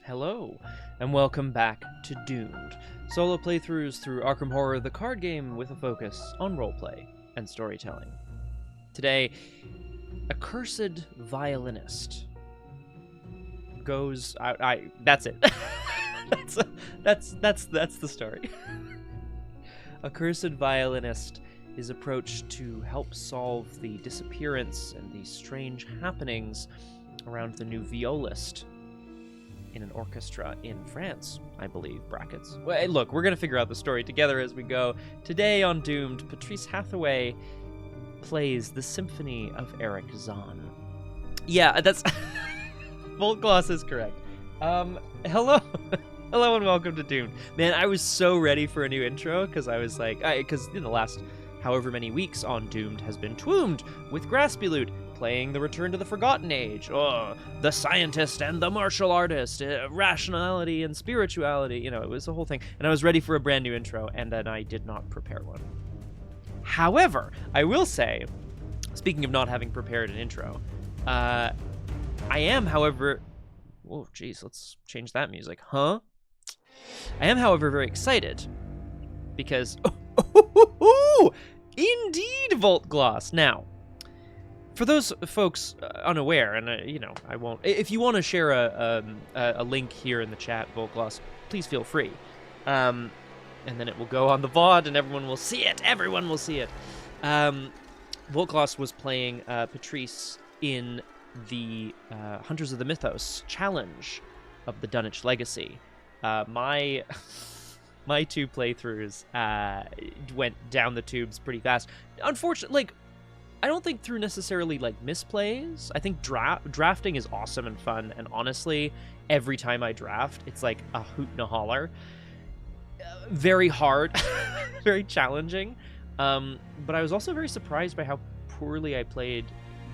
Hello, and welcome back to Doomed, solo playthroughs through Arkham Horror, the card game with a focus on roleplay and storytelling. Today, a cursed violinist goes... that's it. that's the story. A cursed violinist is approached to help solve the disappearance and the strange happenings around the new violist in an orchestra in France, I believe, brackets. Well, hey, look, we're going to figure out the story together as we go. Today on Doomed, Patrice Hathaway plays the Symphony of Erich Zann. Yeah, that's... Voltgloss is correct. Hello. Hello and welcome to Doomed. Man, I was so ready for a new intro, because I was like... Because in the last however many weeks on Doomed has been Twoomed with Graspy playing the Return to the Forgotten Age, the scientist and the martial artist, rationality and spirituality, you know, it was the whole thing. And I was ready for a brand new intro, and then I did not prepare one. However, I will say, speaking of not having prepared an intro, I am, however... Oh, geez, let's change that music. Huh? I am, however, very excited, because... Indeed, Voltgloss! Now, for those folks unaware, and you know, I won't. If you want to share a link here in the chat, Voltgloss, please feel free. And then it will go on the VOD, and everyone will see it. Everyone will see it. Voltgloss was playing Patrice in the Hunters of the Mythos challenge of the Dunwich Legacy. My two playthroughs went down the tubes pretty fast. Unfortunately, I don't think through necessarily, misplays. I think drafting is awesome and fun, and honestly, every time I draft, it's like a hoot and a holler. Very hard, very challenging, but I was also very surprised by how poorly I played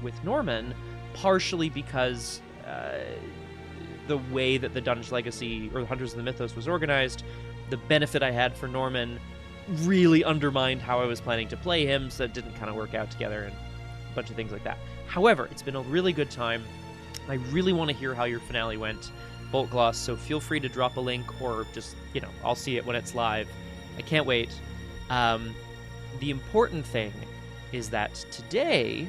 with Norman, partially because the way that the Dunwich Legacy, or the Hunters of the Mythos, was organized, the benefit I had for Norman really undermined how I was planning to play him, so it didn't kind of work out together, and a bunch of things like that. However, it's been a really good time. I really want to hear how your finale went, Voltgloss, so feel free to drop a link, or just, you know, I'll see it when it's live. I can't wait. The important thing is that today,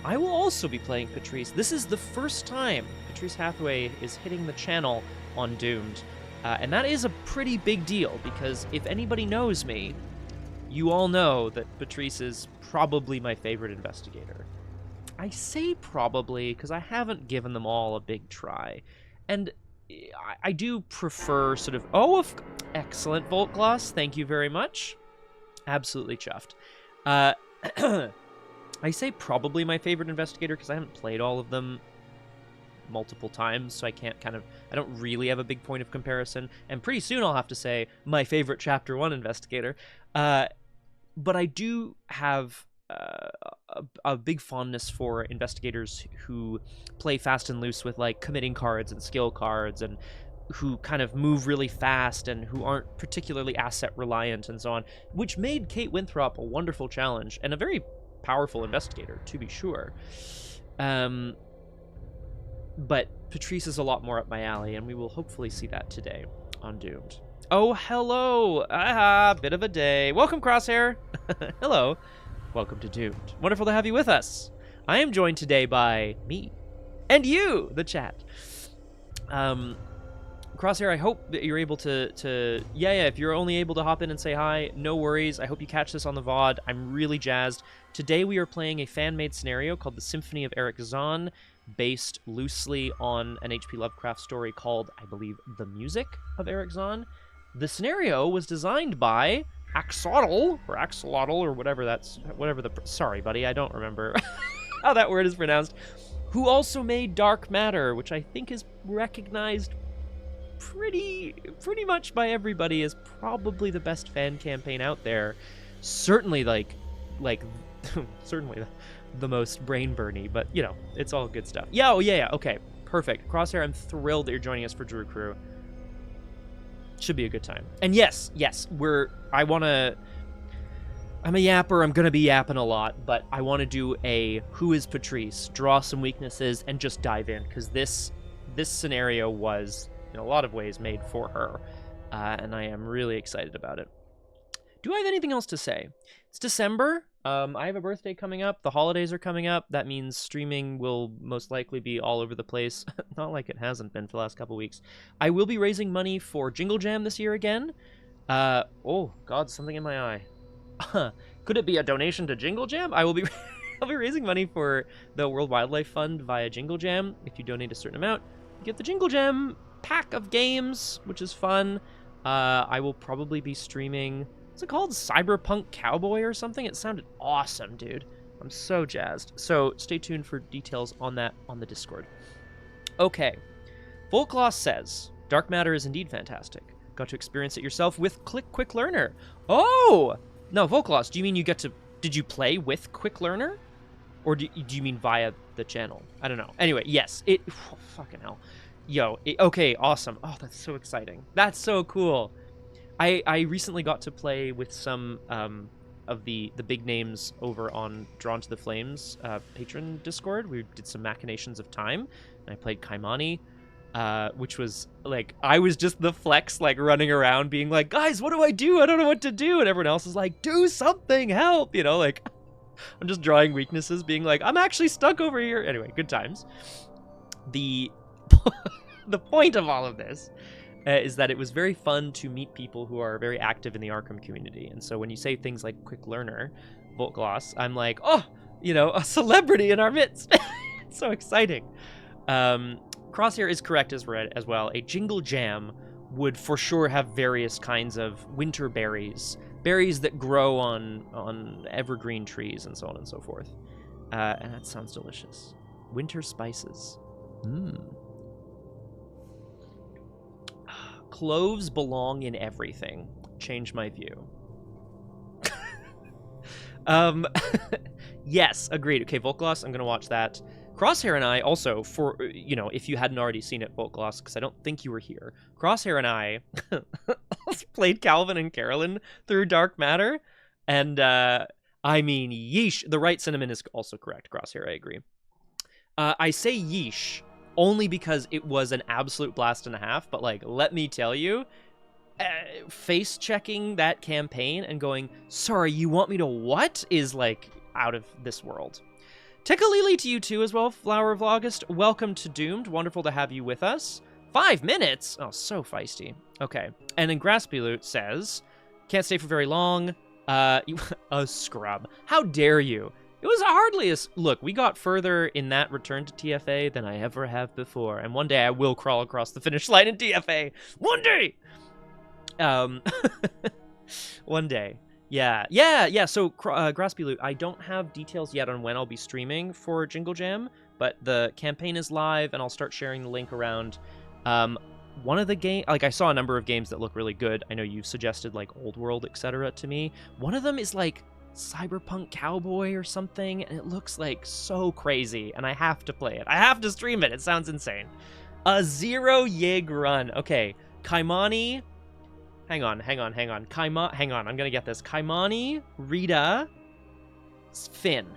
I will also be playing Patrice. This is the first time Patrice Hathaway is hitting the channel on Doomed. And that is a pretty big deal, because if anybody knows me, you all know that Patrice is probably my favorite investigator. I say probably because I haven't given them all a big try. And I do prefer sort of... excellent, Voltgloss. Thank you very much. Absolutely chuffed. I say probably my favorite investigator because I haven't played all of them multiple times, so I don't really have a big point of comparison, and pretty soon I'll have to say my favorite Chapter 1 investigator, but I do have a big fondness for investigators who play fast and loose with, committing cards and skill cards, and who kind of move really fast, and who aren't particularly asset reliant, and so on, which made Kate Winthrop a wonderful challenge, and a very powerful investigator, to be sure. But Patrice is a lot more up my alley, and we will hopefully see that today on Doomed. Oh, hello! Bit of a day. Welcome, Crosshair! Hello. Welcome to Doomed. Wonderful to have you with us. I am joined today by me. And you, the chat. Crosshair, I hope that you're able to... Yeah, if you're only able to hop in and say hi, no worries. I hope you catch this on the VOD. I'm really jazzed. Today we are playing a fan-made scenario called The Symphony of Erich Zann, based loosely on an H.P. Lovecraft story called, I believe, The Music of Erich Zann. The scenario was designed by axolotl, or whatever sorry, buddy, I don't remember how that word is pronounced, who also made Dark Matter, which I think is recognized pretty much by everybody as probably the best fan campaign out there. Certainly, certainly the most brain-burny, but, you know, it's all good stuff. Yeah, okay, perfect. Crosshair, I'm thrilled that you're joining us for Drew Crew. Should be a good time. And yes, I'm a yapper, I'm gonna be yapping a lot, but I want to do a Who is Patrice, draw some weaknesses, and just dive in, because this scenario was in a lot of ways made for her, and I am really excited about it. Do I have anything else to say? It's December. I have a birthday coming up. The holidays are coming up. That means streaming will most likely be all over the place. Not like it hasn't been for the last couple weeks. I will be raising money for Jingle Jam this year again. Oh, God, something in my eye. Could it be a donation to Jingle Jam? I'll be raising money for the World Wildlife Fund via Jingle Jam. If you donate a certain amount, you get the Jingle Jam pack of games, which is fun. I will probably be streaming... What's it called? Cyberpunk Cowboy or something? It sounded awesome, dude. I'm so jazzed. So stay tuned for details on that on the Discord. Okay. Volkloss says, Dark Matter is indeed fantastic. Got to experience it yourself with Quick Learner. Oh! No, Volkloss, do you mean you get to... Did you play with Quick Learner? Or do you mean via the channel? I don't know. Anyway, yes. Oh, fucking hell. Yo, okay, awesome. Oh, that's so exciting. That's so cool. I recently got to play with some of the big names over on Drawn to the Flames patron Discord. We did some Machinations of Time, and I played Kaimani, which was, like, I was just the flex, like, running around being like, guys, what do? I don't know what to do, and everyone else is like, do something, help, you know, like, I'm just drawing weaknesses, being like, I'm actually stuck over here. Anyway, good times. The point of all of this is that it was very fun to meet people who are very active in the Arkham community. And so when you say things like Quick Learner, Volkloss, I'm like, oh, you know, a celebrity in our midst. It's so exciting. Crosshair is correct as well. A Jingle Jam would for sure have various kinds of winter berries that grow on evergreen trees and so on and so forth. And that sounds delicious. Winter spices. Cloves belong in everything. Change my view. Yes, agreed. Okay, Volkloss, I'm gonna watch that. Crosshair and I also, for, you know, if you hadn't already seen it, Volkloss, because I don't think you were here, Crosshair and I played Calvin and Carolyn through Dark Matter, and, I mean, yeesh. The right sentiment is also correct, Crosshair, I agree. I say yeesh only because it was an absolute blast and a half, but, like, let me tell you, face-checking that campaign and going, sorry, you want me to what? Is, like, out of this world. Tikkalili to you too as well, Flower of August. Welcome to Doomed. Wonderful to have you with us. 5 minutes? Oh, so feisty. Okay. And then Graspy says, can't stay for very long. A scrub. How dare you? It was hardly a... Look, we got further in that return to TFA than I ever have before. And one day I will crawl across the finish line in TFA. One day! One day. Yeah. So, Graspy Loot, I don't have details yet on when I'll be streaming for Jingle Jam, but the campaign is live, and I'll start sharing the link around. One of the game, like, I saw a number of games that look really good. I know you've suggested, like, Old World, etc. to me. One of them is, like, Cyberpunk Cowboy or something, and it looks, like, so crazy, and I have to play it. I have to stream it. It sounds insane. A Zero Yig run. Okay, Kaimani... Hang on. Hang on, I'm gonna get this. Kaimani, Rita, Finn,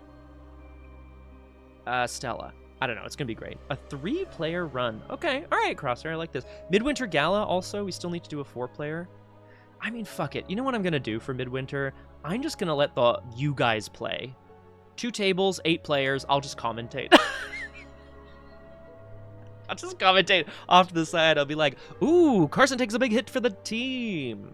Stella. I don't know, it's gonna be great. A 3-player run. Okay, alright, Crosshair, I like this. Midwinter Gala, also, we still need to do a 4-player. I mean, fuck it. You know what I'm gonna do for Midwinter? I'm just gonna let you guys play. 2 tables, 8 players, I'll just commentate. I'll just commentate off to the side. I'll be like, ooh, Carson takes a big hit for the team.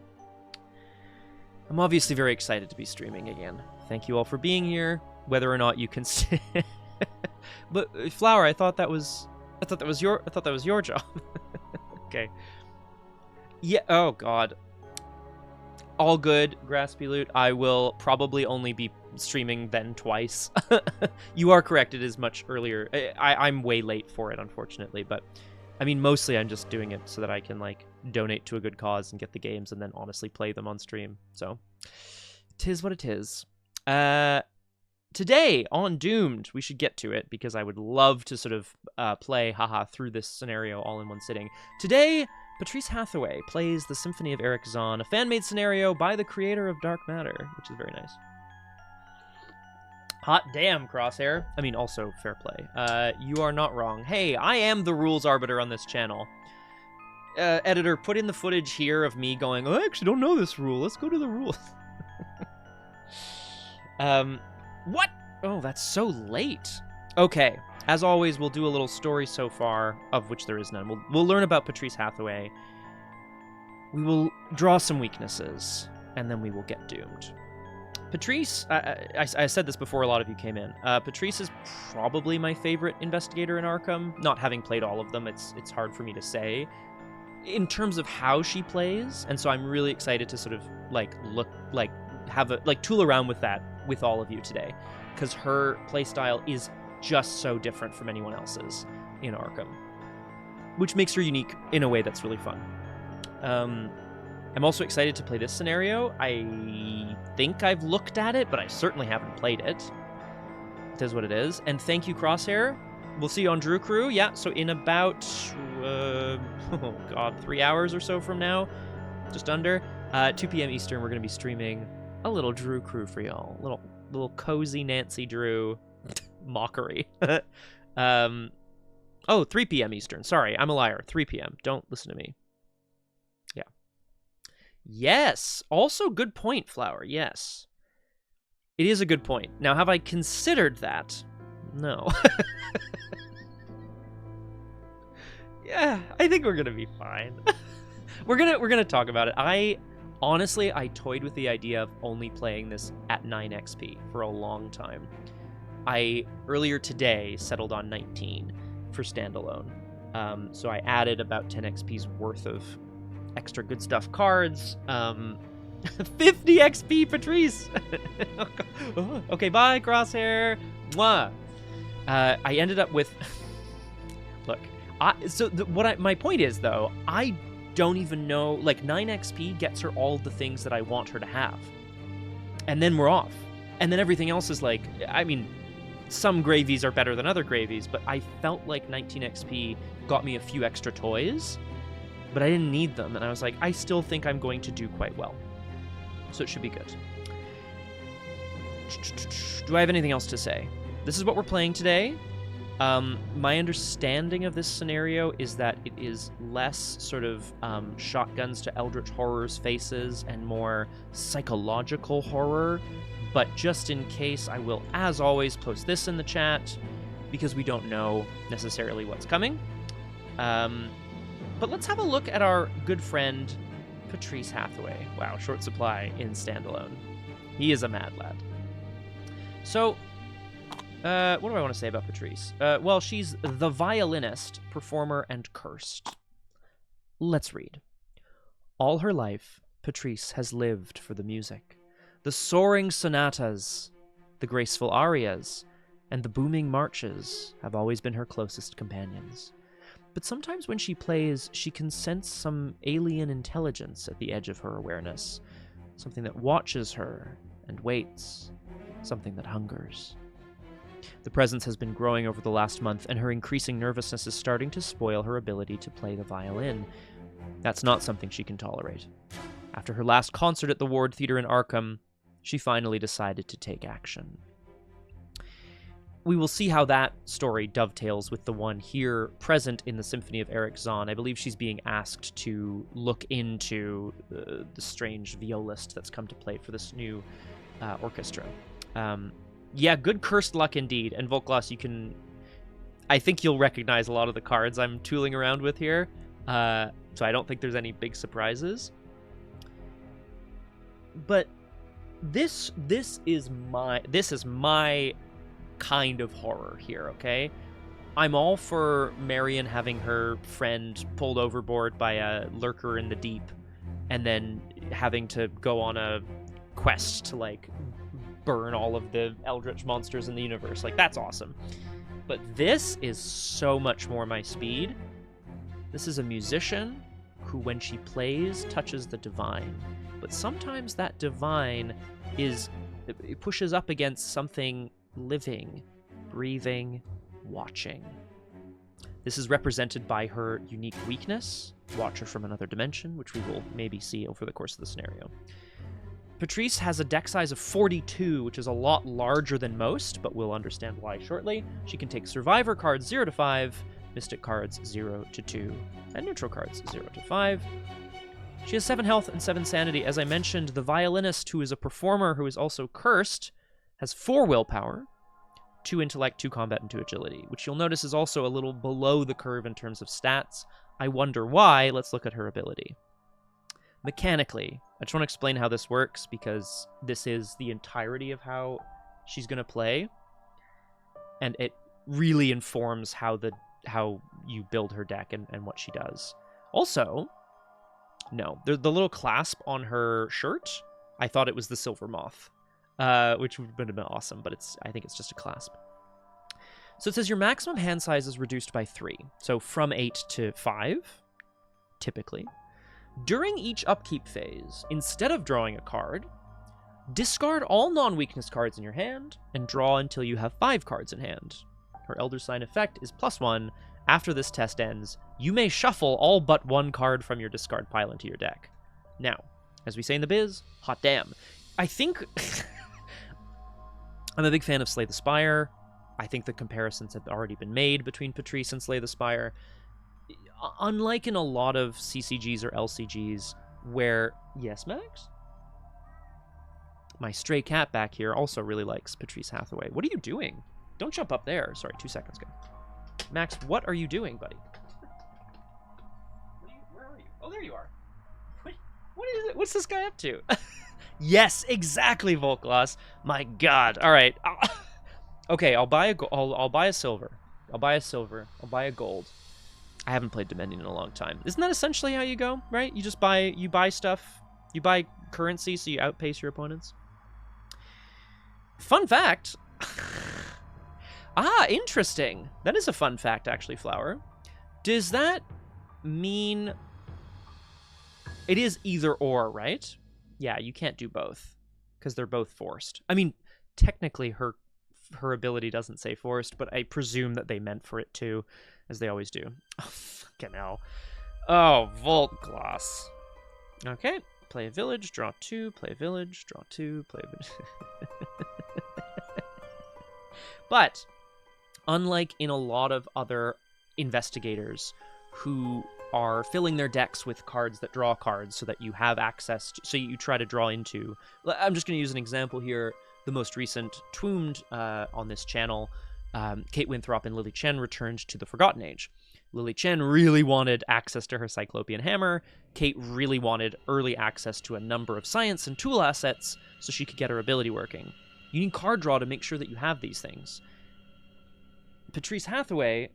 I'm obviously very excited to be streaming again. Thank you all for being here, whether or not you can stay. But Flower, I thought that was your job. Okay. Yeah, oh god. All good, Graspy Loot. I will probably only be streaming then twice. You are correct, it is much earlier. I'm way late for it, unfortunately, but I mean, mostly I'm just doing it so that I can, like, donate to a good cause and get the games and then honestly play them on stream. So, 'tis what it is. Today on Doomed, we should get to it because I would love to sort of play through this scenario all in one sitting. Today, Patrice Hathaway plays the Symphony of Erich, Zann, a fan-made scenario by the creator of Dark Matter, which is very nice. Hot damn, Crosshair. I mean, also, fair play. You are not wrong. Hey, I am the rules arbiter on this channel. Editor, put in the footage here of me going, oh, I actually don't know this rule. Let's go to the rules. What? Oh, that's so late. Okay. As always, we'll do a little story so far, of which there is none. We'll learn about Patrice Hathaway. We will draw some weaknesses, and then we will get doomed. Patrice, I said this before a lot of you came in. Patrice is probably my favorite investigator in Arkham. Not having played all of them, it's hard for me to say. In terms of how she plays, and so I'm really excited to sort of tool around with that with all of you today, because her playstyle is just so different from anyone else's in Arkham, which makes her unique in a way that's really fun. I'm also excited to play this scenario. I think I've looked at it, but I certainly haven't played it. It is what it is. And thank you, Crosshair. We'll see you on Drew Crew. Yeah, so in about, 3 hours or so from now, just under, 2 p.m. Eastern, we're going to be streaming a little Drew Crew for y'all. Little cozy Nancy Drew mockery. 3 p.m. Eastern. Sorry, I'm a liar. 3 p.m. Don't listen to me. Yeah. Yes. Also, good point, Flower. Yes. It is a good point. Now, have I considered that? No. Yeah, I think we're gonna be fine. We're gonna talk about it. I toyed with the idea of only playing this at 9 XP for a long time. I earlier today settled on 19 for standalone. So I added about 10 XP's worth of extra good stuff cards. 50 XP, Patrice. Okay, bye, Crosshair. Mwah. I ended up with. Look, my point is though, I don't even know. Like 9 XP gets her all the things that I want her to have, and then we're off. And then everything else is like, I mean, some gravies are better than other gravies, but I felt like 19 XP got me a few extra toys, but I didn't need them, and I was like, I still think I'm going to do quite well, so it should be good. Do I have anything else to say? This is what we're playing today. My understanding of this scenario is that it is less sort of shotguns to Eldritch Horror's faces and more psychological horror. But just in case, I will, as always, post this in the chat because we don't know necessarily what's coming. But let's have a look at our good friend, Patrice Hathaway. Wow, short supply in standalone. He is a mad lad. So, what do I want to say about Patrice? Well, she's the violinist, performer, and cursed. Let's read. All her life, Patrice has lived for the music. The soaring sonatas, the graceful arias, and the booming marches have always been her closest companions. But sometimes when she plays, she can sense some alien intelligence at the edge of her awareness, something that watches her and waits, something that hungers. The presence has been growing over the last month, and her increasing nervousness is starting to spoil her ability to play the violin. That's not something she can tolerate. After her last concert at the Ward Theatre in Arkham, she finally decided to take action. We will see how that story dovetails with the one here present in the Symphony of Erich Zann. I believe she's being asked to look into the strange violist that's come to play for this new orchestra. Yeah, good cursed luck indeed. And Volkglas, I think you'll recognize a lot of the cards I'm tooling around with here. So I don't think there's any big surprises. But this is my kind of horror here, okay? I'm all for Marion having her friend pulled overboard by a lurker in the deep and then having to go on a quest to, like, burn all of the eldritch monsters in the universe. Like, that's awesome. But this is so much more my speed. This is a musician who, when she plays, touches the divine. But sometimes that divine it pushes up against something living, breathing, watching. This is represented by her unique weakness, Watcher from Another Dimension, which we will maybe see over the course of the scenario. Patrice has a deck size of 42, which is a lot larger than most, but we'll understand why shortly. She can take Survivor cards 0 to 5, mystic cards 0 to 2, and neutral cards 0 to 5. She has 7 health and 7 sanity. As I mentioned, the violinist, who is a performer who is also cursed, has 4 willpower, 2 intellect, 2 combat, and 2 agility, which you'll notice is also a little below the curve in terms of stats. I wonder why. Let's look at her ability. Mechanically, I just want to explain how this works, because this is the entirety of how she's going to play, and it really informs how you build her deck and what she does. Also, no, the little clasp on her shirt, I thought it was the silver moth, which would have been awesome, but I think it's just a clasp. So it says your maximum hand size is reduced by 3, so from 8 to 5, typically. During each upkeep phase, instead of drawing a card, discard all non-weakness cards in your hand and draw until you have 5 cards in hand. Her Elder Sign effect is +1. After this test ends, you may shuffle all but 1 card from your discard pile into your deck. Now, as we say in the biz, hot damn. I think I'm a big fan of Slay the Spire. I think the comparisons have already been made between Patrice and Slay the Spire. Unlike in a lot of CCGs or LCGs where... Yes, Max? My stray cat back here also really likes Patrice Hathaway. What are you doing? Don't jump up there. Sorry, 2 seconds ago. Max, what are you doing, buddy? Where are you? Oh, there you are. What is it? What's this guy up to? Yes, exactly, Volkloss. My God. All right. Okay, I'll buy a silver. I'll buy a gold. I haven't played Dominion in a long time. Isn't that essentially how you go, right? You just buy stuff. You buy currency so you outpace your opponents. Fun fact. Interesting. That is a fun fact, actually, Flower. Does that mean it is either or, right? Yeah, you can't do both because they're both forced. I mean, technically her ability doesn't say forced, but I presume that they meant for it to, as they always do. Oh, fucking hell. Oh, Voltgloss. Okay, play a village, draw 2, play a village, draw 2, play a village. But unlike in a lot of other investigators who are filling their decks with cards that draw cards so that you have access to, so you try to draw into. I'm just going to use an example here. The most recent Twomed on this channel, Kate Winthrop and Lily Chen returned to the Forgotten Age. Lily Chen really wanted access to her Cyclopean Hammer. Kate really wanted early access to a number of science and tool assets so she could get her ability working. You need card draw to make sure that you have these things. Patrice Hathaway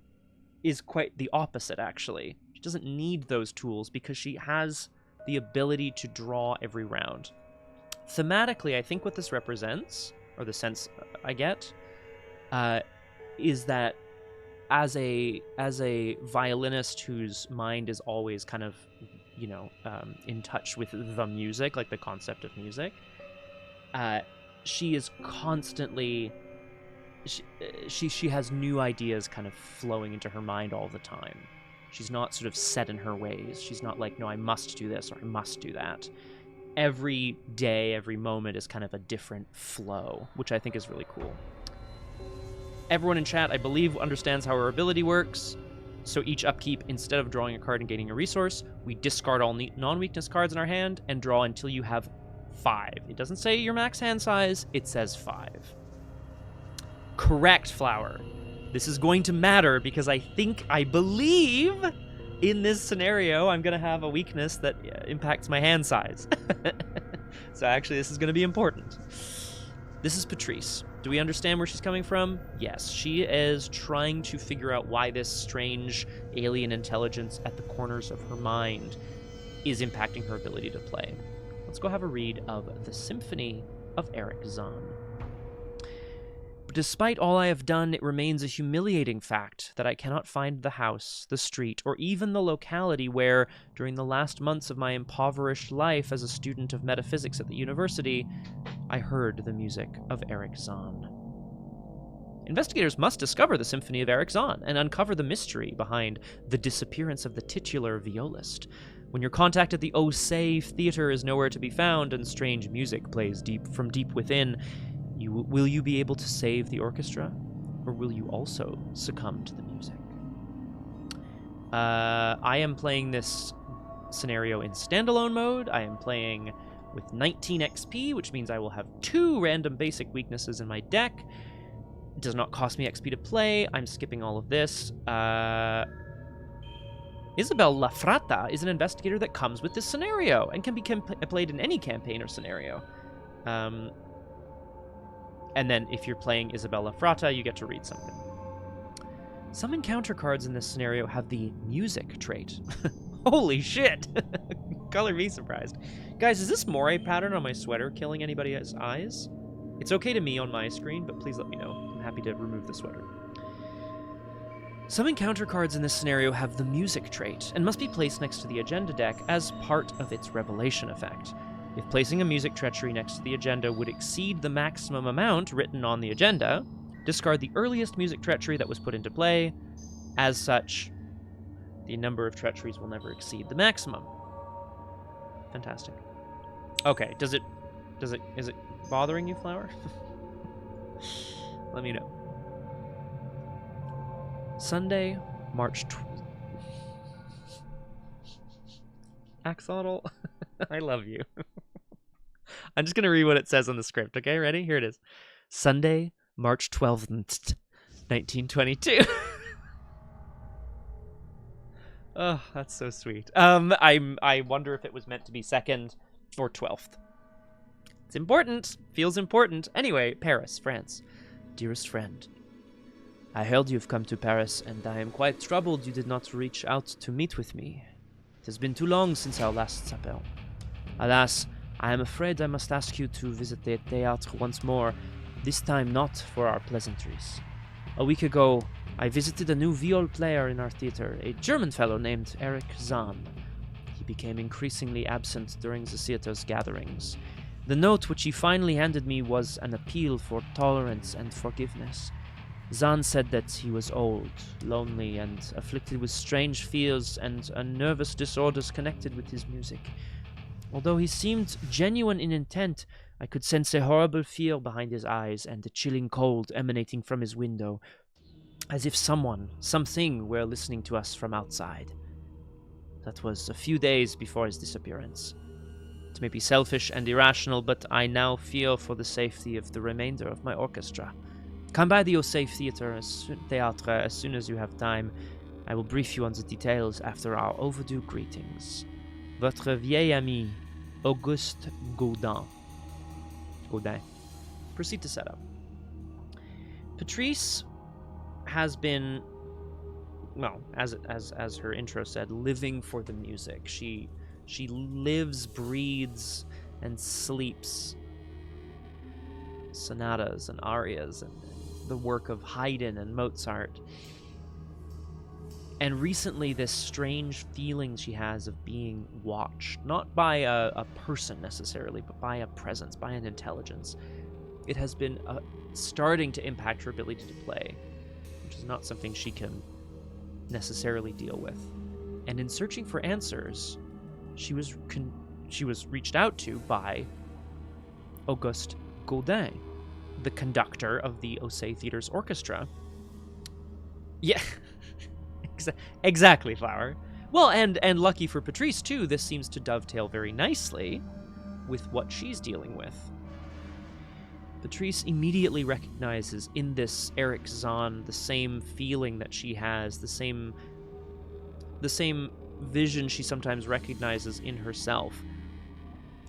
is quite the opposite, actually. She doesn't need those tools because she has the ability to draw every round. Thematically, I think what this represents, or the sense I get, is that as a violinist whose mind is always kind of, in touch with the music, like the concept of music, she is constantly... She has new ideas kind of flowing into her mind all the time. She's not sort of set in her ways. She's not like, no, I must do this or I must do that. Every day, every moment is kind of a different flow, which I think is really cool. Everyone in chat, I believe, understands how her ability works. So each upkeep, instead of drawing a card and gaining a resource, we discard all non-weakness cards in our hand and draw until you have 5. It doesn't say your max hand size, it says 5. Correct, Flower. This is going to matter because I believe in this scenario I'm going to have a weakness that impacts my hand size. So actually this is going to be important. This is Patrice. Do we understand where she's coming from? Yes, she is trying to figure out why this strange alien intelligence at the corners of her mind is impacting her ability to play. Let's go have a read of the Symphony of Erich Zann. Despite all I have done, it remains a humiliating fact that I cannot find the house, the street, or even the locality where, during the last months of my impoverished life as a student of metaphysics at the university, I heard the music of Erich Zann. Investigators must discover the Symphony of Erich Zann and uncover the mystery behind the disappearance of the titular violist. When your contact at the Osei Theater is nowhere to be found and strange music plays from deep within, will you be able to save the orchestra, or will you also succumb to the music? I am playing this scenario in standalone mode. I am playing with 19 XP, which means I will have 2 random basic weaknesses in my deck. It does not cost me XP to play. I'm skipping all of this. Isabel Lafrata is an investigator that comes with this scenario and can be played in any campaign or scenario. And then if you're playing Isabel Lafrata, you get to read something. Some encounter cards in this scenario have the music trait. Holy shit! Color me surprised. Guys, is this moire pattern on my sweater killing anybody's eyes? It's okay to me on my screen, but please let me know. I'm happy to remove the sweater. Some encounter cards in this scenario have the music trait, and must be placed next to the agenda deck as part of its revelation effect. If placing a music treachery next to the agenda would exceed the maximum amount written on the agenda, discard the earliest music treachery that was put into play. As such, the number of treacheries will never exceed the maximum. Fantastic. Okay, is it bothering you, Flower? Let me know. Sunday, March Axolotl, I love you. I'm just going to read what it says on the script, okay? Ready? Here it is. Sunday, March 12th, 1922. Oh, that's so sweet. I wonder if it was meant to be 2nd or 12th. It's important. Feels important. Anyway, Paris, France. Dearest friend, I heard you've come to Paris, and I am quite troubled you did not reach out to meet with me. It has been too long since our last supper. Alas, I am afraid I must ask you to visit the theatre once more, this time not for our pleasantries. A week ago, I visited a new viol player in our theatre, a German fellow named Erich Zann. He became increasingly absent during the theatre's gatherings. The note which he finally handed me was an appeal for tolerance and forgiveness. Zann said that he was old, lonely, and afflicted with strange fears and nervous disorders connected with his music. Although he seemed genuine in intent, I could sense a horrible fear behind his eyes and a chilling cold emanating from his window, as if something were listening to us from outside. That was a few days before his disappearance. It may be selfish and irrational, but I now fear for the safety of the remainder of my orchestra. Come by the Osei Theatre as soon as you have time. I will brief you on the details after our overdue greetings. Votre vieil ami, Auguste Gaudin. Proceed to set up. Patrice has been, well, as her intro said, living for the music. She lives, breathes, and sleeps sonatas and arias and the work of Haydn and Mozart. And recently, this strange feeling she has of being watched, not by a person necessarily, but by a presence, by an intelligence. It has been starting to impact her ability to play, which is not something she can necessarily deal with. And in searching for answers, she was reached out to by Auguste Gaudin, the conductor of the Osei Theatre's orchestra. Yeah, exactly, Flower. Well, and lucky for Patrice, too, this seems to dovetail very nicely with what she's dealing with. Patrice immediately recognizes in this Erich Zann the same feeling that she has, the same vision she sometimes recognizes in herself.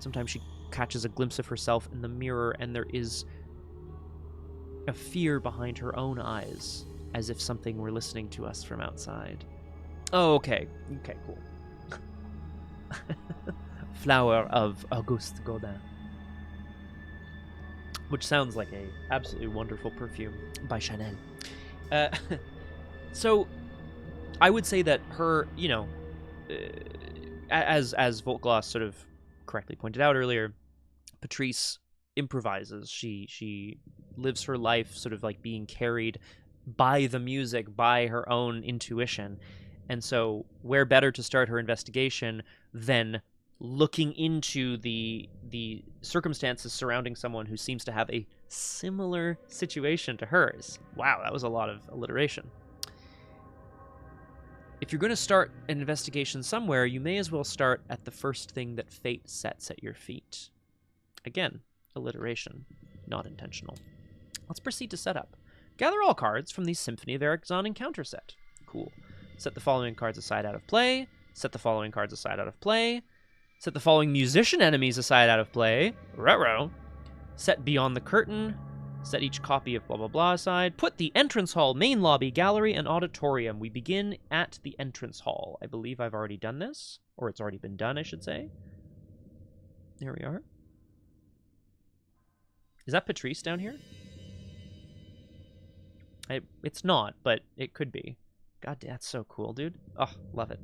Sometimes she catches a glimpse of herself in the mirror, and there is a fear behind her own eyes, as if something were listening to us from outside. Oh, okay. Okay, cool. Flower of Auguste Gaudin. Which sounds like a absolutely wonderful perfume by Chanel. So, I would say that her, as Voltgloss sort of correctly pointed out earlier, Patrice improvises. She lives her life sort of like being carried by the music, by her own intuition. And so where better to start her investigation than looking into the circumstances surrounding someone who seems to have a similar situation to hers. Wow, that was a lot of alliteration. If you're going to start an investigation somewhere, you may as well start at the first thing that fate sets at your feet. Again, alliteration, not intentional. Let's proceed to setup. Gather all cards from the Symphony of Erich Zann encounter set. Cool. Set the following cards aside out of play. Set the following cards aside out of play. Set the following musician enemies aside out of play. Ruh-roh. Set Beyond the Curtain. Set each copy of blah blah blah aside. Put the entrance hall, main lobby, gallery, and auditorium. We begin at the entrance hall. I believe I've already done this. Or it's already been done, I should say. There we are. Is that Patrice down here? It's not, but it could be. God, that's so cool, dude. Oh, love it.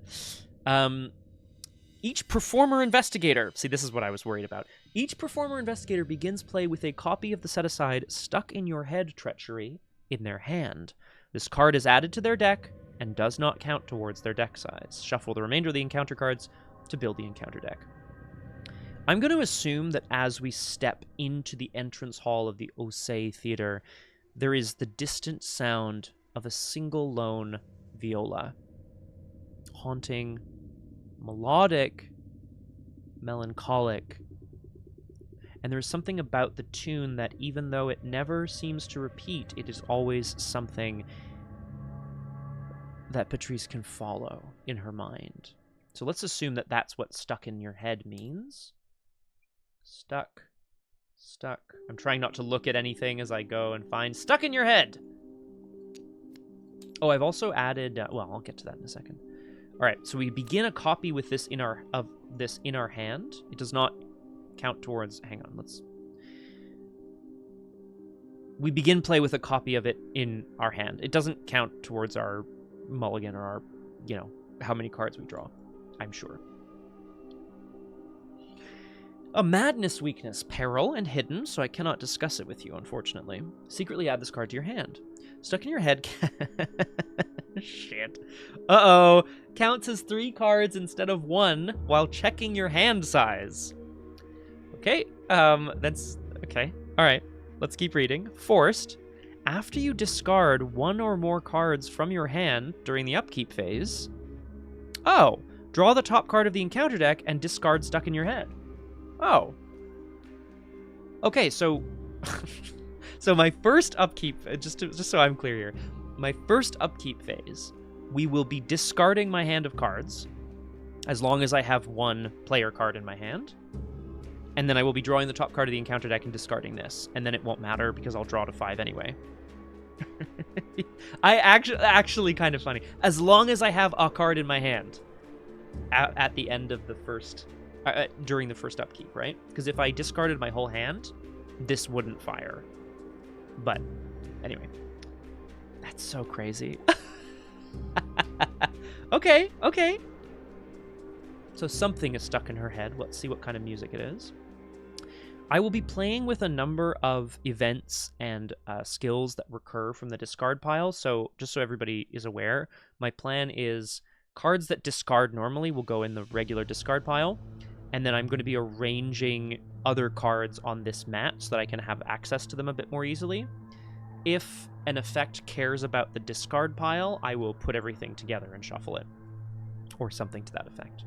Each performer investigator, see, this is what I was worried about. Each performer investigator begins play with a copy of the set aside Stuck in Your Head Treachery in their hand. This card is added to their deck and does not count towards their deck size. Shuffle the remainder of the encounter cards to build the encounter deck. I'm going to assume that as we step into the entrance hall of the Osei Theater, there is the distant sound of a single lone viola. Haunting, melodic, melancholic. And there's something about the tune that even though it never seems to repeat, it is always something that Patrice can follow in her mind. So let's assume that that's what stuck in your head means. Stuck. I'm trying not to look at anything as I go and find stuck in your head. Oh, I've also added, well, I'll get to that in a second. All right, so we begin a copy with this in our hand. It does not count towards, hang on, we begin play with a copy of it in our hand. It doesn't count towards our mulligan or our, how many cards we draw, I'm sure. A madness weakness, peril and hidden, so I cannot discuss it with you, unfortunately. Secretly add this card to your hand. Stuck in your head. Shit. Uh-oh. Counts as 3 cards instead of 1 while checking your hand size. Okay. That's okay. All right. Let's keep reading. Forced. After you discard 1 or more cards from your hand during the upkeep phase. Oh. Draw the top card of the encounter deck and discard stuck in your head. Oh. Okay, so so my first upkeep, just so I'm clear here, my first upkeep phase, we will be discarding my hand of cards as long as I have 1 player card in my hand. And then I will be drawing the top card of the encounter deck and discarding this. And then it won't matter because I'll draw to 5 anyway. I actually kind of funny. As long as I have a card in my hand at the end of the first... during the first upkeep, right? Because if I discarded my whole hand, this wouldn't fire. But anyway, that's so crazy. Okay. So something is stuck in her head. Let's see what kind of music it is. I will be playing with a number of events and skills that recur from the discard pile. So just so everybody is aware, my plan is cards that discard normally will go in the regular discard pile. And then I'm going to be arranging other cards on this mat so that I can have access to them a bit more easily. If an effect cares about the discard pile, I will put everything together and shuffle it. Or something to that effect.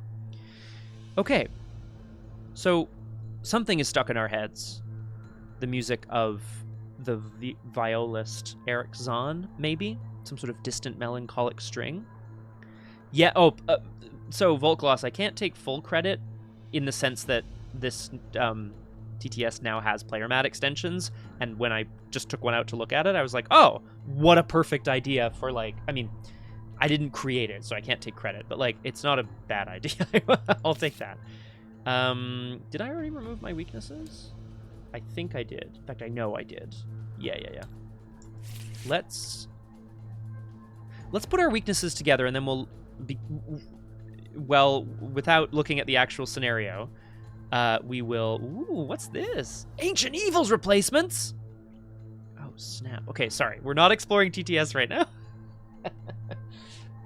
Okay. So, something is stuck in our heads. The music of the violist Erich Zann, maybe? Some sort of distant melancholic string. Yeah, so Volkloss, I can't take full credit in the sense that this TTS now has player mat extensions, and when I just took one out to look at it, I was like, oh, what a perfect idea for, like, I mean, I didn't create it, so I can't take credit, but, like, it's not a bad idea. I'll take that. Did I already remove my weaknesses? I think I did. In fact, I know I did. Yeah. Let's put our weaknesses together, and then we'll be... Well, without looking at the actual scenario, we will... Ooh, what's this? Ancient Evils replacements? Oh, snap. Okay, sorry. We're not exploring TTS right now.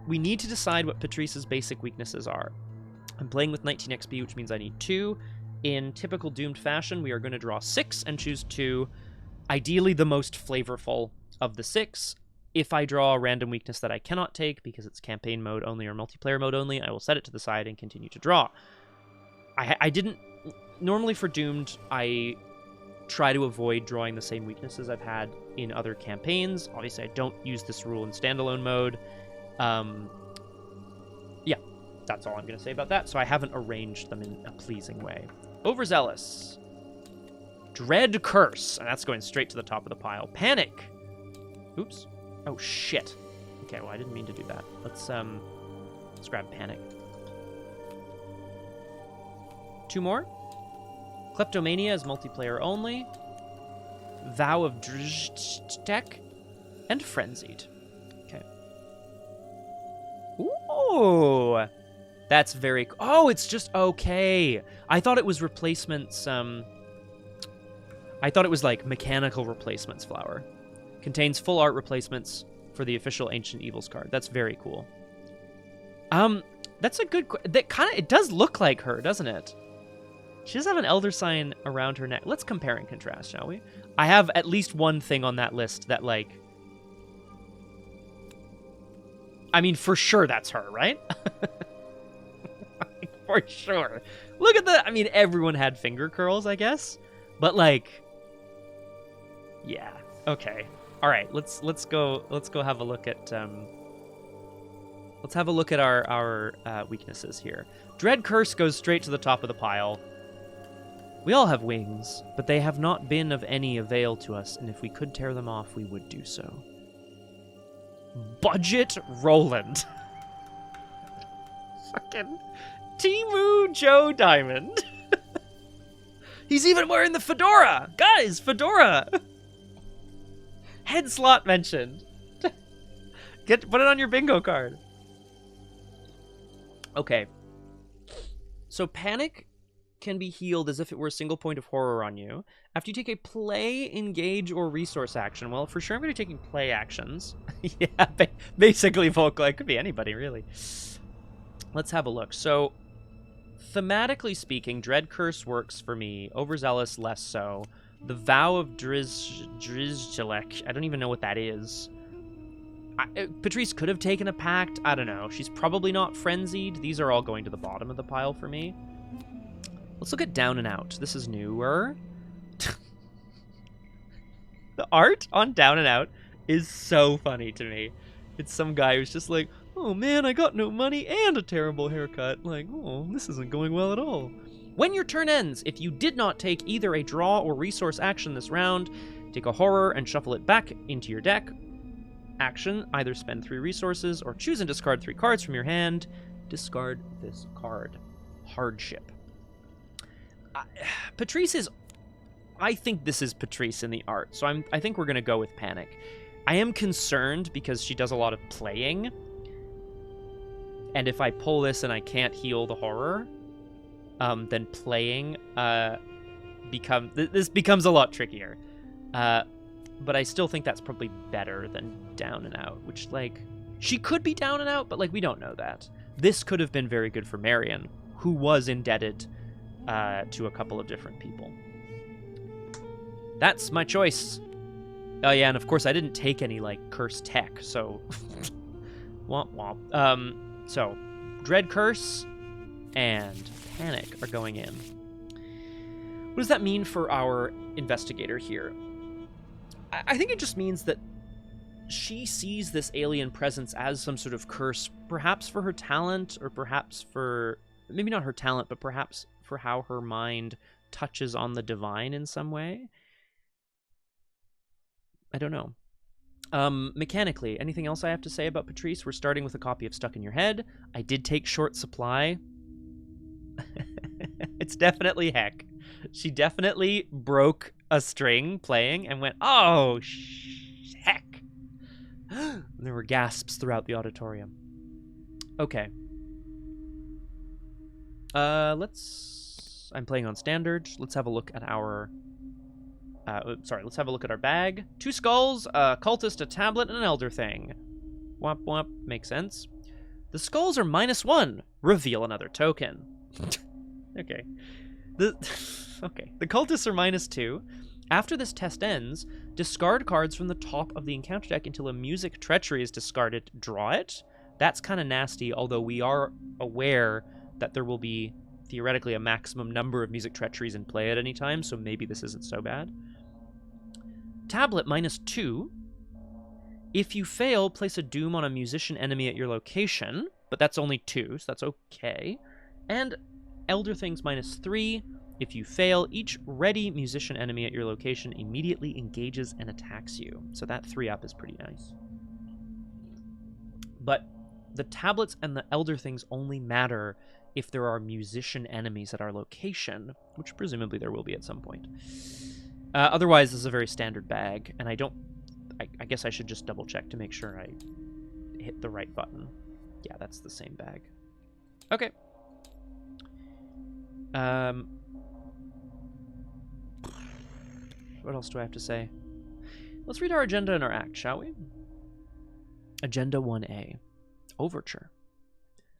We need to decide what Patrice's basic weaknesses are. I'm playing with 19 XP, which means I need 2. In typical Doomed fashion, we are going to draw 6 and choose 2. Ideally, the most flavorful of the 6. If I draw a random weakness that I cannot take because it's campaign mode only or multiplayer mode only, I will set it to the side and continue to draw. I didn't... Normally for Doomed, I try to avoid drawing the same weaknesses I've had in other campaigns. Obviously, I don't use this rule in standalone mode. Yeah, that's all I'm going to say about that. So I haven't arranged them in a pleasing way. Overzealous. Dread Curse. And that's going straight to the top of the pile. Panic. Oops. Oh, shit. Okay, well, I didn't mean to do that. Let's grab Panic. 2 more. Kleptomania is multiplayer only. Vow of Drztek. And Frenzied. Okay. Ooh! That's very... Oh, it's just okay. I thought it was replacements... I thought it was like mechanical replacements flower. Contains full art replacements for the official Ancient Evils card. That's very cool. That's a good... That kind of... It does look like her, doesn't it? She does have an elder sign around her neck. Let's compare and contrast, shall we? I have at least one thing on that list that, like... I mean, for sure that's her, right? For sure. Look at the... I mean, everyone had finger curls, I guess. But, like... Yeah. Okay. All right. Let's go have a look at... Let's have a look at our weaknesses here. Dread Curse goes straight to the top of the pile. We all have wings, but they have not been of any avail to us, and if we could tear them off, we would do so. Budget Roland. Fucking Timu Joe Diamond. He's even wearing the fedora! Guys, fedora! Head slot mentioned. Put it on your bingo card. Okay. So Panic can be healed as if it were a single point of horror on you. After you take a play, engage, or resource action. Well, for sure I'm going to be taking play actions. Yeah, basically vocal. It could be anybody, really. Let's have a look. So, thematically speaking, Dread Curse works for me. Overzealous, less so. The Vow of Drizjelek. I don't even know what that is. Patrice could have taken a pact. I don't know. She's probably not frenzied. These are all going to the bottom of the pile for me. Let's look at Down and Out. This is newer. The art on Down and Out is so funny to me. It's some guy who's just like, oh man, I got no money and a terrible haircut. Like, oh, this isn't going well at all. When your turn ends, if you did not take either a draw or resource action this round, take a horror and shuffle it back into your deck. Action, either spend 3 resources or choose and discard 3 cards from your hand. Discard this card. Hardship. Patrice is... I think this is Patrice in the art, so I think we're going to go with Panic. I am concerned because she does a lot of playing. And if I pull this and I can't heal the horror, then playing this becomes a lot trickier. But I still think that's probably better than Down and Out, which, like, she could be Down and Out, but, like, we don't know that. This could have been very good for Marion, who was indebted to a couple of different people. That's my choice. Oh, yeah, and of course I didn't take any, like, curse tech, so... Womp womp. So, Dread Curse and Panic are going in. What does that mean for our investigator here? I think it just means that she sees this alien presence as some sort of curse, perhaps for her talent, or perhaps for... Maybe not her talent, but perhaps for how her mind touches on the divine in some way. I don't know. Mechanically, anything else I have to say about Patrice? We're starting with a copy of Stuck in Your Head. I did take Short Supply. It's definitely heck. She definitely broke a string playing and went, oh, heck. There were gasps throughout the auditorium. Okay. I'm playing on standard. Let's have a look at our... let's have a look at our bag. 2 skulls, a cultist, a tablet, and an elder thing. Womp womp. Makes sense. The skulls are -1. Reveal another token. Okay. The cultists are -2. After this test ends, discard cards from the top of the encounter deck until a music treachery is discarded. Draw it? That's kind of nasty, although we are aware that there will be theoretically a maximum number of music treacheries in play at any time, so maybe this isn't so bad. Tablet -2. If you fail, place a doom on a musician enemy at your location, but that's only 2, so that's okay. And Elder Things -3. If you fail, each ready musician enemy at your location immediately engages and attacks you. So that 3-up is pretty nice. But the tablets and the Elder Things only matter if there are musician enemies at our location, which presumably there will be at some point. Otherwise, this is a very standard bag, and I guess I should just double check to make sure I hit the right button. Yeah, that's the same bag. Okay. What else do I have to say? Let's read our agenda and our act, shall we? Agenda 1A. Overture.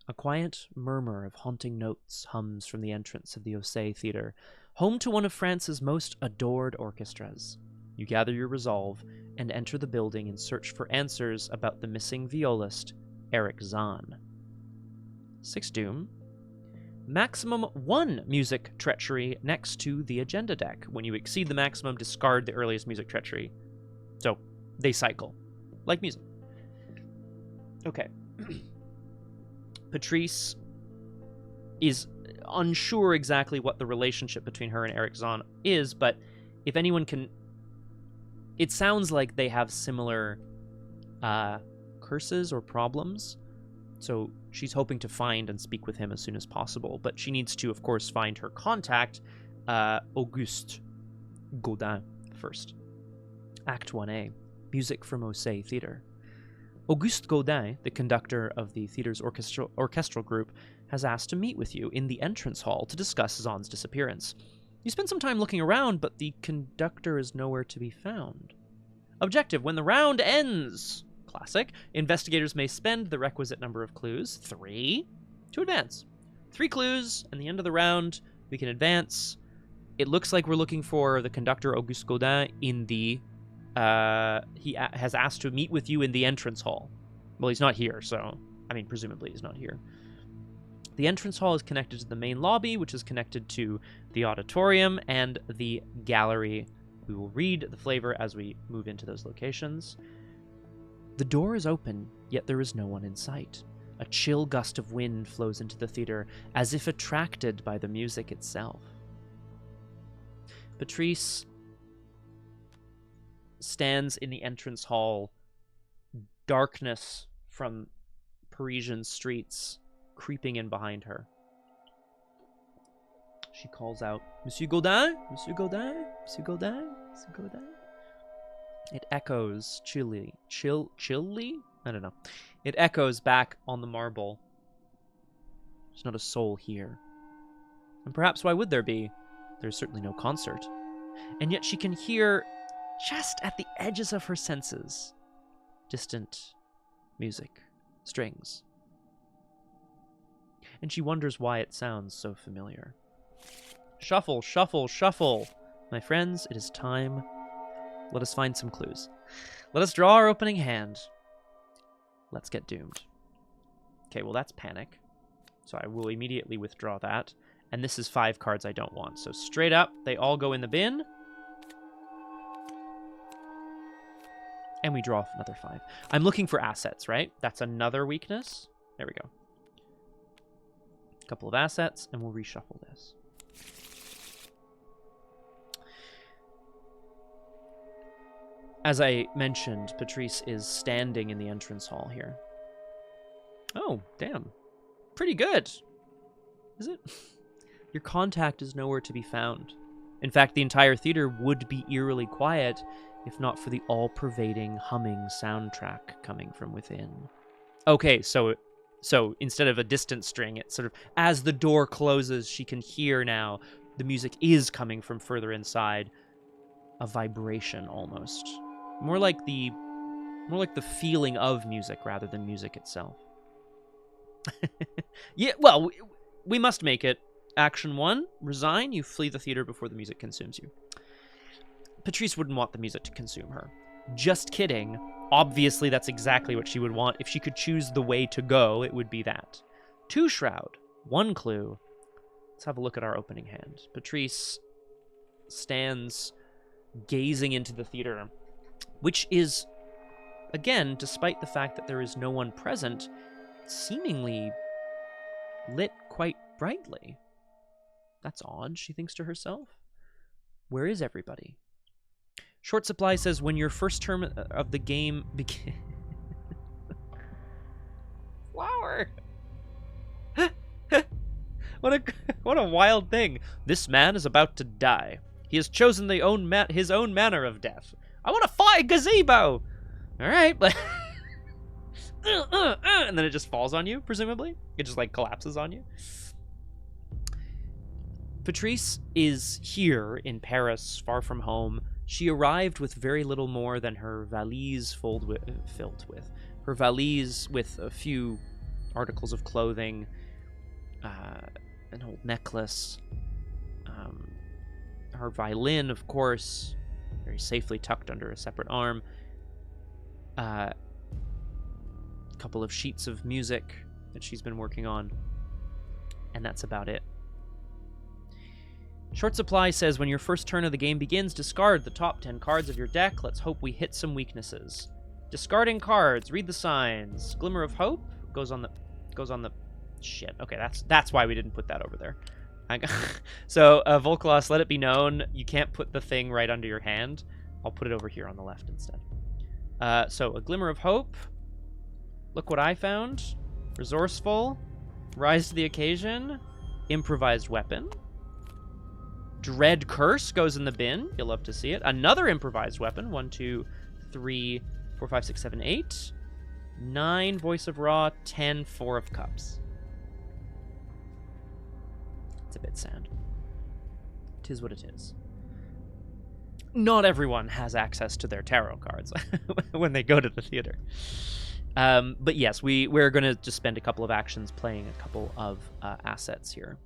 A quiet murmur of haunting notes hums from the entrance of the Ossé Theatre, home to one of France's most adored orchestras. You gather your resolve and enter the building in search for answers about the missing violist, Erich Zann. 6 Doom. Maximum 1 music treachery next to the agenda deck. When you exceed the maximum, discard the earliest music treachery. So, they cycle. Like music. Okay. Patrice is unsure exactly what the relationship between her and Erich Zann is, but if anyone can... It sounds like they have similar curses or problems, so she's hoping to find and speak with him as soon as possible, but she needs to, of course, find her contact, Auguste Gaudin, first. Act 1A, Music from Ossé Theatre. Auguste Gaudin, the conductor of the theater's orchestral group, has asked to meet with you in the entrance hall to discuss Zann's disappearance. You spend some time looking around, but the conductor is nowhere to be found. Objective: when the round ends, classic, investigators may spend the requisite number of clues, 3, to advance. 3 clues, and the end of the round, we can advance. It looks like we're looking for the conductor Auguste Gaudin in the... he has asked to meet with you in the entrance hall. Well, he's not here, so... I mean, presumably he's not here. The entrance hall is connected to the main lobby, which is connected to the auditorium and the gallery. We will read the flavor as we move into those locations. The door is open, yet there is no one in sight. A chill gust of wind flows into the theater, as if attracted by the music itself. Patrice stands in the entrance hall, darkness from Parisian streets creeping in behind her. She calls out, "Monsieur Gaudin? Monsieur Gaudin? Monsieur Gaudin? Monsieur Gaudin?" It echoes chilly? I don't know. It echoes back on the marble. There's not a soul here. And perhaps why would there be? There's certainly no concert. And yet she can hear, just at the edges of her senses, distant music, strings. And she wonders why it sounds so familiar. Shuffle, shuffle, shuffle. My friends, it is time. Let us find some clues. Let us draw our opening hand. Let's get doomed. Okay, well that's panic. So I will immediately withdraw that. And this is 5 cards I don't want. So straight up, they all go in the bin. And we draw another 5. I'm looking for assets, right? That's another weakness. There we go. A couple of assets, and we'll reshuffle this. As I mentioned, Patrice is standing in the entrance hall here. Oh, damn. Pretty good. Is it? Your contact is nowhere to be found. In fact, the entire theater would be eerily quiet if not for the all-pervading humming soundtrack coming from within. Okay, so instead of a distant string, it's sort of, as the door closes, she can hear now the music is coming from further inside. A vibration, almost. More like the feeling of music rather than music itself. Yeah, well, we must make it. Action 1, resign. You flee the theater before the music consumes you. Patrice wouldn't want the music to consume her. Just kidding. Obviously, that's exactly what she would want. If she could choose the way to go, it would be that. 2 Shroud, 1 clue. Let's have a look at our opening hand. Patrice stands gazing into the theater, which is, again, despite the fact that there is no one present, seemingly lit quite brightly. That's odd, she thinks to herself. Where is everybody? Short Supply says, when your first term of the game begins... Flower! What a wild thing. This man is about to die. He has chosen his own manner of death. I want to fight a gazebo! Alright, but... and then it just falls on you, presumably? It just, like, collapses on you? Patrice is here in Paris, far from home. She arrived with very little more than her valise filled with. Her valise with a few articles of clothing, an old necklace, her violin, of course, very safely tucked under a separate arm, a couple of sheets of music that she's been working on, and that's about it. Short Supply says, when your first turn of the game begins, discard the top 10 cards of your deck. Let's hope we hit some weaknesses. Discarding cards. Read the signs. Glimmer of Hope goes on the shit. Okay, that's why we didn't put that over there. So, Volcalos, let it be known, you can't put the thing right under your hand. I'll put it over here on the left instead. So, a Glimmer of Hope. Look what I found. Resourceful. Rise to the occasion. Improvised weapon. Dread Curse goes in the bin. You'll love to see it. Another improvised weapon. 1, 2, 3, 4, 5, 6, 7, 8. 9 Voice of Ra. 10 Four of Cups. It's a bit sad. 'Tis what it is. Not everyone has access to their tarot cards when they go to the theater. But yes, we're going to just spend a couple of actions playing a couple of assets here.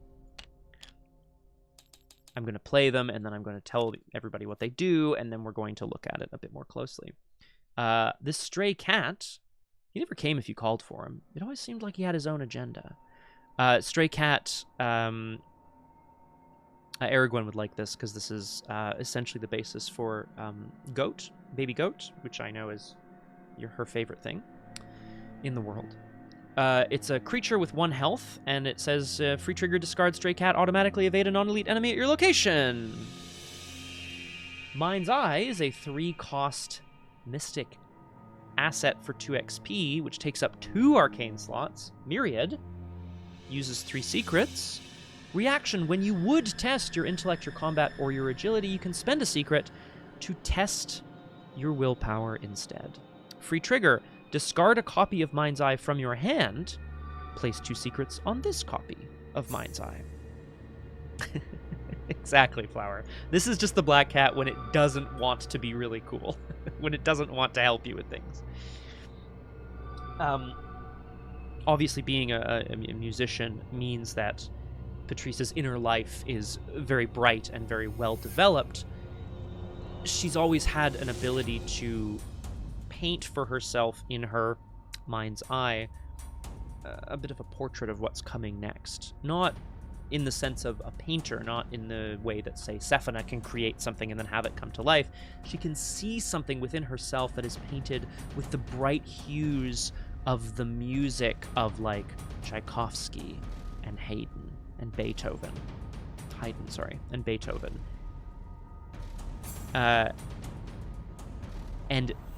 I'm going to play them, and then I'm going to tell everybody what they do, and then we're going to look at it a bit more closely. This stray cat, he never came if you called for him. It always seemed like he had his own agenda. Stray cat, Aragorn would like this, because this is essentially the basis for Goat, Baby Goat, which I know is her favorite thing in the world. It's a creature with 1 health, and it says, free trigger, discard stray cat, automatically evade a non-elite enemy at your location. Mind's Eye is a 3-cost mystic asset for 2 XP, which takes up 2 arcane slots. Myriad uses 3 secrets. Reaction, when you would test your intellect, your combat, or your agility, you can spend a secret to test your willpower instead. Free trigger, discard a copy of Mind's Eye from your hand. Place 2 secrets on this copy of Mind's Eye. Exactly, Flower. This is just the Black Cat when it doesn't want to be really cool. When it doesn't want to help you with things. Obviously, being a musician means that Patrice's inner life is very bright and very well developed. She's always had an ability to paint for herself in her mind's eye a bit of a portrait of what's coming next. Not in the sense of a painter, not in the way that, say, Symphony can create something and then have it come to life. She can see something within herself that is painted with the bright hues of the music of, like, Tchaikovsky and Haydn and Beethoven. And Beethoven. And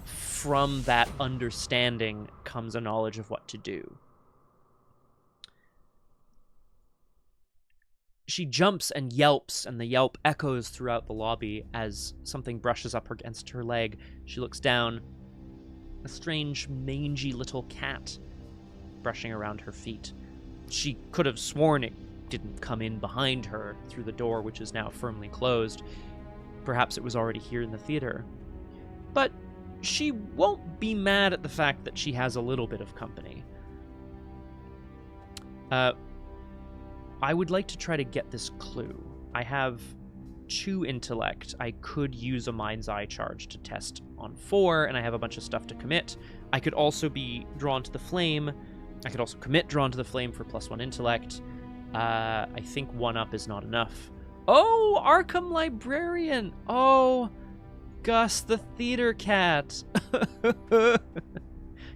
from that understanding comes a knowledge of what to do. She jumps and yelps, and the yelp echoes throughout the lobby as something brushes up against her leg. She looks down. A strange, mangy little cat brushing around her feet. She could have sworn it didn't come in behind her through the door, which is now firmly closed. Perhaps it was already here in the theater. But she won't be mad at the fact that she has a little bit of company. I would like to try to get this clue. I have 2 intellect, I could use a mind's eye charge to test on 4, and I have a bunch of stuff to commit. I could also be drawn to the flame. I could also commit drawn to the flame for +1 intellect. I think 1 up is not enough. Oh, Arkham Librarian! Oh, Gus the theater cat!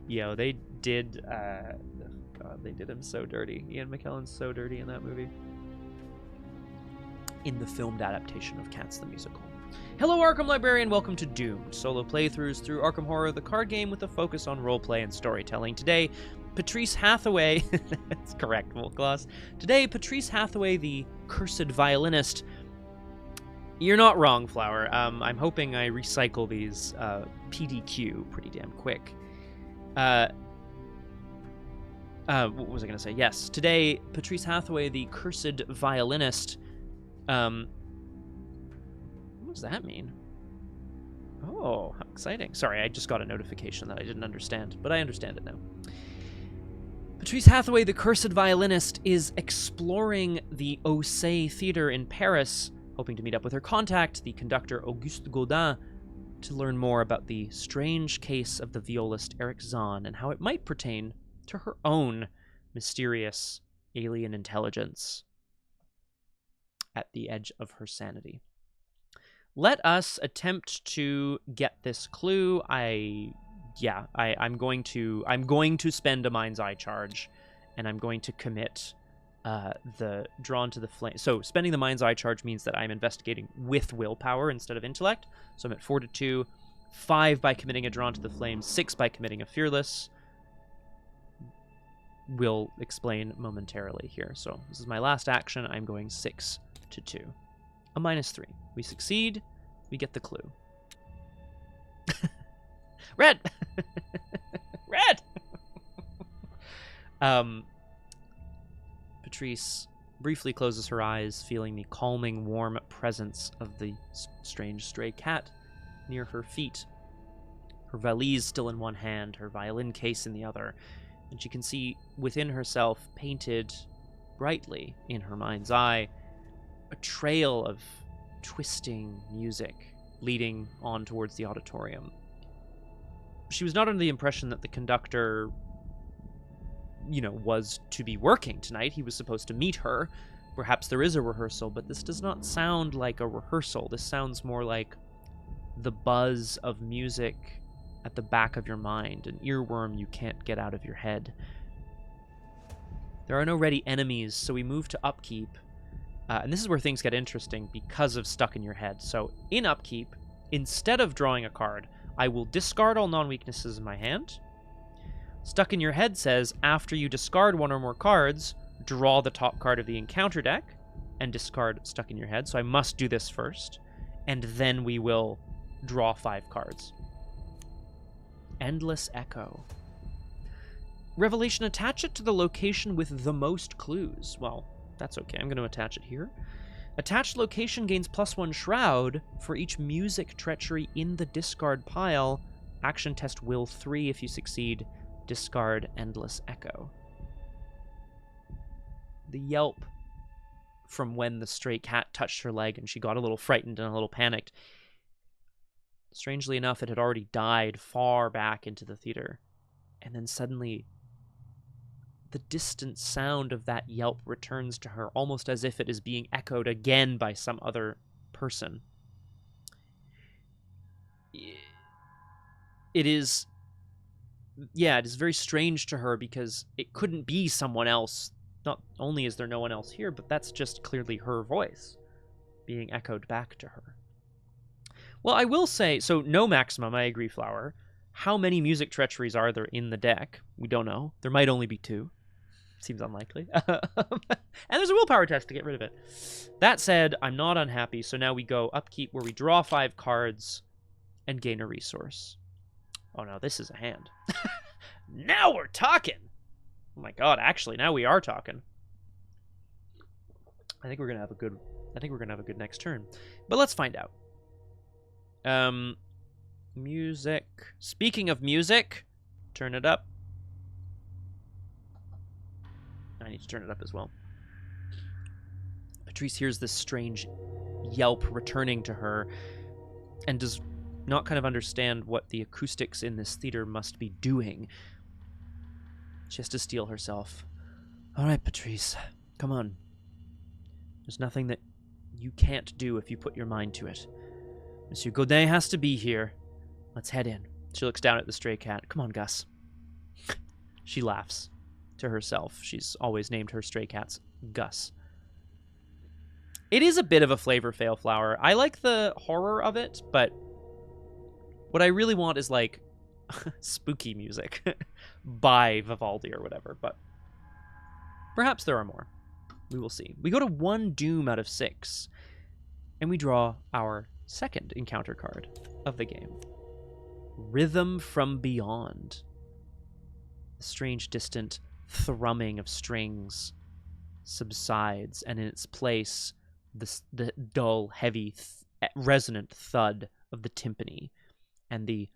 Yo, they did, God, they did him so dirty. Ian McKellen's so dirty in that movie. In the filmed adaptation of Cats the Musical. Hello, Arkham Librarian. Welcome to Doomed, solo playthroughs through Arkham Horror, the card game with a focus on roleplay and storytelling. Today, Patrice Hathaway, that's correct, Volkgloss. Today, Patrice Hathaway, the cursed violinist. You're not wrong, Flower. I'm hoping I recycle these PDQ pretty damn quick. What was I going to say? Yes, today, Patrice Hathaway, the cursed violinist. What does that mean? Oh, how exciting. Sorry, I just got a notification that I didn't understand, but I understand it now. Patrice Hathaway, the cursed violinist, is exploring the Ossé Theater in Paris, hoping to meet up with her contact, the conductor Auguste Gaudin, to learn more about the strange case of the violist Erich Zann and how it might pertain to her own mysterious alien intelligence at the edge of her sanity. Let us attempt to get this clue. I'm going to spend a mind's eye charge, and I'm going to commit the drawn to the flame. So spending the mind's eye charge means that I'm investigating with willpower instead of intellect. So I'm at 4-2, 5 by committing a drawn to the flame, 6 by committing a fearless. We'll explain momentarily here. So this is my last action. I'm going 6-2. A -3. We succeed. We get the clue. Red! Red! Patrice briefly closes her eyes, feeling the calming, warm presence of the strange stray cat near her feet. Her valise still in one hand, her violin case in the other, and she can see within herself, painted brightly in her mind's eye, a trail of twisting music leading on towards the auditorium. She was not under the impression that the conductor, was to be working tonight. He was supposed to meet her. Perhaps there is a rehearsal, but this does not sound like a rehearsal. This sounds more like the buzz of music at the back of your mind, an earworm you can't get out of your head. There are no ready enemies, so we move to upkeep. And this is where things get interesting because of stuck in your head. So in upkeep, instead of drawing a card, I will discard all non-weaknesses in my hand. Stuck in your head says, after you discard one or more cards, draw the top card of the encounter deck and discard stuck in your head. So I must do this first, and then we will draw 5 cards. Endless Echo. Revelation, attach it to the location with the most clues. Well, that's okay. I'm going to attach it here. Attached location gains +1 shroud for each music treachery in the discard pile. Action test will 3. If you succeed, discard Endless Echo. The yelp from when the stray cat touched her leg and she got a little frightened and a little panicked. Strangely enough, it had already died far back into the theater. And then suddenly, the distant sound of that yelp returns to her, almost as if it is being echoed again by some other person. It is very strange to her because it couldn't be someone else. Not only is there no one else here, but that's just clearly her voice being echoed back to her. Well, I will say, so no maximum, I agree, Flower. How many music treacheries are there in the deck? We don't know. There might only be 2. Seems unlikely. And there's a willpower test to get rid of it. That said, I'm not unhappy, so now we go upkeep where we draw 5 cards and gain a resource. Oh no, this is a hand. Now we're talking! Oh my god, actually, now we are talking. I think we're gonna have a good next turn. But let's find out. Music. Speaking of music, turn it up. I need to turn it up as well. Patrice hears this strange yelp returning to her, and does not kind of understand what the acoustics in this theater must be doing. She has to steel herself. All right, Patrice, come on. There's nothing that you can't do if you put your mind to it. Monsieur Gaudin has to be here. Let's head in. She looks down at the stray cat. Come on, Gus. She laughs to herself. She's always named her stray cats Gus. It is a bit of a flavor fail flower. I like the horror of it, but what I really want is like spooky music by Vivaldi or whatever, but perhaps there are more. We will see. We go to 1 doom out of 6, and we draw our second encounter card of the game. Rhythm from Beyond. The strange, distant thrumming of strings subsides, and in its place, the dull, heavy, resonant thud of the timpani, and the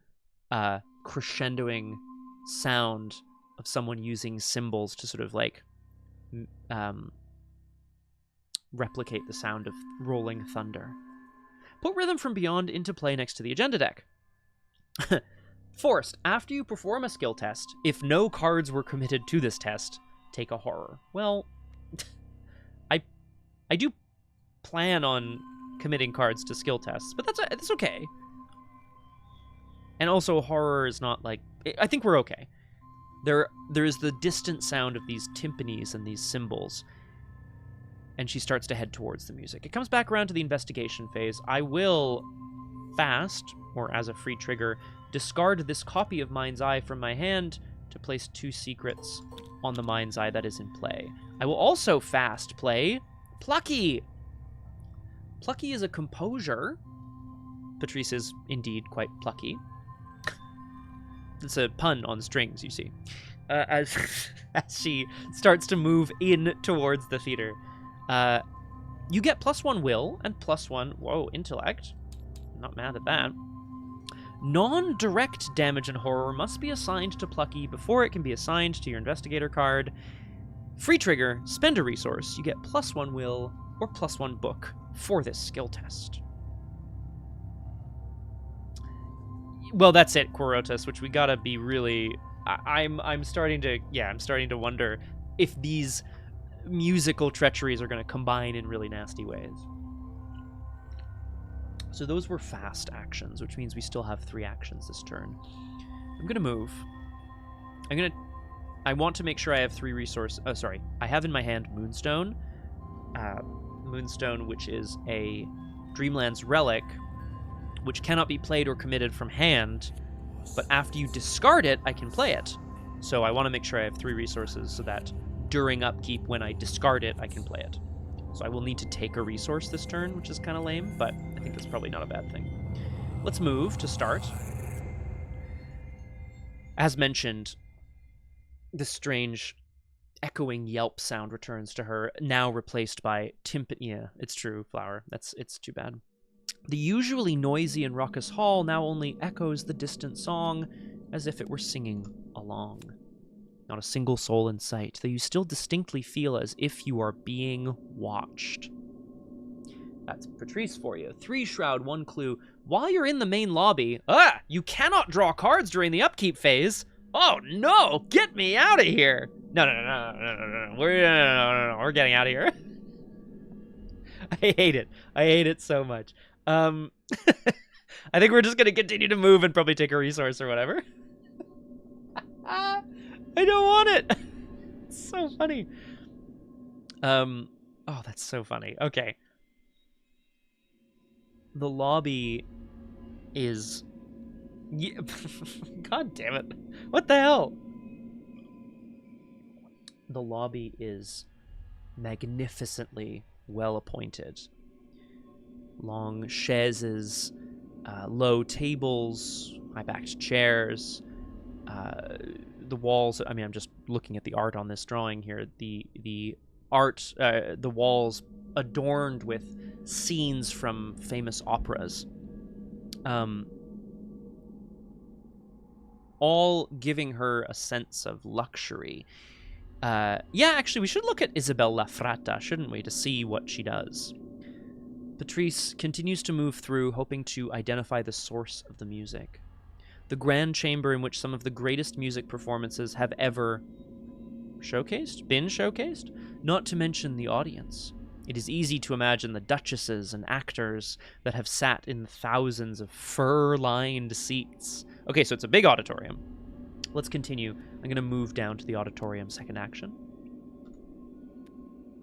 crescendoing sound of someone using cymbals to sort of like replicate the sound of rolling thunder. Put Rhythm from Beyond into play next to the agenda deck. Forced, after you perform a skill test, if no cards were committed to this test, take a horror. Well, I do plan on committing cards to skill tests, but that's okay. And also, horror is not like... I think we're okay. There is the distant sound of these timpanis and these cymbals, and she starts to head towards the music. It comes back around to the investigation phase. I will fast, or as a free trigger, discard this copy of Mind's Eye from my hand to place 2 secrets on the Mind's Eye that is in play. I will also fast play Plucky. Plucky is a composure. Patrice is indeed quite plucky. It's a pun on strings, you see. As she starts to move in towards the theater. You get +1 will and +1, intellect. Not mad at that. Non-direct damage and horror must be assigned to Plucky before it can be assigned to your investigator card. Free trigger, spend a resource. You get +1 will or +1 book for this skill test. Well, that's it, Quorotus, which we gotta be really... I'm starting to wonder if these musical treacheries are gonna combine in really nasty ways. So those were fast actions, which means we still have 3 actions this turn. I'm gonna move. I want to make sure I have 3 resources. Oh, sorry. I have in my hand Moonstone. Moonstone, which is a Dreamlands relic, which cannot be played or committed from hand, but after you discard it, I can play it. So I want to make sure I have 3 resources so that during upkeep, when I discard it, I can play it. So I will need to take a resource this turn, which is kind of lame, but I think that's probably not a bad thing. Let's move to start. As mentioned, this strange echoing yelp sound returns to her, now replaced by timpani. Yeah, it's true, Flower. It's too bad. The usually noisy and raucous hall now only echoes the distant song as if it were singing along. Not a single soul in sight, though you still distinctly feel as if you are being watched. That's Patrice for you. 3 shroud, 1 clue. While you're in the main lobby, you cannot draw cards during the upkeep phase. Oh no, get me out of here. No. We're getting out of here. I hate it. I hate it so much. I think we're just going to continue to move and probably take a resource or whatever. I don't want it. It's so funny. Oh, that's so funny. Okay. The lobby is... God damn it. What the hell? The lobby is magnificently well appointed. Long chaises, low tables, high-backed chairs. The walls, I mean, I'm just looking at the art on this drawing here. The art, the walls adorned with scenes from famous operas. All giving her a sense of luxury. Yeah, actually, we should look at Isabelle La Frata, shouldn't we, to see what she does. Patrice continues to move through, hoping to identify the source of the music. The grand chamber in which some of the greatest music performances have ever been showcased, not to mention the audience. It is easy to imagine the duchesses and actors that have sat in thousands of fur-lined seats. Okay, so it's a big auditorium. Let's continue. I'm going to move down to the auditorium, second action.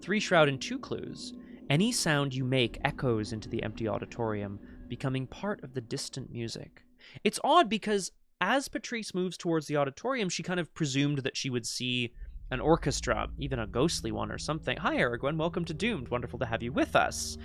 3 shroud and 2 clues. Any sound you make echoes into the empty auditorium, becoming part of the distant music. It's odd because as Patrice moves towards the auditorium, she kind of presumed that she would see an orchestra, even a ghostly one or something. Hi, Erich, welcome to Doomed. Wonderful to have you with us.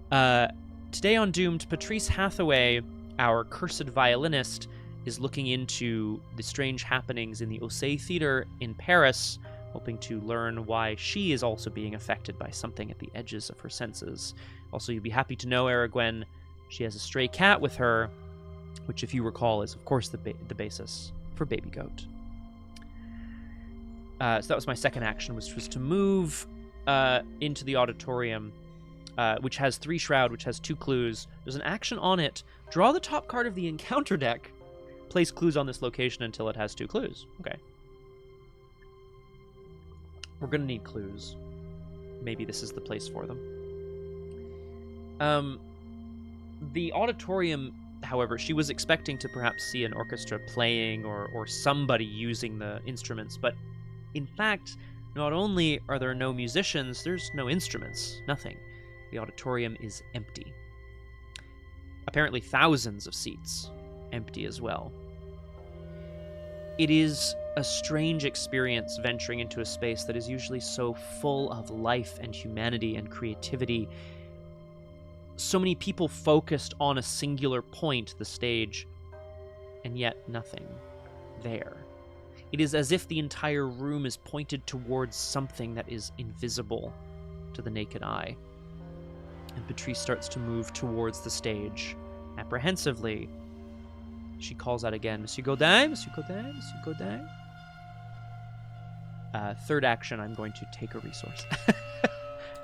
Today on Doomed, Patrice Hathaway, our cursed violinist, is looking into the strange happenings in the Ossé Theater in Paris, hoping to learn why she is also being affected by something at the edges of her senses. Also, you'll be happy to know, Aragwen, she has a stray cat with her, which, if you recall, is, of course, the basis for Baby Goat. So that was my second action, which was to move into the auditorium, which has 3 shroud, which has 2 clues. There's an action on it. Draw the top card of the encounter deck. Place clues on this location until it has 2 clues. Okay. We're going to need clues. Maybe this is the place for them. The auditorium, however, she was expecting to perhaps see an orchestra playing or somebody using the instruments, but in fact, not only are there no musicians, there's no instruments, nothing. The auditorium is empty. Apparently thousands of seats, empty as well. It is a strange experience venturing into a space that is usually so full of life and humanity and creativity. So many people focused on a singular point, the stage, and yet nothing there. It is as if the entire room is pointed towards something that is invisible to the naked eye. And Patrice starts to move towards the stage. Apprehensively, she calls out again, Monsieur Gaudin, Monsieur Gaudin, Monsieur Gaudin. Third action, I'm going to take a resource.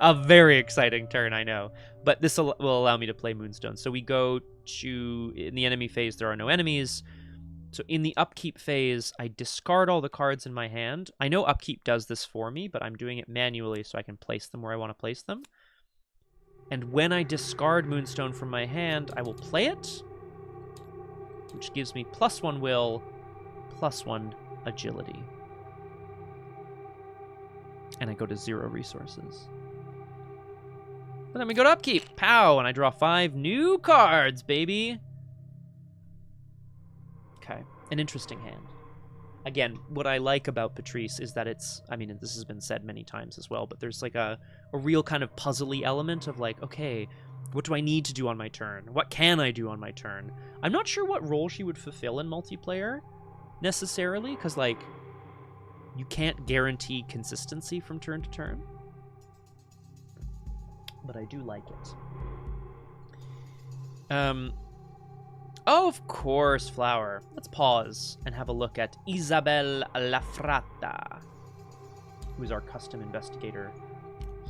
A very exciting turn, I know. But this will allow me to play Moonstone. So we go to, in the enemy phase, there are no enemies. So in the upkeep phase, I discard all the cards in my hand. I know upkeep does this for me, but I'm doing it manually so I can place them where I want to place them. And when I discard Moonstone from my hand, I will play it, which gives me +1 will, +1 agility. And I go to 0 resources. And then we go to upkeep. Pow! And I draw 5 new cards, baby. Okay, an interesting hand. Again, what I like about Patrice is that it's, I mean, this has been said many times as well, but there's like a real kind of puzzly element of like, okay, what do I need to do on my turn? What can I do on my turn? I'm not sure what role she would fulfill in multiplayer, necessarily, because, like, you can't guarantee consistency from turn to turn. But I do like it. Oh, of course, Flower. Let's pause and have a look at Isabelle Lafrata, who is our custom investigator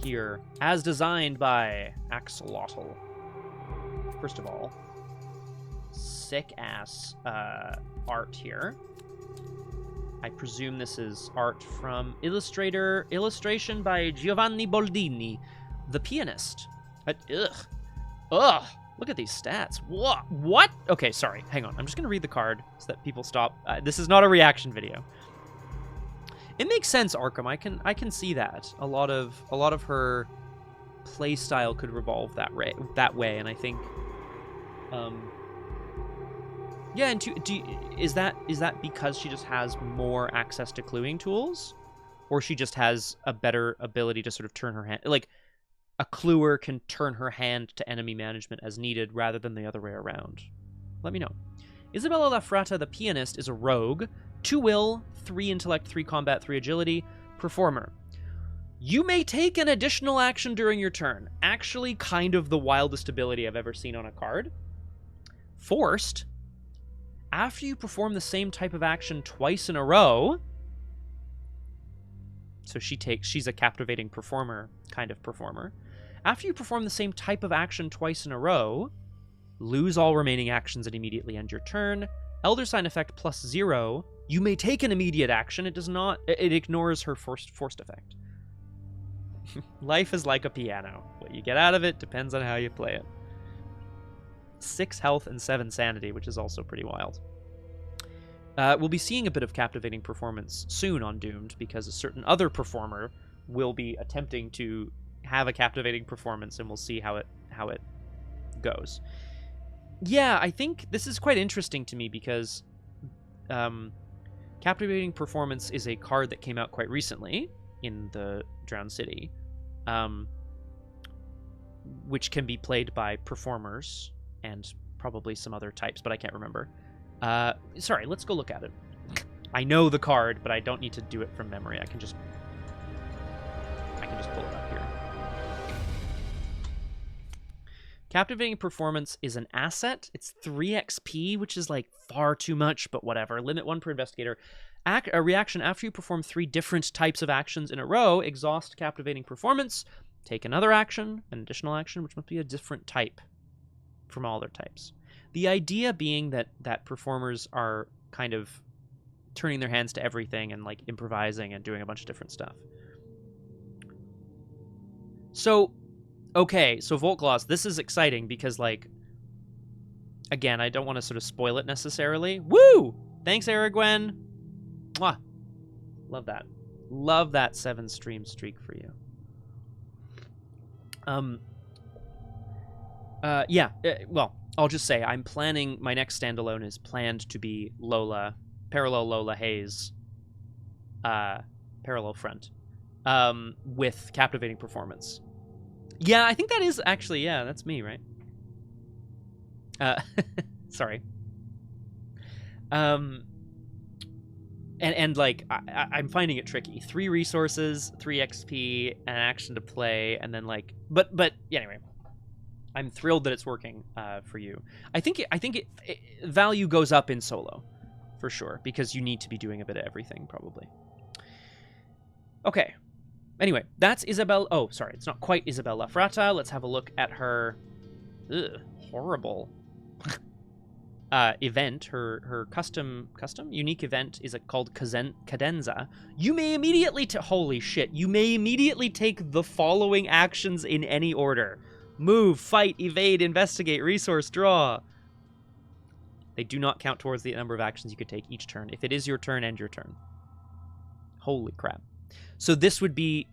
here, as designed by Axolotl. First of all, sick-ass art here. I presume this is art from illustration by Giovanni Boldini, the pianist. Ugh. Look at these stats. What? Okay, sorry. Hang on. I'm just going to read the card so that people stop. This is not a reaction video. It makes sense, Arkham. I can see that. A lot of her play style could revolve that way, and I think yeah, and is that because she just has more access to cluing tools, or she just has a better ability to sort of turn her hand, like a cluer can turn her hand to enemy management as needed rather than the other way around? Let me know. Isabella Lafrata, the pianist, is a rogue, 2 will, 3 intellect, 3 combat, 3 agility, performer. You may take an additional action during your turn. Actually, kind of the wildest ability I've ever seen on a card. Forced. After you perform the same type of action twice in a row, so she's a captivating performer, kind of performer. After you perform the same type of action twice in a row, lose all remaining actions and immediately end your turn. Elder Sign effect +0. You may take an immediate action. It does not. It ignores her forced effect. Life is like a piano. What you get out of it depends on how you play it. 6 health and 7 sanity, which is also pretty wild. We'll be seeing a bit of captivating performance soon on Doomed, because a certain other performer will be attempting to have a captivating performance, and we'll see how it goes. Yeah, I think this is quite interesting to me because captivating performance is a card that came out quite recently in the Drowned City, which can be played by performers and probably some other types, but I can't remember. Sorry, let's go look at it. I know the card, but I don't need to do it from memory. I can just pull it up here. Captivating performance is an asset. It's 3 XP, which is like far too much, but whatever. Limit 1 per investigator. A reaction after you perform 3 different types of actions in a row. Exhaust captivating performance. Take another action, an additional action, which must be a different type from all other types. The idea being that performers are kind of turning their hands to everything and like improvising and doing a bunch of different stuff. So, okay, so Voltgloss, this is exciting because, like, again, I don't want to sort of spoil it necessarily. Woo! Thanks, Aragwen. Mwah. Love that. Love that 7 stream streak for you. Well, I'll just say I'm planning, my next standalone is planned to be parallel Lola Hayes, parallel front, with captivating performance. Yeah, I think that is actually, yeah, that's me, right? Sorry. And like, I'm finding it tricky. 3 resources, 3 XP, an action to play, and then like, but anyway, I'm thrilled that it's working for you. I think value goes up in solo, for sure, because you need to be doing a bit of everything, probably. Okay. Anyway, that's Isabel. Oh, sorry, it's not quite Isabella Frata. Let's have a look at her horrible event. Her custom unique event is called Cadenza. You may immediately holy shit. You may immediately take the following actions in any order: move, fight, evade, investigate, resource, draw. They do not count towards the number of actions you could take each turn. If it is your turn, end your turn. Holy crap. So this would be,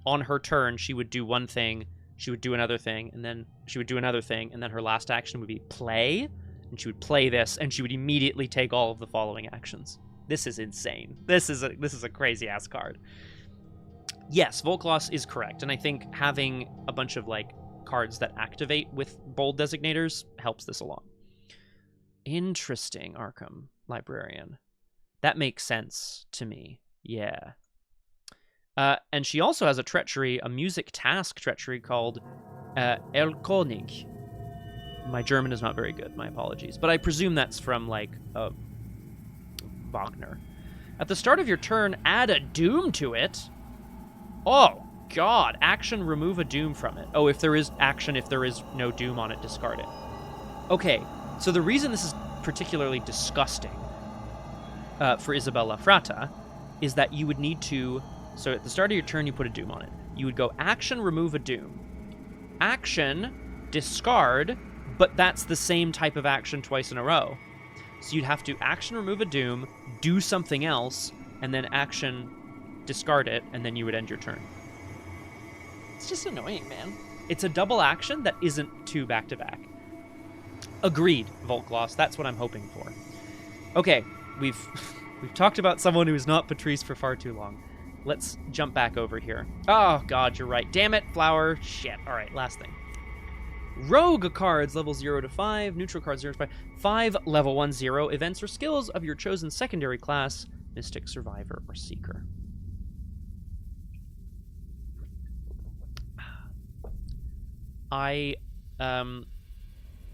on her turn, she would do one thing, she would do another thing, and then she would do another thing, and then her last action would be play, and she would play this, and she would immediately take all of the following actions. This is insane. This is a crazy-ass card. Yes, Voltgloss is correct, and I think having a bunch of, like, cards that activate with bold designators helps this a lot. Interesting, Arkham Librarian. That makes sense to me. Yeah. And she also has a music task treachery called El König. My German is not very good, my apologies. But I presume that's from, like, Wagner. At the start of your turn, add a doom to it. Oh, God. Action, remove a doom from it. Oh, if there is action, if there is no doom on it, discard it. Okay, so the reason this is particularly disgusting for Isabella Frata is that you would need to... So at the start of your turn, you put a doom on it. You would go action, remove a doom. Action, discard, but that's the same type of action twice in a row. So you'd have to action, remove a doom, do something else, and then action, discard it, and then you would end your turn. It's just annoying, man. It's a double action that isn't 2 back-to-back. Agreed, Voltgloss. That's what I'm hoping for. Okay, we've talked about someone who is not Patrice for far too long. Let's jump back over here. Oh, God, you're right. Damn it, flower. Shit. All right, last thing. Rogue cards, level 0 to 5. Neutral cards, 0 to 5. 5, level 1, 0. Events or skills of your chosen secondary class. Mystic, Survivor, or Seeker.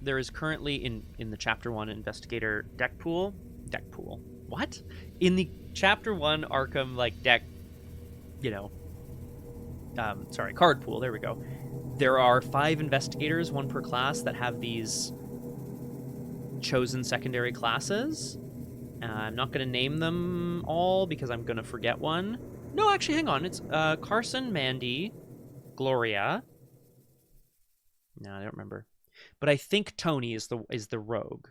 There is currently in the Chapter 1 Investigator deck pool. What? In the Chapter 1 Arkham, like, deck... card pool, there we go. There are 5 investigators, 1 per class, that have these chosen secondary classes. I'm not going to name them all because I'm going to forget one. No, actually, hang on. It's Carson, Mandy, Gloria. No, I don't remember. But I think Tony is the rogue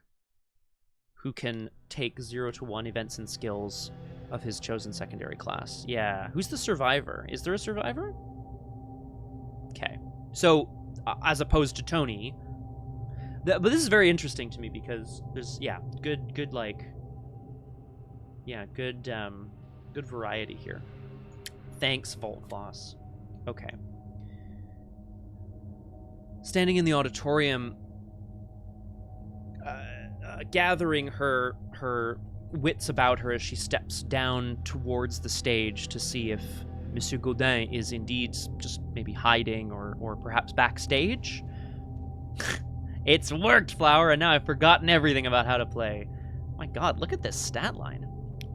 who can take 0 to 1 events and skills of his chosen secondary class. Yeah. Who's the survivor? Is there a survivor? Okay. So, as opposed to Tony... but this is very interesting to me because there's, good variety here. Thanks, Volkloss. Okay. Standing in the auditorium, gathering her wits about her as she steps down towards the stage to see if Monsieur Gaudin is indeed just maybe hiding or perhaps backstage. It's worked, Flower, and now I've forgotten everything about how to play. My god, look at this stat line.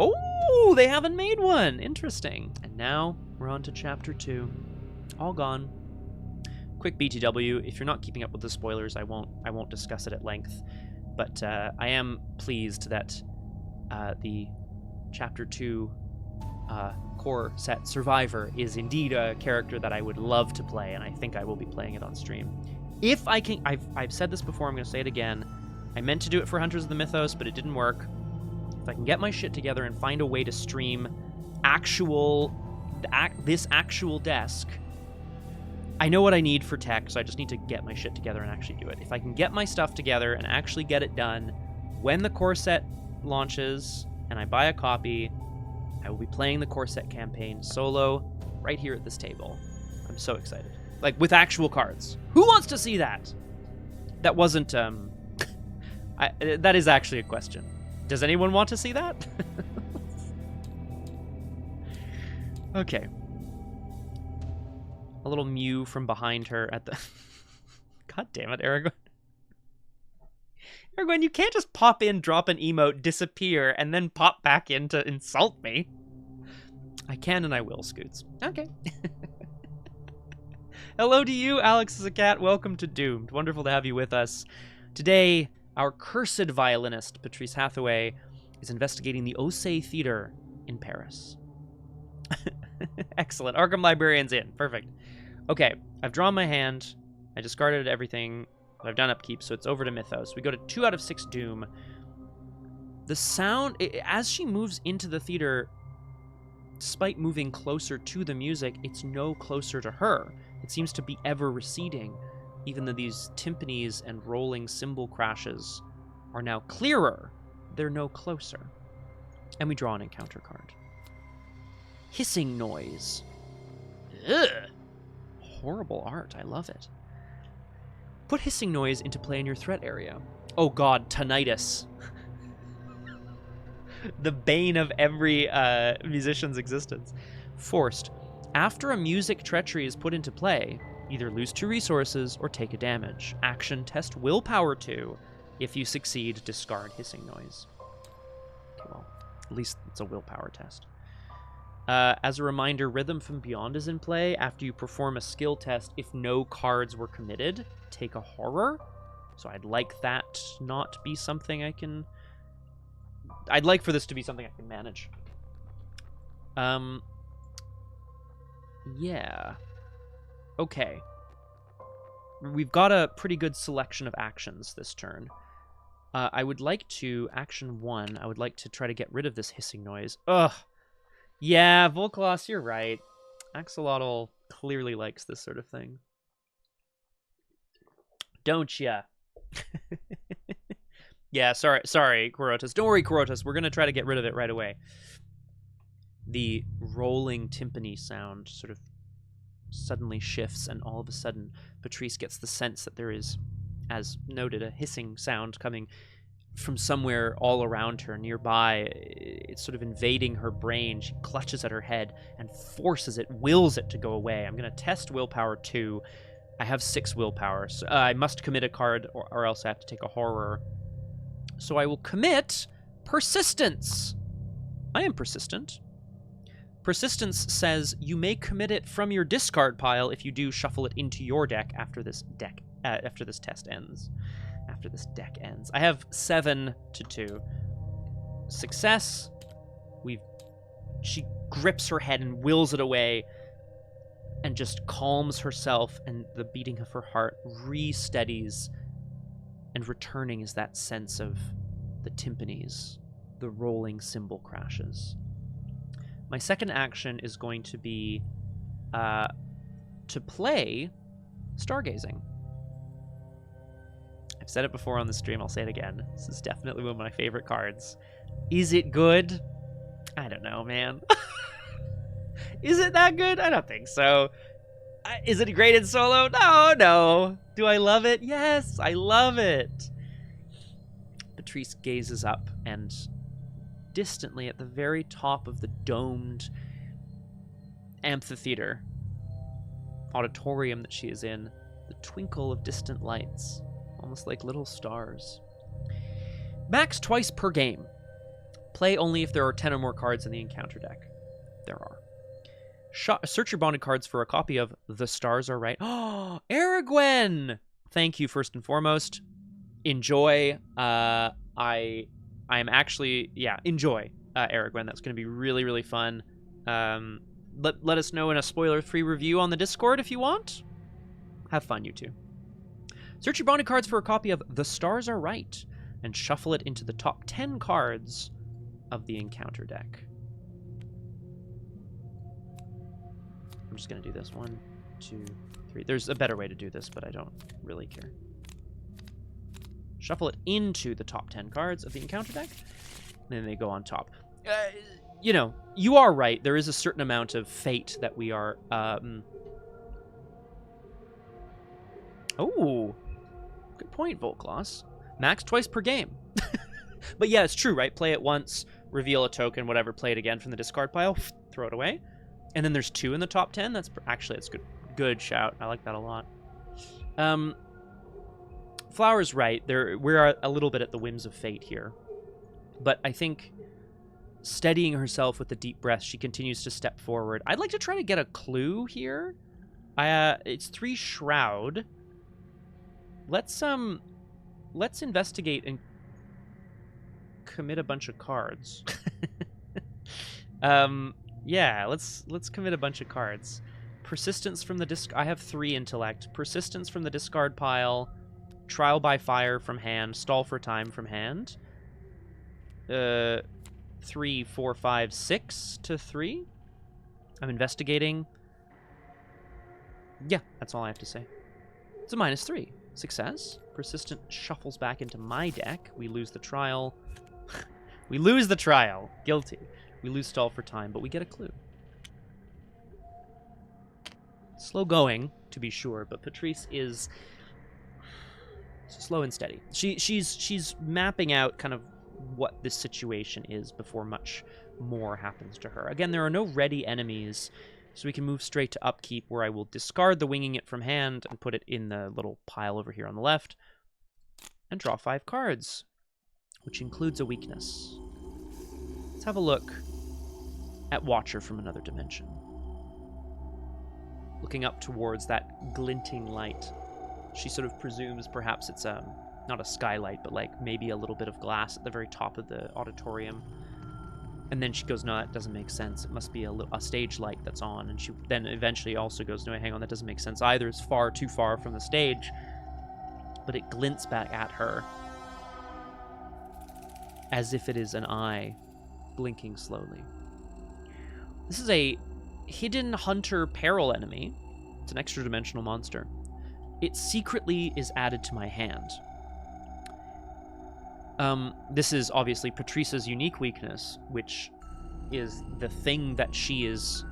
Oh, they haven't made one. Interesting. And now we're on to chapter 2. All gone. Quick BTW, if you're not keeping up with the spoilers, I won't discuss it at length. But I am pleased that the chapter 2 core set Survivor is indeed a character that I would love to play, and I think I will be playing it on stream. If I can, I've said this before, I'm going to say it again. I meant to do it for Hunters of the Mythos, but it didn't work. If I can get my shit together and find a way to stream this actual desk, I know what I need for tech, so I just need to get my shit together and actually do it. If I can get my stuff together and actually get it done, when the core set launches and I buy a copy, I will be playing the core set campaign solo right here at this table. I'm so excited. Like, with actual cards. Who wants to see that? That wasn't, that is actually a question. Does anyone want to see that? Okay. A little mew from behind her at the... God damn it, Aragorn. Aragorn, you can't just pop in, drop an emote, disappear, and then pop back in to insult me. I can and I will, Scoots. Okay. Hello to you, Alex is a cat. Welcome to Doomed. Wonderful to have you with us. Today, our cursed violinist, Patrice Hathaway, is investigating the Ossé Theater in Paris. Excellent. Arkham Librarian's in. Perfect. Okay, I've drawn my hand. I discarded everything. I've done upkeep, so it's over to Mythos. We go to 2 out of 6 Doom. The sound, as she moves into the theater, despite moving closer to the music, it's no closer to her. It seems to be ever receding, even though these timpanis and rolling cymbal crashes are now clearer. They're no closer. And we draw an encounter card. Hissing noise. Ugh. Horrible art. I love it. Put hissing noise into play in your threat area. Oh god, tinnitus. The bane of every musician's existence. Forced. After a music treachery is put into play, either lose 2 resources or take a damage. Action, test willpower 2. If you succeed, discard hissing noise. Okay, well, at least it's a willpower test. As a reminder, Rhythm from Beyond is in play. After you perform a skill test, if no cards were committed, take a horror. So I'd like that not be something I can... I'd like for this to be something I can manage. Yeah. Okay. We've got a pretty good selection of actions this turn. I would like to, action 1, I would like to try to get rid of this hissing noise. Ugh. Yeah, Volkloss, you're right. Axolotl clearly likes this sort of thing. Don't ya? Yeah, sorry, Kurotas. Don't worry, Kurotas. We're going to try to get rid of it right away. The rolling timpani sound sort of suddenly shifts, and all of a sudden, Patrice gets the sense that there is, as noted, a hissing sound coming from somewhere all around her, nearby. It's sort of invading her brain. She clutches at her head and forces it, wills it to go away. I'm going to test willpower 2. I have 6 willpower, so I must commit a card, or else I have to take a horror. So I will commit Persistence. I am persistent. Persistence says you may commit it from your discard pile. If you do, shuffle it into your deck after this test ends. After this deck ends. I have 7 to 2. Success. She grips her head and wills it away and just calms herself, and the beating of her heart re-steadies, and returning is that sense of the timpanis, the rolling cymbal crashes. My second action is going to be to play Stargazing. I've said it before on the stream, I'll say it again. This is definitely one of my favorite cards. Is it good? I don't know, man. Is it that good? I don't think so. Is it great in solo? No. Do I love it? Yes, I love it. Patrice gazes up, and distantly at the very top of the domed amphitheater auditorium that she is in, the twinkle of distant lights, almost like little stars. Max twice per game. Play only if there are 10 or more cards in the encounter deck. There are. Search your bonded cards for a copy of The Stars Are Right. Oh, Erich! Thank you, first and foremost. Enjoy. I'm actually, enjoy Erich. That's going to be really, really fun. Let us know in a spoiler-free review on the Discord if you want. Have fun, you two. Search your bonded cards for a copy of The Stars Are Right, and shuffle it into the top 10 cards of the encounter deck. I'm just going to do this. 1, 2, 3. There's a better way to do this, but I don't really care. Shuffle it into the top 10 cards of the encounter deck, and then they go on top. You know, you are right. There is a certain amount of fate that we are... Oh, good point, Volkloss. Max twice per game. But yeah, it's true, right? Play it once, reveal a token, whatever, play it again from the discard pile, throw it away. And then there's 2 in the top 10. That's good shout. I like that a lot. Flower's right. We're a little bit at the whims of fate here. But I think steadying herself with the deep breath, she continues to step forward. I'd like to try to get a clue here. It's 3 Shroud. Let's investigate and commit a bunch of cards. Yeah, let's commit a bunch of cards. Persistence from the disc. I have 3 intellect. Persistence from the discard pile. Trial by fire from hand. Stall for time from hand. 3, 4, 5, 6 to 3. I'm investigating. Yeah, that's all I have to say. It's a -3. Success. Persistent shuffles back into my deck. We lose the trial. We lose the trial. Guilty. We lose stall for time, but we get a clue. Slow going, to be sure, but Patrice is slow and steady. She's mapping out kind of what this situation is before much more happens to her. Again, there are no ready enemies, so we can move straight to upkeep, where I will discard the winging it from hand and put it in the little pile over here on the left, and draw 5 cards, which includes a weakness. Let's have a look at Watcher from another dimension. Looking up towards that glinting light, she sort of presumes perhaps it's not a skylight, but like maybe a little bit of glass at the very top of the auditorium. And then she goes, no, that doesn't make sense. It must be a stage light that's on. And she then eventually also goes, no, hang on, that doesn't make sense either. It's far too far from the stage. But it glints back at her as if it is an eye blinking slowly. This is a hidden hunter peril enemy. It's an extra dimensional monster. It secretly is added to my hand. This is obviously Patrice's unique weakness, which is the thing that she is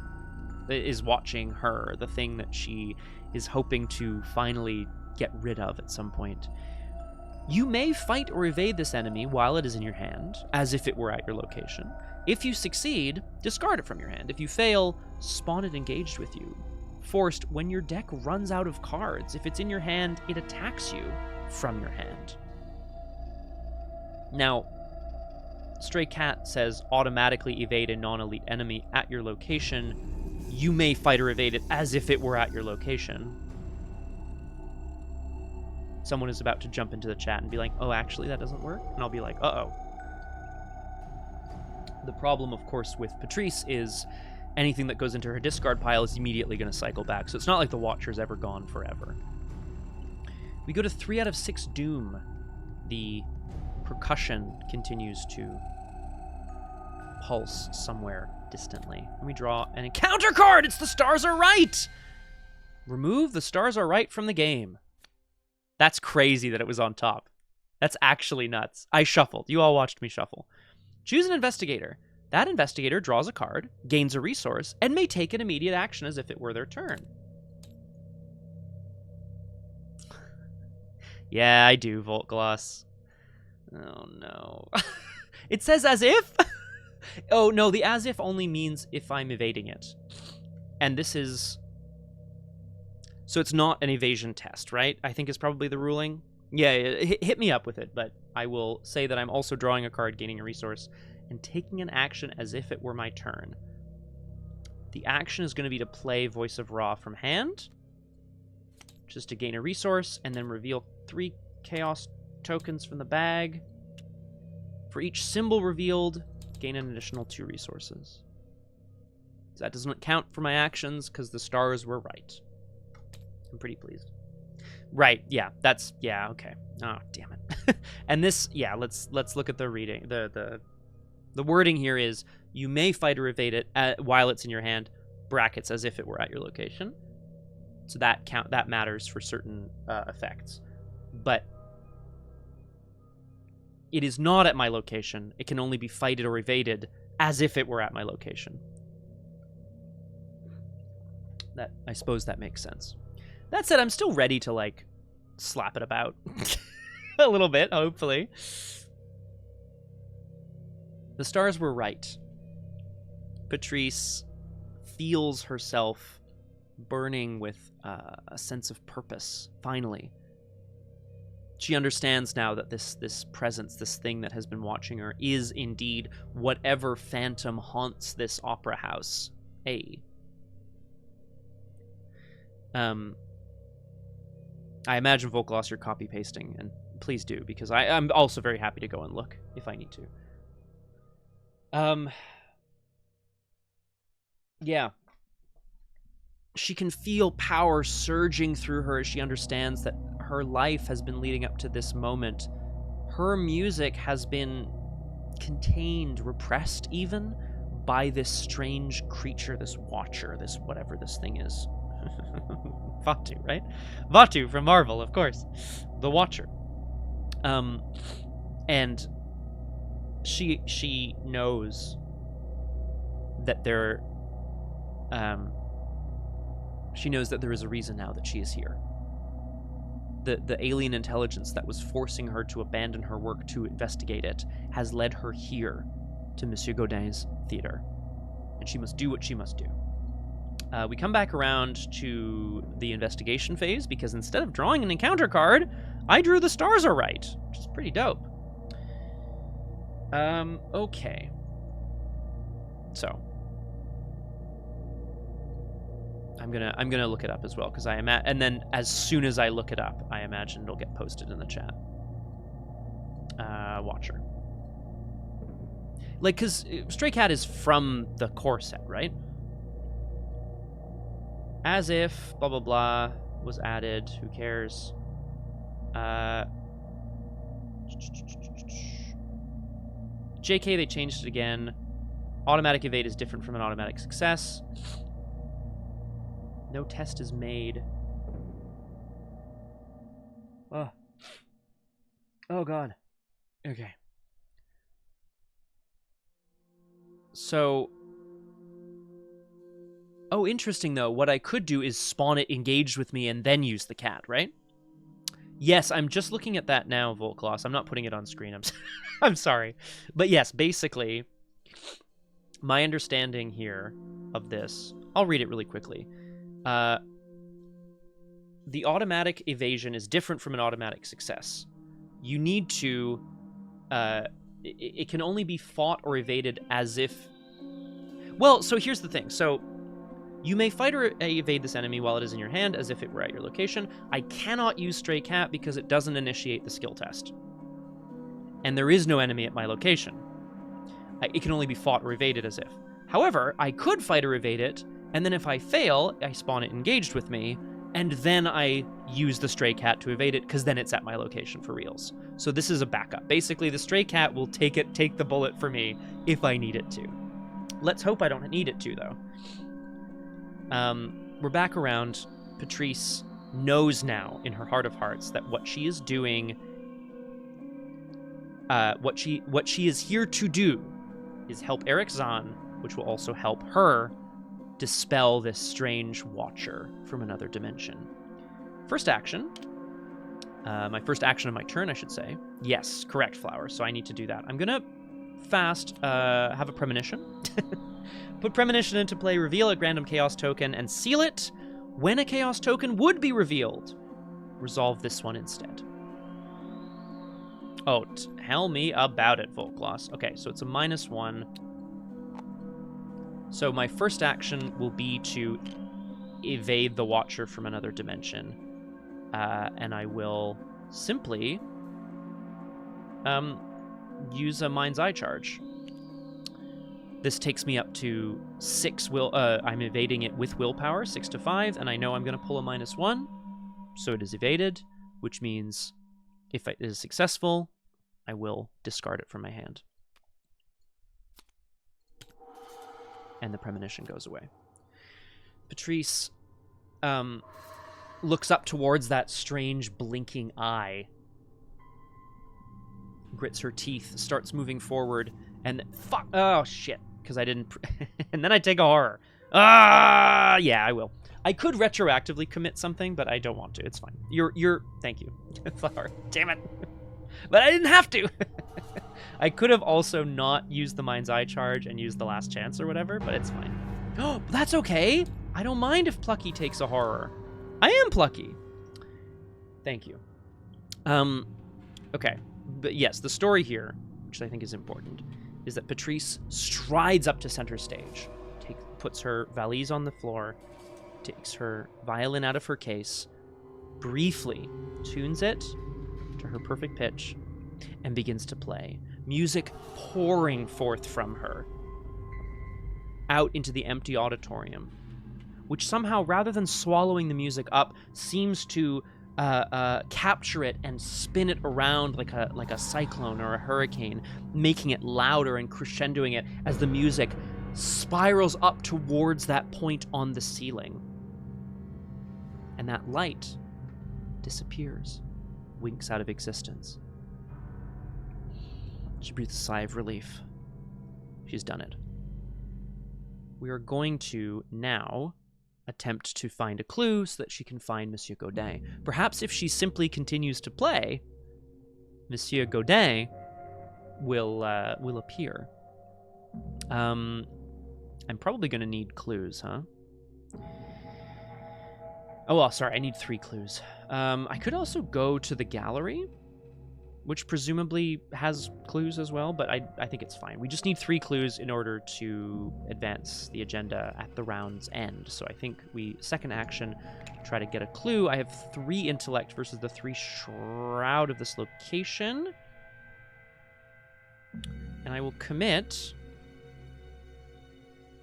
watching her, the thing that she is hoping to finally get rid of at some point. You may fight or evade this enemy while it is in your hand, as if it were at your location. If you succeed, discard it from your hand. If you fail, spawn it engaged with you. Forced, when your deck runs out of cards, if it's in your hand, it attacks you from your hand. Now, Stray Cat says automatically evade a non-elite enemy at your location. You may fight or evade it as if it were at your location. Someone is about to jump into the chat and be like, oh, actually, that doesn't work? And I'll be like, uh-oh. The problem, of course, with Patrice is anything that goes into her discard pile is immediately going to cycle back. So it's not like the Watcher's ever gone forever. We go to 3 out of 6 Doom. The percussion continues to pulse somewhere distantly. And we draw an encounter card! It's the Stars Are Right! Remove the Stars Are Right from the game. That's crazy that it was on top. That's actually nuts. I shuffled. You all watched me shuffle. Choose an investigator. That investigator draws a card, gains a resource, and may take an immediate action as if it were their turn. Yeah, I do, Voltgloss. Oh, no. It says as if? Oh, no, the as if only means if I'm evading it. And this is... So it's not an evasion test, right? I think is probably the ruling. Yeah, hit me up with it, but I will say that I'm also drawing a card, gaining a resource, and taking an action as if it were my turn. The action is going to be to play Voice of Ra from hand, just to gain a resource, and then reveal 3 Chaos tokens from the bag. For each symbol revealed, gain an additional 2 resources. That doesn't count for my actions, because the stars were right. I'm pretty pleased. Right, yeah, that's, yeah, okay. Oh, damn it. And this, yeah, let's look at the reading. The wording here is, you may fight or evade it while it's in your hand, brackets, as if it were at your location. So that matters for certain effects. But it is not at my location. It can only be fighted or evaded as if it were at my location. I suppose that makes sense. That said, I'm still ready to, like, slap it about. A little bit, hopefully. The stars were right. Patrice feels herself burning with a sense of purpose, finally. She understands now that this presence, this thing that has been watching her, is indeed whatever phantom haunts this opera house. I imagine, Voltgloss, you're copy-pasting, and please do, because I'm also very happy to go and look if I need to. Yeah. She can feel power surging through her as she understands that her life has been leading up to this moment. Her music has been contained, repressed even, by this strange creature, this watcher, this whatever this thing is. Vatu, right? Vatu from Marvel, of course. The Watcher. And she knows that there is a reason now that she is here. The alien intelligence that was forcing her to abandon her work to investigate it has led her here to Monsieur Gaudin's theater. And she must do what she must do. We come back around to the investigation phase, because instead of drawing an encounter card, I drew the Stars Are Right, which is pretty dope. Okay. So I'm gonna look it up as well, because and then as soon as I look it up, I imagine it'll get posted in the chat. Watcher. Like, because Stray Cat is from the core set, right? As if, blah, blah, blah, was added. Who cares? JK, they changed it again. Automatic evade is different from an automatic success. No test is made. Oh, God. Okay. So... Oh, interesting, though. What I could do is spawn it engaged with me and then use the cat, right? Yes, I'm just looking at that now, Voltgloss. I'm not putting it on screen. I'm sorry. But yes, basically, my understanding here of this... I'll read it really quickly. The automatic evasion is different from an automatic success. You need to it can only be fought or evaded as if... Well, so here's the thing. So you may fight or evade this enemy while it is in your hand as if it were at your location. I cannot use Stray Cat because it doesn't initiate the skill test. And there is no enemy at my location. It can only be fought or evaded as if. However, I could fight or evade it, and then if I fail, I spawn it engaged with me, and then I use the Stray Cat to evade it, because then it's at my location for reals. So this is a backup. Basically, the Stray Cat will take the bullet for me if I need it to. Let's hope I don't need it to, though. We're back around. Patrice knows now, in her heart of hearts, that what she is doing, what she is here to do, is help Erich Zann, which will also help her dispel this strange watcher from another dimension. First action. My first action of my turn, I should say. Yes, correct, Flower. So I need to do that. I'm gonna fast have a premonition. Put premonition into play, reveal a random chaos token, and seal it when a chaos token would be revealed. Resolve this one instead. Oh, tell me about it, Volkloss. Okay, so it's a -1. So my first action will be to evade the Watcher from another dimension. And I will simply use a Mind's Eye charge. This takes me up to 6 will. I'm evading it with willpower, 6 to 5, and I know I'm going to pull a -1, so it is evaded, which means if it is successful, I will discard it from my hand. And the premonition goes away. Patrice looks up towards that strange blinking eye, grits her teeth, starts moving forward, and fuck! Oh shit! Because I didn't. And then I take a horror. Yeah, I will. I could retroactively commit something, but I don't want to. It's fine. You're. Thank you, Flower. Damn it! But I didn't have to. I could have also not used the Mind's Eye charge and used the last chance or whatever, but it's fine. Oh, that's okay. I don't mind if Plucky takes a horror. I am Plucky. Thank you. Okay. But yes, the story here, which I think is important, is that Patrice strides up to center stage, puts her valise on the floor, takes her violin out of her case, briefly tunes it to her perfect pitch, and begins to play. Music pouring forth from her out into the empty auditorium, which somehow, rather than swallowing the music up, seems to capture it and spin it around like a cyclone or a hurricane, making it louder and crescendoing it as the music spirals up towards that point on the ceiling. And that light disappears, winks out of existence. She breathes a sigh of relief. She's done it. We are going to now attempt to find a clue so that she can find Monsieur Gaudin. Perhaps if she simply continues to play, Monsieur Gaudin will appear. I'm probably going to need clues, huh? Oh, well, sorry, I need 3 clues. I could also go to the gallery, which presumably has clues as well, but I think it's fine. We just need 3 clues in order to advance the agenda at the round's end. So I think second action, try to get a clue. I have 3 intellect versus the 3 shroud of this location. And I will commit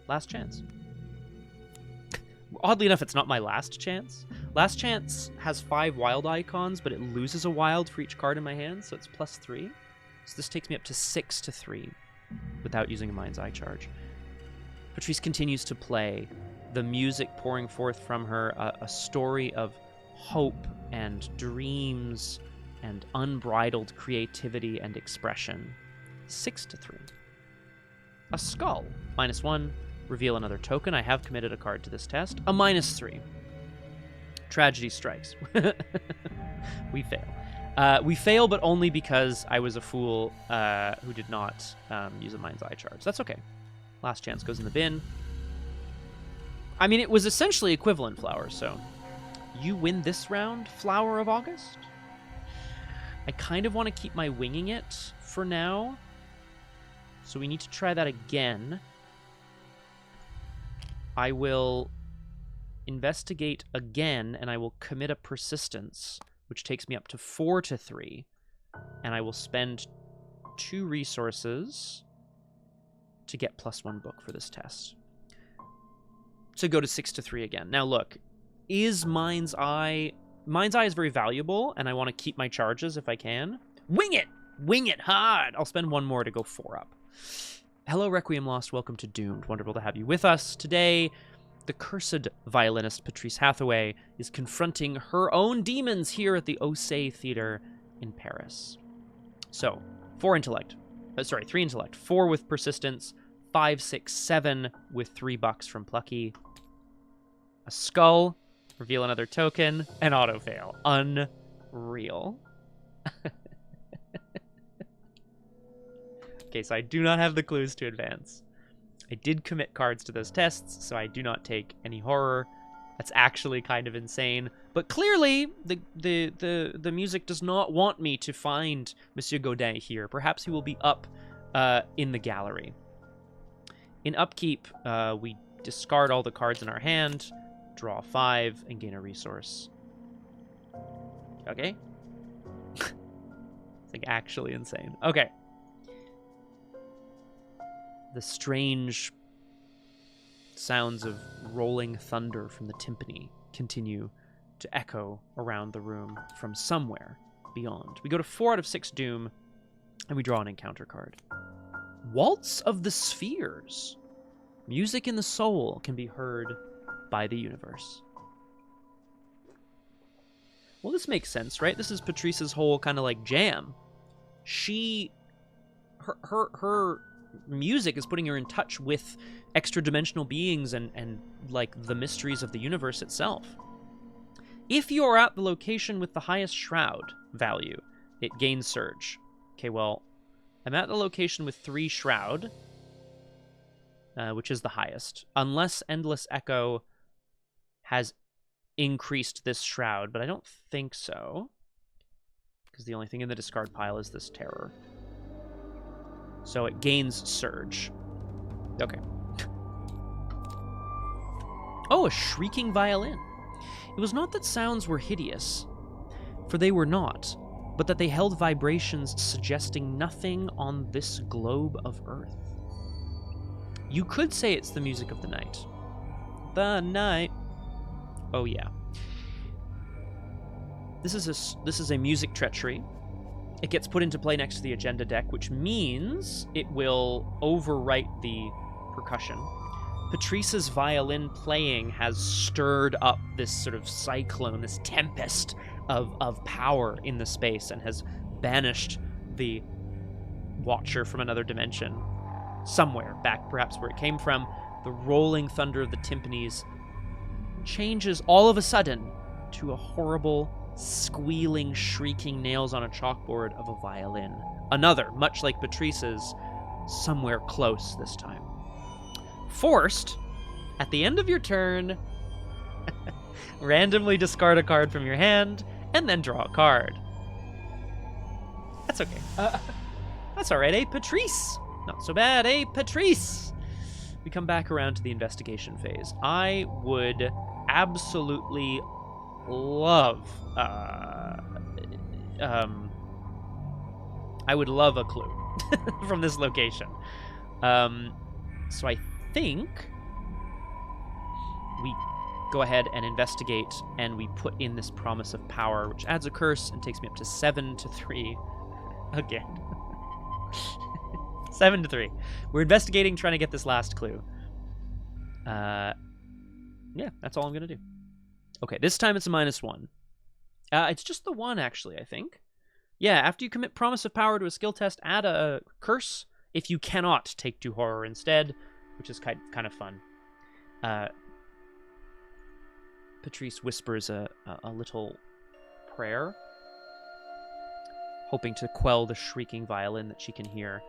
last chance. Oddly enough, it's not my last chance. Last chance has 5 wild icons, but it loses a wild for each card in my hand, so it's +3. So this takes me up to 6 to 3 without using a Mind's Eye charge. Patrice continues to play, the music pouring forth from her, a story of hope and dreams and unbridled creativity and expression. 6 to 3. A skull. -1. Reveal another token. I have committed a card to this test. A -3. Tragedy strikes. We fail. We fail, but only because I was a fool who did not use a Mind's Eye charge. That's okay. Last chance goes in the bin. I mean, it was essentially equivalent, Flower, so you win this round, Flower of August. I kind of want to keep my winging it for now, So we need to try that again. I will investigate again, and I will commit a persistence, which takes me up to 4 to 3. And I will spend 2 resources to get +1 book for this test. To go to 6 to 3 again. Now look, is Mind's Eye... Mind's Eye is very valuable, and I want to keep my charges if I can. Wing it! Wing it hard! I'll spend 1 more to go 4 up. Hello, Requiem Lost. Welcome to Doomed. Wonderful to have you with us. Today, the cursed violinist Patrice Hathaway is confronting her own demons here at the Ossé Theater in Paris. So, 3 intellect, 4 with persistence, 5, 6, 7 with 3 bucks from Plucky, a skull, reveal another token, and auto fail. Unreal. Okay, so I do not have the clues to advance. I did commit cards to those tests, so I do not take any horror. That's actually kind of insane. But clearly, the music does not want me to find Monsieur Gaudin here. Perhaps he will be up in the gallery. In upkeep, we discard all the cards in our hand, draw 5, and gain a resource. Okay? It's like actually insane. Okay. The strange sounds of rolling thunder from the timpani continue to echo around the room from somewhere beyond. We go to 4 out of 6 Doom, and we draw an encounter card. Waltz of the Spheres. Music in the soul can be heard by the universe. Well, this makes sense, right? This is Patrice's whole kind of like jam. Her music is putting her in touch with extra-dimensional beings and like the mysteries of the universe itself. If you're at the location with the highest shroud value, it gains surge. Okay, well, I'm at the location with 3 shroud, which is the highest. Unless Endless Echo has increased this shroud, but I don't think so, because the only thing in the discard pile is this terror. So it gains surge. Okay. Oh, a shrieking violin. It was not that sounds were hideous, for they were not, but that they held vibrations suggesting nothing on this globe of Earth. You could say it's the music of the night. The night. Oh yeah. This is a music treachery. It gets put into play next to the agenda deck, which means it will overwrite the percussion. Patrice's violin playing has stirred up this sort of cyclone, this tempest of power in the space, and has banished the watcher from another dimension. Somewhere, back perhaps where it came from. The rolling thunder of the timpanis changes all of a sudden to a horrible, squealing, shrieking nails on a chalkboard of a violin. Another, much like Patrice's, somewhere close this time. Forced, at the end of your turn, randomly discard a card from your hand, and then draw a card. That's okay. That's alright, eh, Patrice? Not so bad, eh, Patrice? We come back around to the investigation phase. I would absolutely love I would love a clue from this location. So I think we go ahead and investigate, and we put in this promise of power, which adds a curse and takes me up to 7 to 3 again. 7 to 3. We're investigating, trying to get this last clue. Yeah, that's all I'm gonna do. Okay, this time it's a -1. It's just the 1, actually, I think. Yeah, after you commit Promise of Power to a skill test, add a curse if you cannot take 2 horror instead, which is kind of fun. Patrice whispers a little prayer, hoping to quell the shrieking violin that she can hear.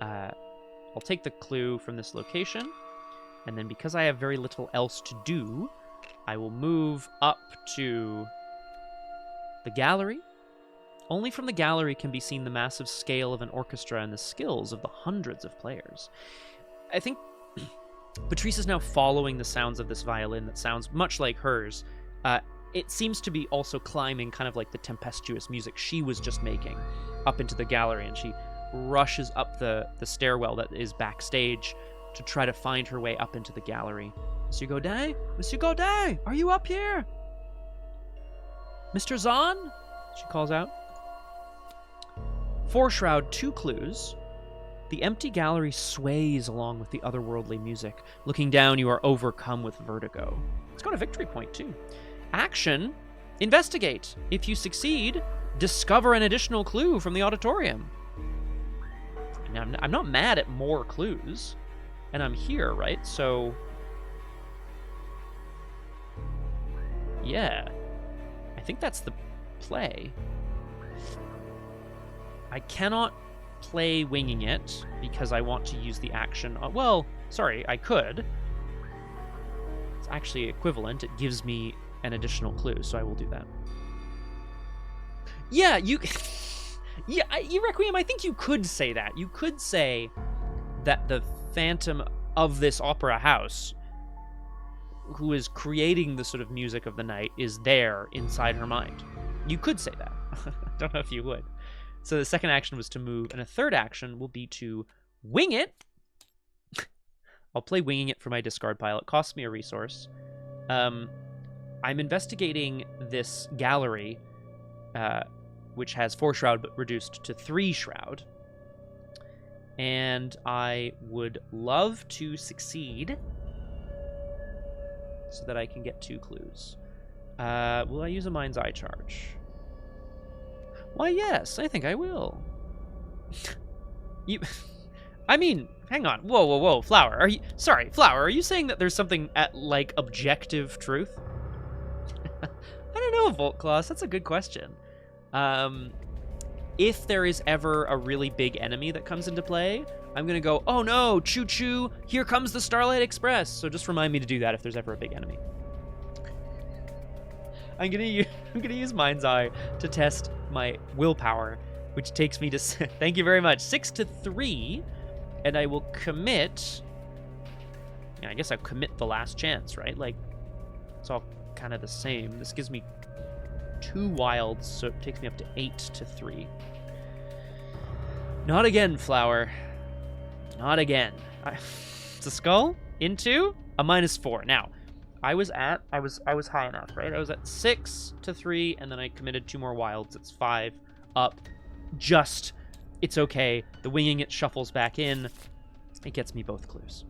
I'll take the clue from this location, and then because I have very little else to do, I will move up to the gallery. Only from the gallery can be seen the massive scale of an orchestra and the skills of the hundreds of players. I think Patrice is now following the sounds of this violin that sounds much like hers. It seems to be also climbing kind of like the tempestuous music she was just making up into the gallery, and she rushes up the stairwell that is backstage to try to find her way up into the gallery. Monsieur Gaudin? Monsieur Gaudin! Are you up here? Mr. Zann? She calls out. Foreshroud 2 clues. The empty gallery sways along with the otherworldly music. Looking down, you are overcome with vertigo. It's got a victory point, too. Action, investigate. If you succeed, discover an additional clue from the auditorium. Now, I'm not mad at more clues. And I'm here, right? So, yeah. I think that's the play. I cannot play winging it because I want to use the action. Well, sorry, I could. It's actually equivalent. It gives me an additional clue, so I will do that. Yeah, yeah, Requiem, I think you could say that. You could say that the phantom of this opera house, who is creating the sort of music of the night, is there inside her mind. You could say that. I don't know if you would. So the second action was to move, and a third action will be to wing it. I'll play winging it for my discard pile. It costs me a resource. I'm investigating this gallery, which has 4 shroud but reduced to 3 shroud. And I would love to succeed so that I can get 2 clues. Will I use a Mind's Eye charge? Why, yes, I think I will. I mean, hang on. Whoa, Flower. Flower, are you saying that there's something at, like, objective truth? I don't know, Voltclaws. That's a good question. If there is ever a really big enemy that comes into play, I'm going to go, oh no, choo-choo, here comes the Starlight Express. So just remind me to do that if there's ever a big enemy. I'm gonna use Mind's Eye to test my willpower, which takes me to, thank you very much, 6 to 3, and I will commit, I guess I'll commit the last chance, right? Like, it's all kind of the same. This gives me 2 wilds, so it takes me up to 8 to 3. Not again, Flower. Not again. It's a skull into a -4. Now, I was high enough, right? I was at 6 to 3, and then I committed 2 more wilds. It's 5 up. Just, it's okay. The winging it shuffles back in. It gets me both clues.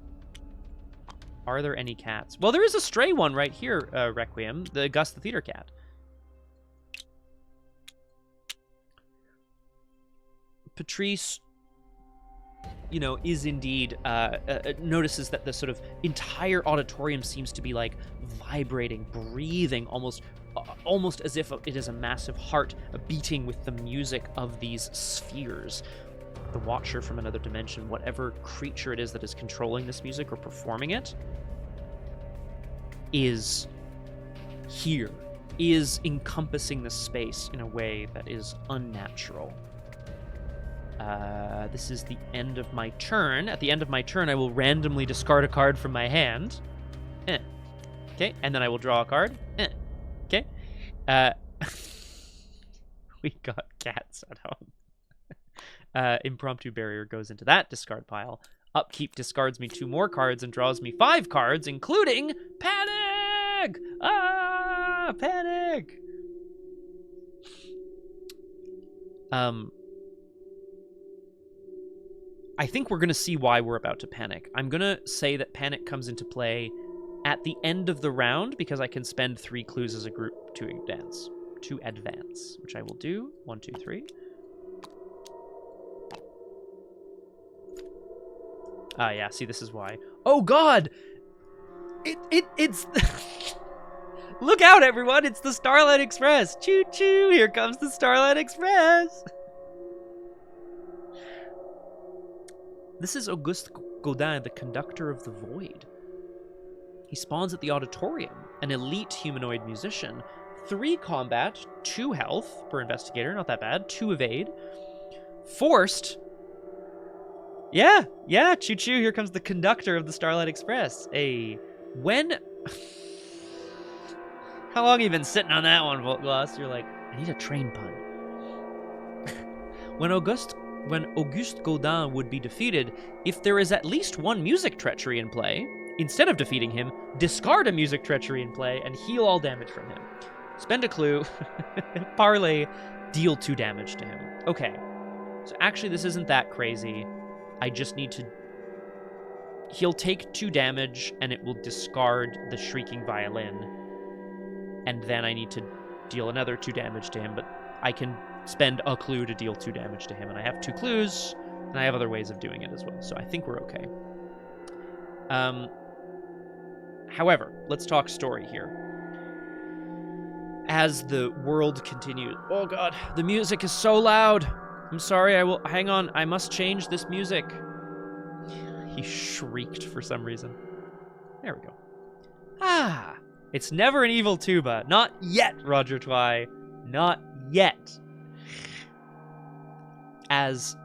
Are there any cats? Well, there is a stray one right here, Requiem, the Auguste the Theater cat. Patrice, is indeed, notices that the sort of entire auditorium seems to be, like, vibrating, breathing, almost as if it is a massive heart beating with the music of these spheres. The Watcher from another dimension, whatever creature it is that is controlling this music or performing it, is here, is encompassing the space in a way that is unnatural. This is the end of my turn. At the end of my turn, I will randomly discard a card from my hand. Okay, and then I will draw a card. Okay. We got cats at home. Impromptu barrier goes into that discard pile. Upkeep discards me 2 more cards and draws me 5 cards, including Panic! Ah, Panic! I think we're going to see why we're about to panic. I'm going to say that panic comes into play at the end of the round because I can spend 3 clues as a group to advance, which I will do. 1, 2, 3. Yeah, see, this is why. Oh, God! It's... Look out, everyone! It's the Starlight Express! Choo-choo! Here comes the Starlight Express! This is Auguste Gaudin, the conductor of the void. He spawns at the auditorium, an elite humanoid musician, 3 combat, 2 health per investigator, not that bad, 2 evade. Forced. Yeah, choo-choo, here comes the conductor of the Starlight Express. When... How long have you been sitting on that one, Voltgloss? You're like, I need a train pun. When Auguste Gaudin would be defeated, if there is at least 1 music treachery in play, instead of defeating him, discard a music treachery in play and heal all damage from him. Spend a clue, parlay, deal 2 damage to him. Okay, so actually this isn't that crazy. I just need to... He'll take 2 damage and it will discard the Shrieking Violin. And then I need to deal another 2 damage to him, but I can spend a clue to deal 2 damage to him. And I have 2 clues, and I have other ways of doing it as well. So I think we're okay. However, let's talk story here. As the world continues... Oh god, the music is so loud! I'm sorry, hang on, I must change this music. He shrieked for some reason. There we go. Ah! It's never an evil tuba. Not yet, Roger Twy. Not yet. As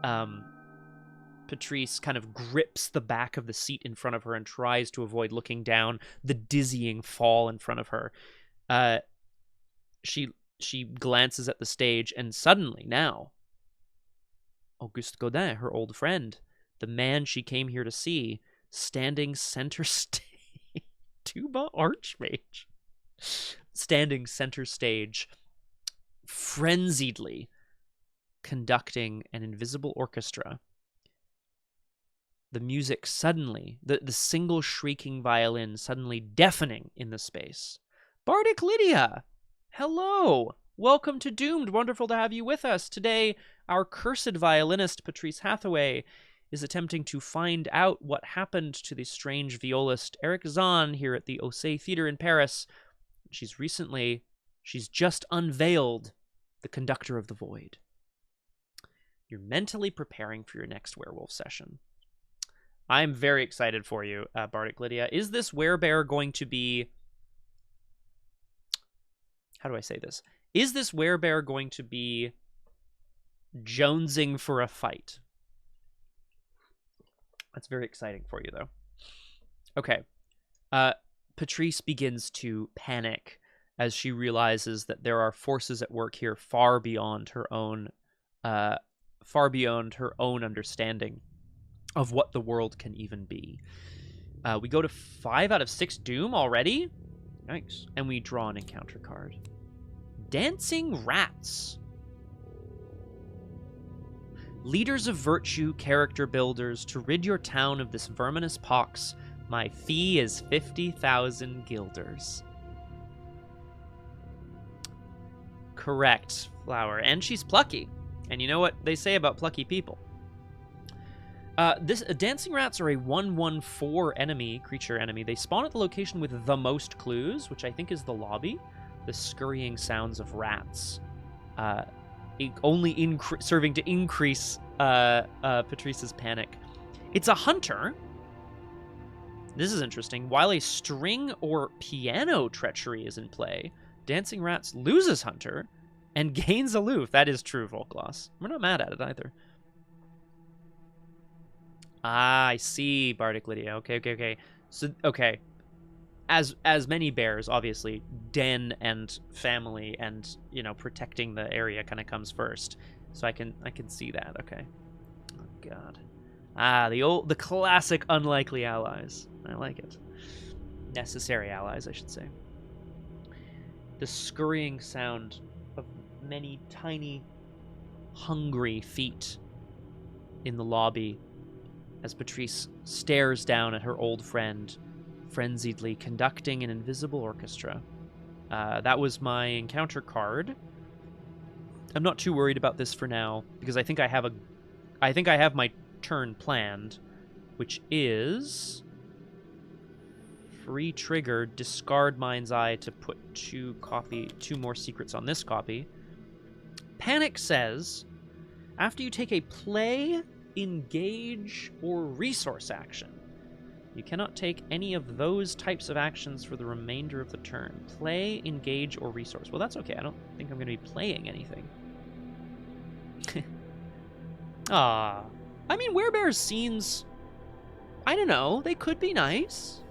Patrice kind of grips the back of the seat in front of her and tries to avoid looking down the dizzying fall in front of her, she glances at the stage, and suddenly now, Auguste Gaudin, her old friend, the man she came here to see, standing center stage. Tuba Archmage. Standing center stage, frenziedly conducting an invisible orchestra. The music suddenly, the single shrieking violin suddenly deafening in the space. Bardic Lydia! Hello! Welcome to Doomed. Wonderful to have you with us. Today, our cursed violinist, Patrice Hathaway, is attempting to find out what happened to the strange violist Erich Zann here at the Ossé Theatre in Paris. She's just unveiled the Conductor of the Void. You're mentally preparing for your next werewolf session. I'm very excited for you, Bardic Lydia. Is this werebear going to be... How do I say this? Is this werebear going to be jonesing for a fight? That's very exciting for you, though. Okay. Patrice begins to panic as she realizes that there are forces at work here far beyond her own understanding of what the world can even be. We go to 5 out of 6 Doom already. Nice. And we draw an encounter card. Dancing Rats. Leaders of virtue, character builders, to rid your town of this verminous pox, my fee is 50,000 guilders. Correct, Flower. And she's plucky. And you know what they say about plucky people. Dancing Rats are a 1/1/4 creature enemy. They spawn at the location with the most clues, which I think is the lobby. The scurrying sounds of rats. Only serving to increase Patrice's panic. It's a hunter. This is interesting. While a string or piano treachery is in play, Dancing Rats loses hunter and gains aloof. That is true, Voltgloss. We're not mad at it either. Ah, I see, Bardic Lydia. Okay. So, okay. As many bears, obviously, den and family and, you know, protecting the area kind of comes first. So I can see that. Okay. Oh god. Ah, the classic unlikely allies. I like it. Necessary allies, I should say. The scurrying sound of many tiny, hungry feet in the lobby as Patrice stares down at her old friend, frenziedly conducting an invisible orchestra. That was my encounter card. I'm not too worried about this for now because I think I have my turn planned, which is free trigger, discard Mind's Eye to put 2 more secrets on this copy. Panic says, after you take a play, engage, or resource action, You cannot take any of those types of actions for the remainder of the turn. Play, engage, or resource. Well, that's okay. I don't think I'm going to be playing anything. Ah. I mean, werebears scenes, I don't know, they could be nice.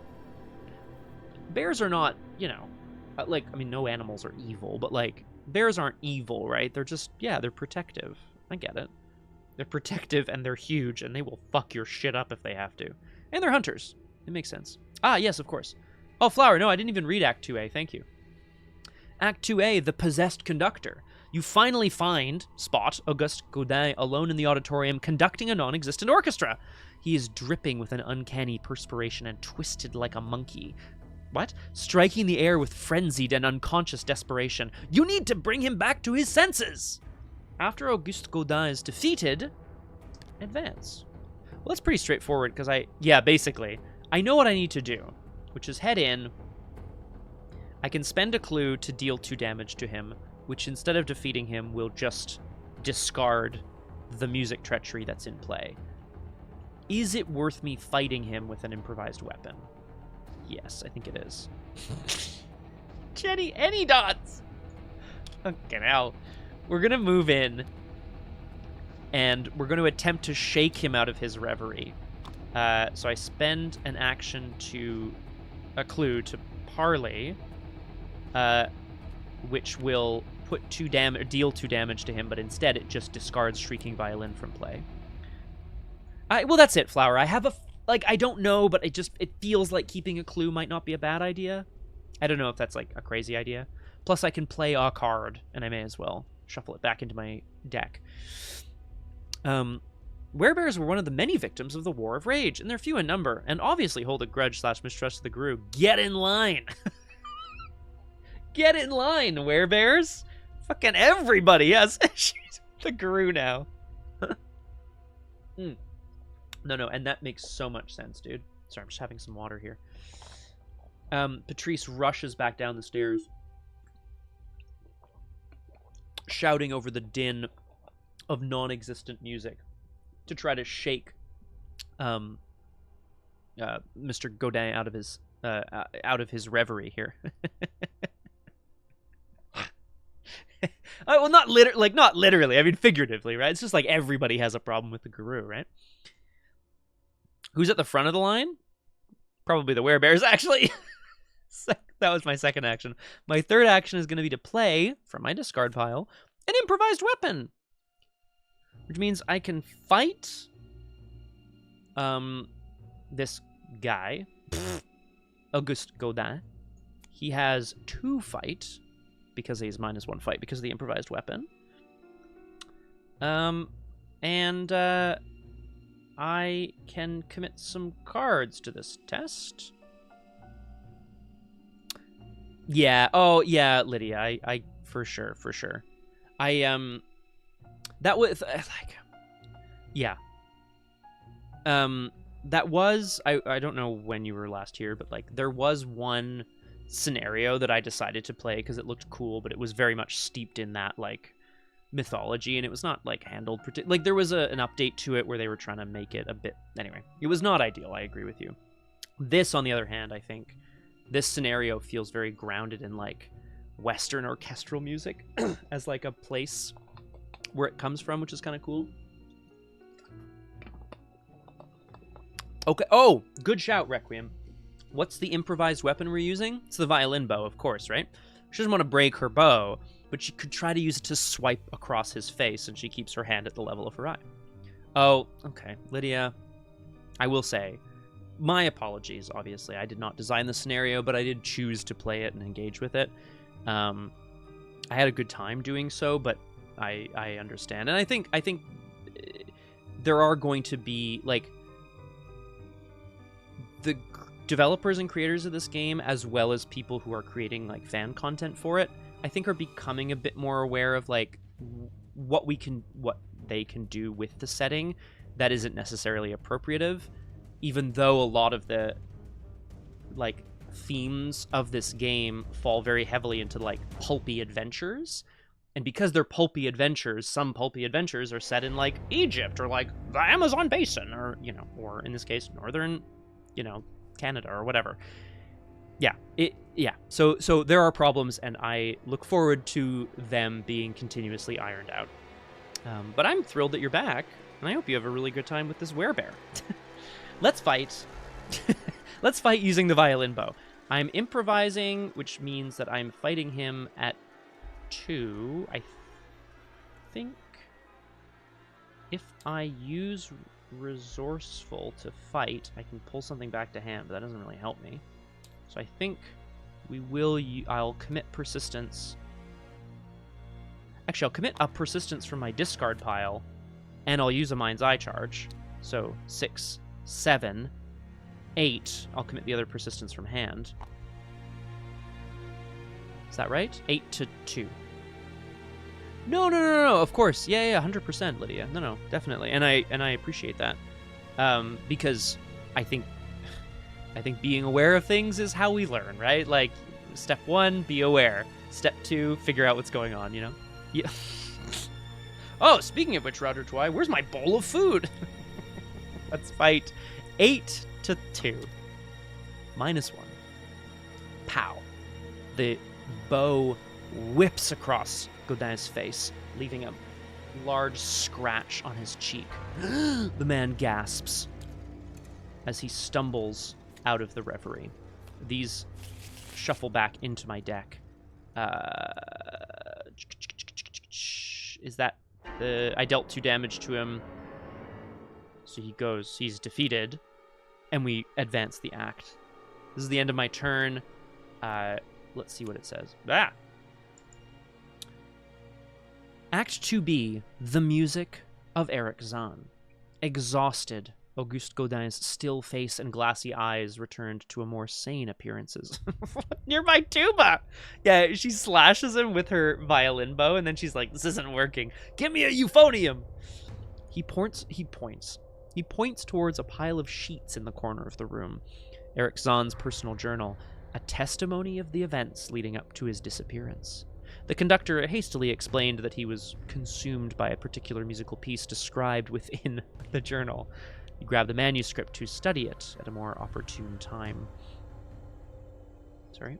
Bears are not, you know, like, I mean, no animals are evil, but, like, bears aren't evil, right? They're just, yeah, they're protective. I get it. They're protective, and they're huge, and they will fuck your shit up if they have to. And they're hunters. It makes sense. Ah, yes, of course. Oh, Flower, no, I didn't even read Act 2A. Thank you. Act 2A, The Possessed Conductor. You finally find Spot, Auguste Gaudin, alone in the auditorium, conducting a non-existent orchestra. He is dripping with an uncanny perspiration and twisted like a monkey. What? Striking the air with frenzied and unconscious desperation. You need to bring him back to his senses! After Auguste Gaudin is defeated, advance. Well, that's pretty straightforward, because basically, I know what I need to do, which is head in. I can spend a clue to deal 2 damage to him, which instead of defeating him, will just discard the music treachery that's in play. Is it worth me fighting him with an improvised weapon? Yes, I think it is. Jenny, any dots? Okay, now, we're going to move in, and we're going to attempt to shake him out of his reverie. So I spend an action a clue to parley, which will put deal 2 damage to him, but instead it just discards Shrieking Violin from play. Well, that's it, Flower. I have I don't know, but it feels like keeping a clue might not be a bad idea. I don't know if that's, like, a crazy idea. Plus, I can play a card, and I may as well shuffle it back into my deck. Werebears were one of the many victims of the War of Rage, and they're few in number, and obviously hold a grudge/mistrust of the Gru. Get in line! Get in line, werebears! Fucking everybody has the Gru now. No, and that makes so much sense, dude. Sorry, I'm just having some water here. Patrice rushes back down the stairs, shouting over the din of non-existent music to try to shake Mr. Gaudin out of his reverie here. Well, not literally. I mean, figuratively, right? It's just like everybody has a problem with the Guru, right? Who's at the front of the line? Probably the werebears, actually. That was my second action. My third action is going to be to play, from my discard pile, an improvised weapon. Which means I can fight this guy, Auguste Gaudin. He has 2 fight, because he's -1 fight, because of the improvised weapon. And I can commit some cards to this test. Yeah, oh, yeah, Lydia, I for sure. That was, yeah. That was, I don't know when you were last here, but, like, there was one scenario that I decided to play because it looked cool, but it was very much steeped in that, like, mythology, and it was not, like, handled like, there was an update to it where they were trying to make it a bit, anyway, it was not ideal, I agree with you. This, on the other hand, I think, this scenario feels very grounded in, like, Western orchestral music as, like, a place where it comes from, which is kind of cool. Okay, oh, good shout, Requiem. What's the improvised weapon we're using? It's the violin bow, of course, right? She doesn't want to break her bow, but she could try to use it to swipe across his face, and she keeps her hand at the level of her eye. Oh, okay. Lydia, I will say, my apologies, obviously. I did not design the scenario, but I did choose to play it and engage with it. I had a good time doing so, but I understand. And I think there are going to be, like, the developers and creators of this game, as well as people who are creating, like, fan content for it, I think are becoming a bit more aware of, like, what they can do with the setting that isn't necessarily appropriative, even though a lot of the, like, themes of this game fall very heavily into, like, pulpy adventures. And because they're pulpy adventures, some pulpy adventures are set in, like, Egypt or, like, the Amazon basin or, you know, or in this case, northern, you know, Canada or whatever. Yeah. So there are problems, and I look forward to them being continuously ironed out. But I'm thrilled that you're back, and I hope you have a really good time with this werebear. Let's fight. Let's fight using the violin bow. I'm improvising, which means that I'm fighting him at 2. I think if I use resourceful to fight, I can pull something back to hand, but that doesn't really help me. So I think we will. I'll commit persistence. Actually, I'll commit a persistence from my discard pile, and I'll use a Mind's Eye charge. So 6, 7, 8. I'll commit the other persistence from hand. Is that right? 8 to 2. No. Of course, yeah, 100%, Lydia. No, definitely, and I appreciate that, because I think being aware of things is how we learn, right? Like, step 1, be aware. Step 2, figure out what's going on. You know? Yeah. Oh, speaking of which, Roger Twy, where's my bowl of food? Let's fight. 8 to 2. -1. Pow. The bow whips across Gaudin's face, leaving a large scratch on his cheek. The man gasps as he stumbles out of the reverie. These shuffle back into my deck. Is that the... I dealt 2 damage to him. So he's defeated. And we advance the act. This is the end of my turn. Let's see what it says. Act 2B, The Music of Erich Zann. Exhausted, Auguste Gaudin's still face and glassy eyes returned to a more sane appearances. Near my tuba! Yeah, she slashes him with her violin bow, and then she's like, this isn't working. Give me a euphonium! He points towards a pile of sheets in the corner of the room. Erich Zann's personal journal, a testimony of the events leading up to his disappearance. The conductor hastily explained that he was consumed by a particular musical piece described within the journal. He grabbed the manuscript to study it at a more opportune time. Sorry.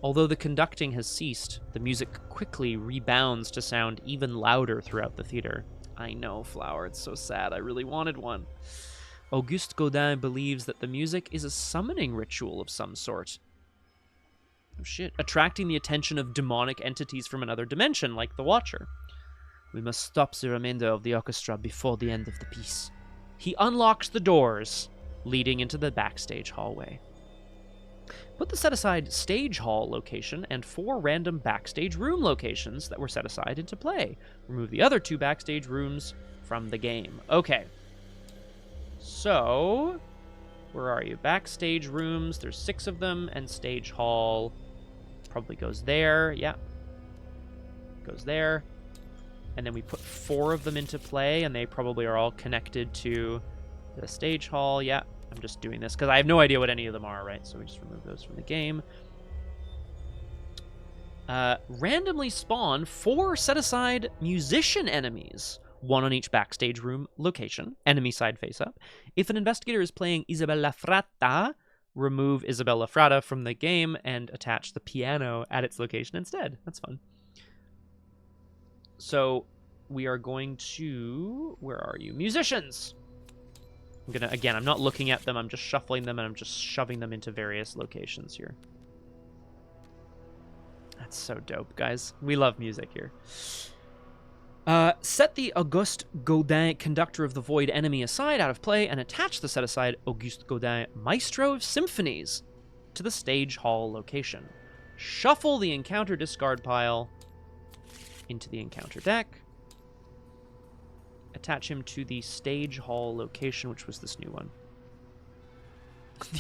Although the conducting has ceased, the music quickly rebounds to sound even louder throughout the theater. I know, Flower, it's so sad. I really wanted one. Auguste Gaudin believes that the music is a summoning ritual of some sort. Oh shit. Attracting the attention of demonic entities from another dimension, like the Watcher. We must stop the remainder of the orchestra before the end of the piece. He unlocks the doors, leading into the backstage hallway. Put the set-aside stage hall location and 4 random backstage room locations that were set aside into play. Remove the other 2 backstage rooms from the game. Okay. So, where are you? Backstage rooms, there's 6 of them, and stage hall probably goes there. Yeah. Goes there. And then we put 4 of them into play, and they probably are all connected to the stage hall. Yeah, I'm just doing this because I have no idea what any of them are, right? So we just remove those from the game. Randomly spawn 4 set-aside musician enemies. 1 on each backstage room location, enemy side face-up. If an investigator is playing Isabella Fratta, remove Isabella Fratta from the game and attach the piano at its location instead. That's fun. So we are going to... Where are you? Musicians! I'm not looking at them. I'm just shuffling them, and I'm just shoving them into various locations here. That's so dope, guys. We love music here. Set the Auguste Gaudin Conductor of the Void enemy aside out of play and attach the set-aside Auguste Gaudin Maestro of Symphonies to the stage hall location. Shuffle the encounter discard pile into the encounter deck. Attach him to the stage hall location, which was this new one.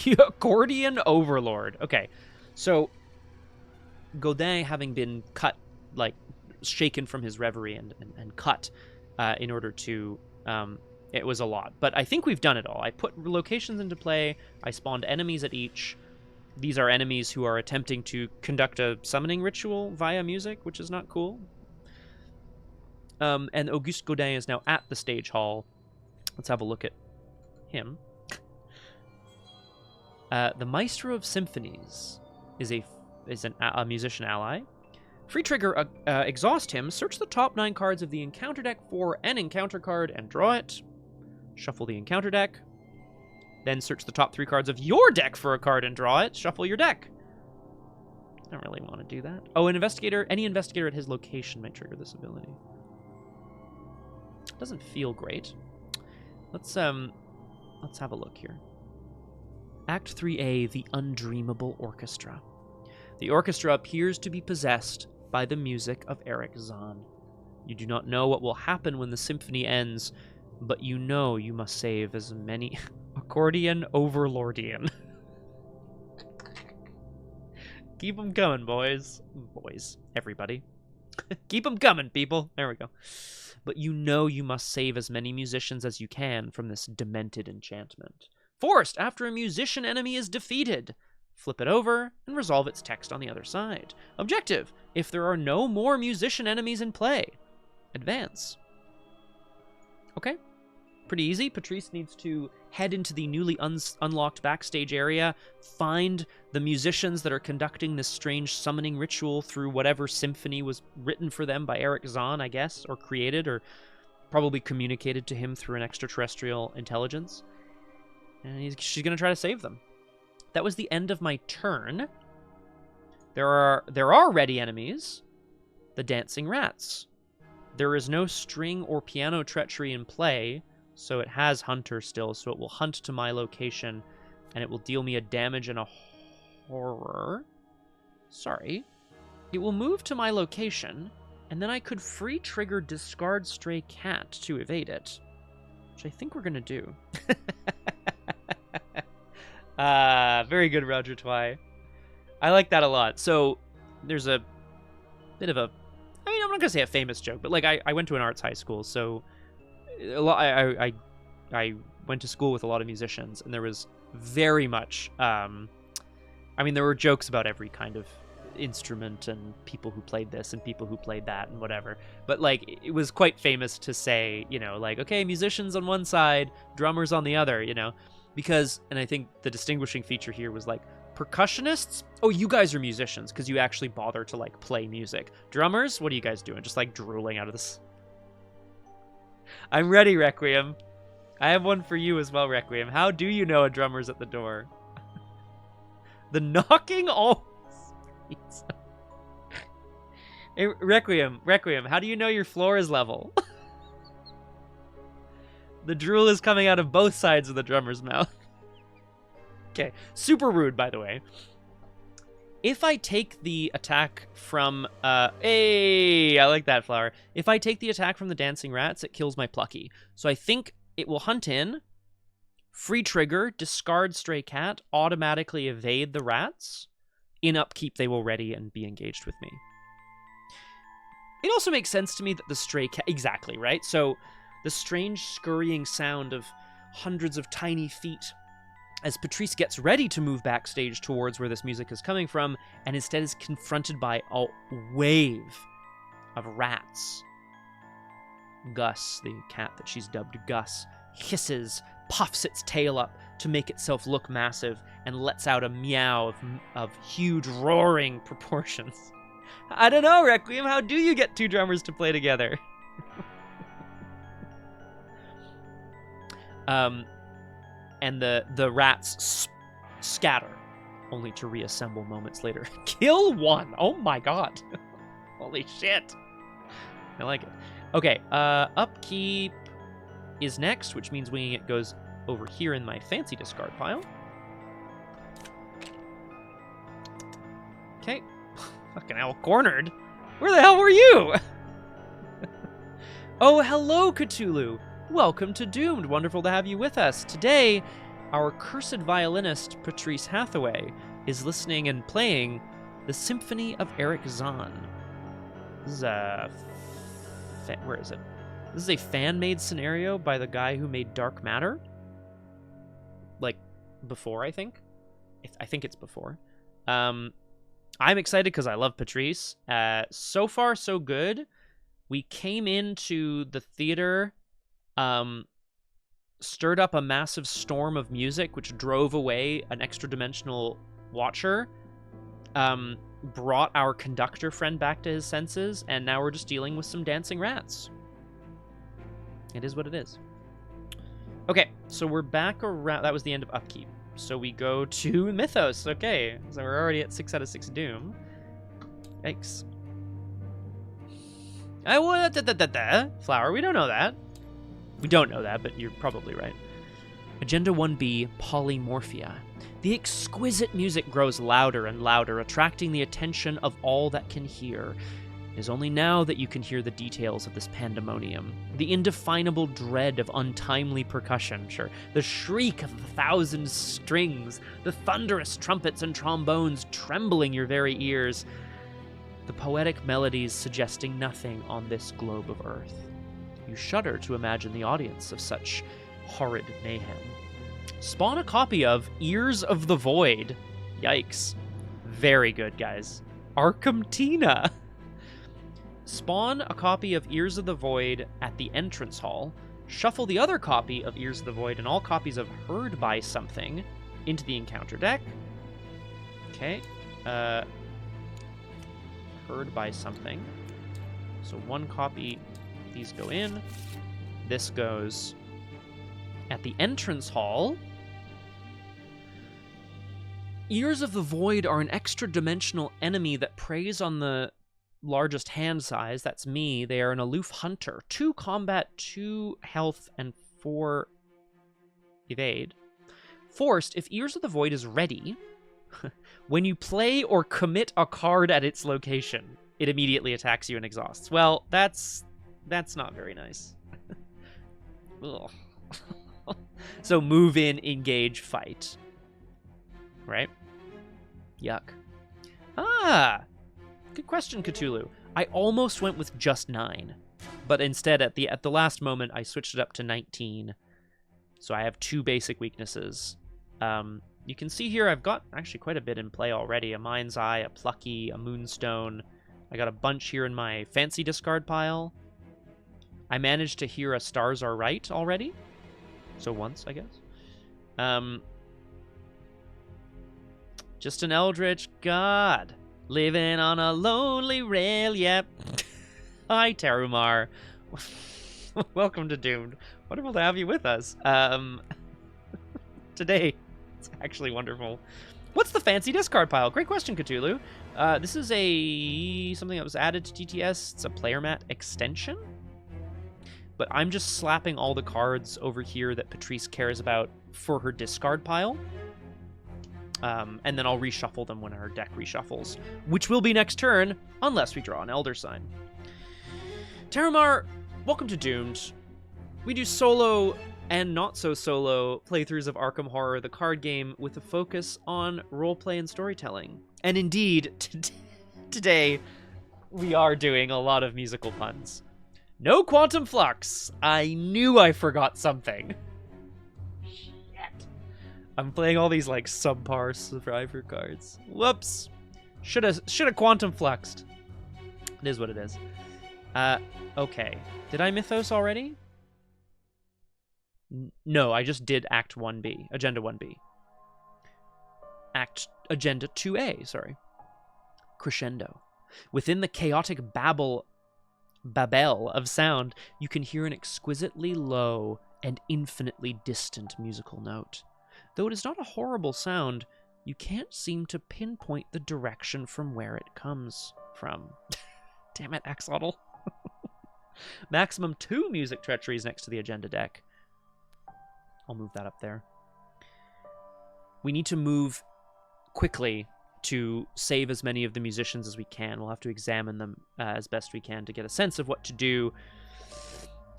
The Accordion Overlord. Okay, so Gaudin, having been cut, like, shaken from his reverie and cut in order to... it was a lot. But I think we've done it all. I put locations into play. I spawned enemies at each. These are enemies who are attempting to conduct a summoning ritual via music, which is not cool. And Auguste Gaudin is now at the stage hall. Let's have a look at him. The Maestro of Symphonies is a musician ally. Free trigger, exhaust him, search the top 9 cards of the encounter deck for an encounter card and draw it. Shuffle the encounter deck. Then search the top 3 cards of your deck for a card and draw it. Shuffle your deck. I don't really want to do that. Oh, any investigator at his location might trigger this ability. Doesn't feel great. Let's have a look here. Act 3A, The Undreamable Orchestra. The orchestra appears to be possessed by the music of Erich Zann. You do not know what will happen when the symphony ends, but you know you must save as many... Accordion Overlordian. Keep them coming, boys. Boys. Everybody. Keep them coming, people. There we go. But you know you must save as many musicians as you can from this demented enchantment. Forced after a musician enemy is defeated. Flip it over and resolve its text on the other side. Objective: if there are no more musician enemies in play, advance. Okay. Pretty easy. Patrice needs to head into the newly unlocked backstage area, find the musicians that are conducting this strange summoning ritual through whatever symphony was written for them by Erich Zann, I guess, or created, or probably communicated to him through an extraterrestrial intelligence. And she's going to try to save them. That was the end of my turn. There are ready enemies. The dancing rats. There is no string or piano treachery in play, so it has Hunter still, so it will hunt to my location, and it will deal me a damage and a horror. Sorry. It will move to my location, and then I could free trigger Discard Stray Cat to evade it, which I think we're going to do. Very good, Roger Twy. I like that a lot. So there's a bit of a, I mean, I'm not gonna say a famous joke, but like I went to an arts high school, so I went to school with a lot of musicians, and there was very much I mean, there were jokes about every kind of instrument and people who played this and people who played that and whatever, but like it was quite famous to say, you know, like, okay, musicians on one side, drummers on the other, you know, because, and I think the distinguishing feature here was like, percussionists, oh, you guys are musicians because you actually bother to like play music. Drummers, what are you guys doing? Just like drooling out of this. I'm ready, Requiem. I have one for you as well, Requiem. How do you know a drummer's at the door? The knocking always. Hey, Requiem, how do you know your floor is level? The drool is coming out of both sides of the drummer's mouth. Okay, super rude, by the way. If I take the attack from, hey, I like that flower. If I take the attack from the dancing rats, it kills my Plucky. So I think it will hunt in, free trigger, discard stray cat, automatically evade the rats. In upkeep, they will ready and be engaged with me. It also makes sense to me that the stray cat, exactly, right? So the strange scurrying sound of hundreds of tiny feet as Patrice gets ready to move backstage towards where this music is coming from, and instead is confronted by a wave of rats. Gus, the cat that she's dubbed Gus, hisses, puffs its tail up to make itself look massive, and lets out a meow of huge roaring proportions. I don't know, Requiem, how do you get two drummers to play together? And the rats scatter, only to reassemble moments later. Kill one! Oh my god. Holy shit. I like it. Okay, upkeep is next, which means winging it goes over here in my fancy discard pile. Okay. Fucking hell, cornered. Where the hell were you? Oh, hello, Cthulhu. Welcome to Doomed. Wonderful to have you with us. Today, our cursed violinist, Patrice Hathaway, is listening and playing the Symphony of Erich Zann. This is a... where is it? This is a fan-made scenario by the guy who made Dark Matter. Like, before, I think. I think it's before. I'm excited because I love Patrice. So far, so good. We came into the theater stirred up a massive storm of music, which drove away an extra-dimensional watcher, brought our conductor friend back to his senses, and now we're just dealing with some dancing rats. It is what it is. Okay, so we're back around. That was the end of upkeep. So we go to Mythos. Okay, so we're already at 6 out of 6 Doom. Yikes. Flower, we don't know that. We don't know that, but you're probably right. Agenda 1B, Polymorphia. The exquisite music grows louder and louder, attracting the attention of all that can hear. It is only now that you can hear the details of this pandemonium. The indefinable dread of untimely percussion, sure. The shriek of 1,000 strings. The thunderous trumpets and trombones trembling your very ears. The poetic melodies suggesting nothing on this globe of earth. You shudder to imagine the audience of such horrid mayhem. Spawn a copy of Ears of the Void. Yikes. Very good, guys. Arkham Tina. Spawn a copy of Ears of the Void at the entrance hall. Shuffle the other copy of Ears of the Void and all copies of Heard by Something into the encounter deck. Okay. Heard by Something. So one copy, these go in. This goes at the entrance hall. Ears of the Void are an extra-dimensional enemy that preys on the largest hand size. That's me. They are an aloof hunter. 2 combat, 2 health, and 4 evade. Forced, if Ears of the Void is ready, when you play or commit a card at its location, it immediately attacks you and exhausts. Well, that's not very nice. Ugh. So move in, engage, fight. Right? Yuck. Ah! Good question, Cthulhu. I almost went with just 9, but instead at the last moment I switched it up to 19. So I have 2 basic weaknesses. You can see here I've got actually quite a bit in play already. A Mind's Eye, a Plucky, a Moonstone. I got a bunch here in my fancy discard pile. I managed to hear a Stars Are Right already. So once, I guess. Just an Eldritch God. Living on a lonely rail, yep. Hi, Terumar. Welcome to Doomed. Wonderful to have you with us. Today, it's actually wonderful. What's the fancy discard pile? Great question, Cthulhu. This is something that was added to TTS. It's a player mat extension. But I'm just slapping all the cards over here that Patrice cares about for her discard pile. And then I'll reshuffle them when her deck reshuffles, which will be next turn, unless we draw an Elder Sign. Terumar, welcome to Doomed. We do solo and not-so-solo playthroughs of Arkham Horror, the card game, with a focus on roleplay and storytelling. And indeed, today, we are doing a lot of musical puns. No Quantum Flux! I knew I forgot something. I'm playing all these, like, subpar survivor cards. Whoops. Shoulda Quantum Fluxed. It is what it is. Okay. Did I Mythos already? No, I just did Act 1B. Agenda 1B. Agenda 2A, sorry. Crescendo. Within the chaotic babel of sound, you can hear an exquisitely low and infinitely distant musical note. Though it is not a horrible sound, you can't seem to pinpoint the direction from where it comes from. Damn it, Axolotl. Maximum 2 music treacheries next to the agenda deck. I'll move that up there. We need to move quickly to save as many of the musicians as we can. We'll have to examine them as best we can to get a sense of what to do,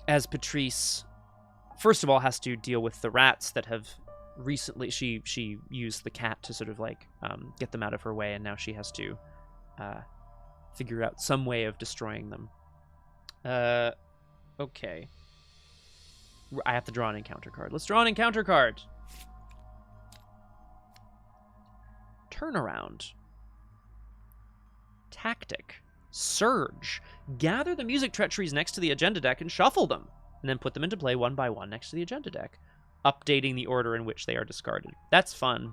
as Patrice, first of all, has to deal with the rats that have recently, she used the cat to sort of like get them out of her way, and now she has to figure out some way of destroying them. Okay. I have to draw an encounter card. Let's draw an encounter card. Turnaround. Tactic. Surge. Gather the music treacheries next to the agenda deck and shuffle them, and then put them into play one by one next to the agenda deck. updating the order in which they are discarded. That's fun.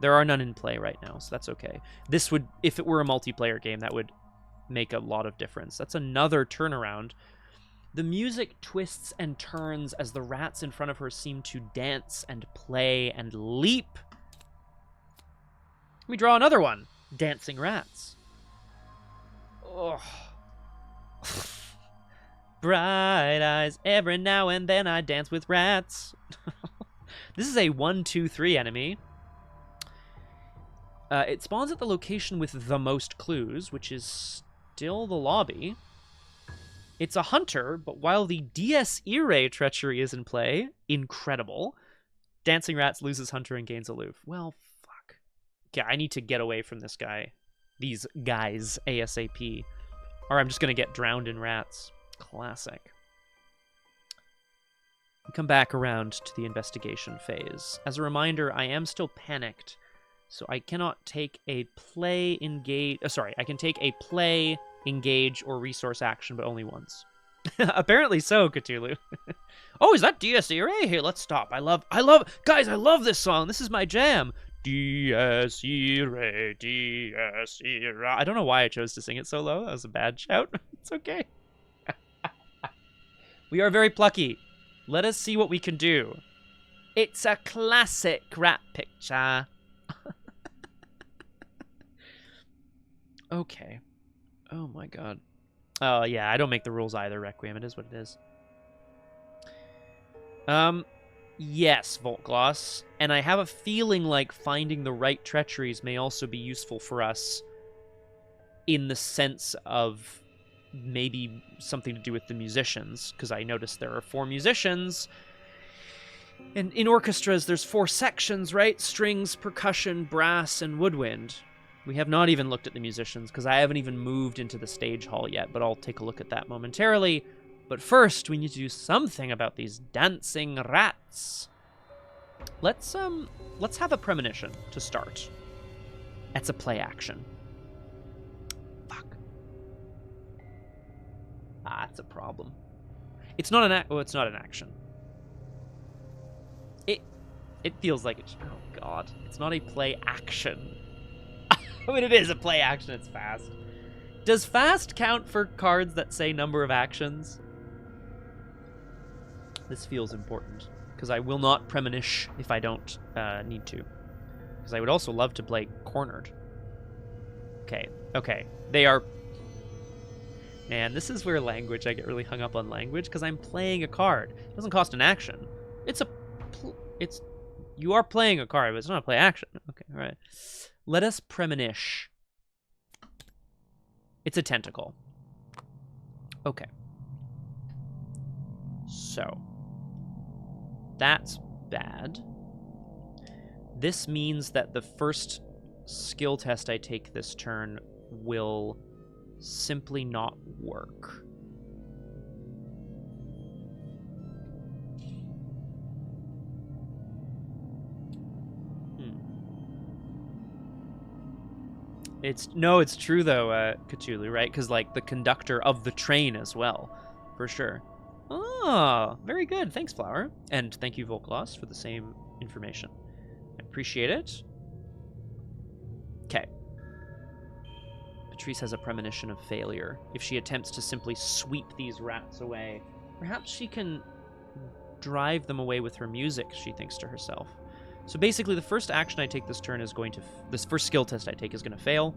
There are none in play right now, so that's okay. This would, if it were a multiplayer game, that would make a lot of difference. That's another turnaround. The music twists and turns as the rats in front of her seem to dance and play and leap. We draw another one. Dancing rats. Ugh. Bright eyes, every now and then I dance with rats. This is a 1-2-3 enemy. It spawns at the location with the most clues, which is still the lobby. It's a hunter, but while the Dies Irae treachery is in play, incredible, Dancing Rats loses hunter and gains aloof. Well, fuck. Okay, I need to get away from this guy. These guys, ASAP. Or I'm just going to get drowned in rats. Classic. We come back around to the investigation phase. As a reminder, I am still panicked, so I cannot take a play, engage... I can take a play, engage, or resource action, but only once. Apparently so, Cthulhu. Oh, is that Dies Irae? Here, let's stop. Guys, I love this song. This is my jam. Dies Irae, Dies Irae. I don't know why I chose to sing it so low. That was a bad shout. It's okay. We are very plucky. Let us see what we can do. It's a classic rat picture. Okay. Oh my god. Oh yeah, I don't make the rules either, Requiem. It is what it is. Yes, Voltgloss. And I have a feeling like finding the right treacheries may also be useful for us in the sense of maybe something to do with the musicians, because I noticed there are 4 musicians. And in orchestras, there's 4 sections, right? Strings, percussion, brass, and woodwind. We have not even looked at the musicians, because I haven't even moved into the stage hall yet, but I'll take a look at that momentarily. But first, we need to do something about these dancing rats. Let's have a premonition to start. That's a play action. Fuck. Ah, that's a problem. It's not an it's not an action. It feels like it's... Oh, God. It's not a play action. I mean, it is a play action. It's fast. Does fast count for cards that say number of actions? This feels important, because I will not premonish if I don't need to. Because I would also love to play cornered. Okay. They are... Man, this is where language, I get really hung up on language, because I'm playing a card. It doesn't cost an action. You are playing a card, but it's not a play action. Okay, all right. Let us premonish. It's a tentacle. Okay. So. That's bad. This means that the first skill test I take this turn will simply not work. It's true though, Cthulhu, right? Because like the conductor of the train as well, for sure. Oh, very good. Thanks, Flower, and thank you, Voltgloss, for the same information. I appreciate it. Okay. Patrice has a premonition of failure. If she attempts to simply sweep these rats away, perhaps she can drive them away with her music, she thinks to herself. So basically, the first action I take this turn is going to... This first skill test I take is going to fail.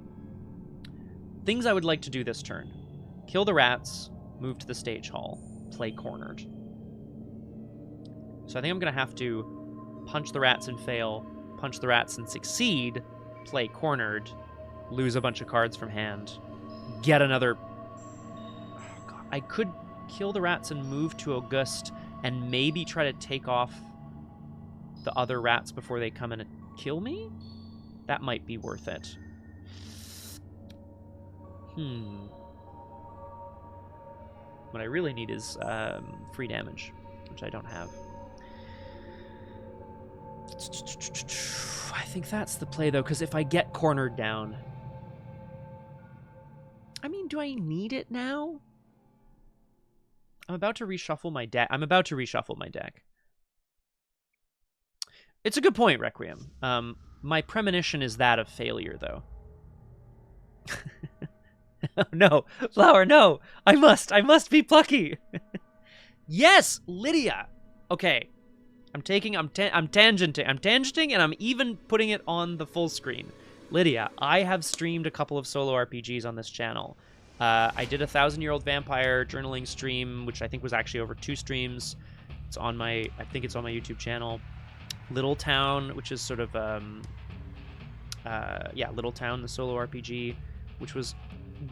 Things I would like to do this turn. Kill the rats, move to the stage hall, play cornered. So I think I'm going to have to punch the rats and fail, punch the rats and succeed, play cornered, lose a bunch of cards from hand, get another... Oh, God. I could kill the rats and move to Auguste and maybe try to take off the other rats before they come in and kill me? That might be worth it. What I really need is free damage, which I don't have. I think that's the play, though, because if I get cornered down... I mean, do I need it now? I'm about to reshuffle my deck. It's a good point, Requiem. My premonition is that of failure, though. No, Flower, no! I must be plucky! Yes, Lydia! Okay. I'm tangenting, and I'm even putting it on the full screen. Lydia, I have streamed a couple of solo RPGs on this channel. I did a 1,000-Year-Old Vampire journaling stream, which I think was actually over 2 streams. It's on I think it's on my YouTube channel. Little Town, which is sort of, Little Town, the solo RPG, which was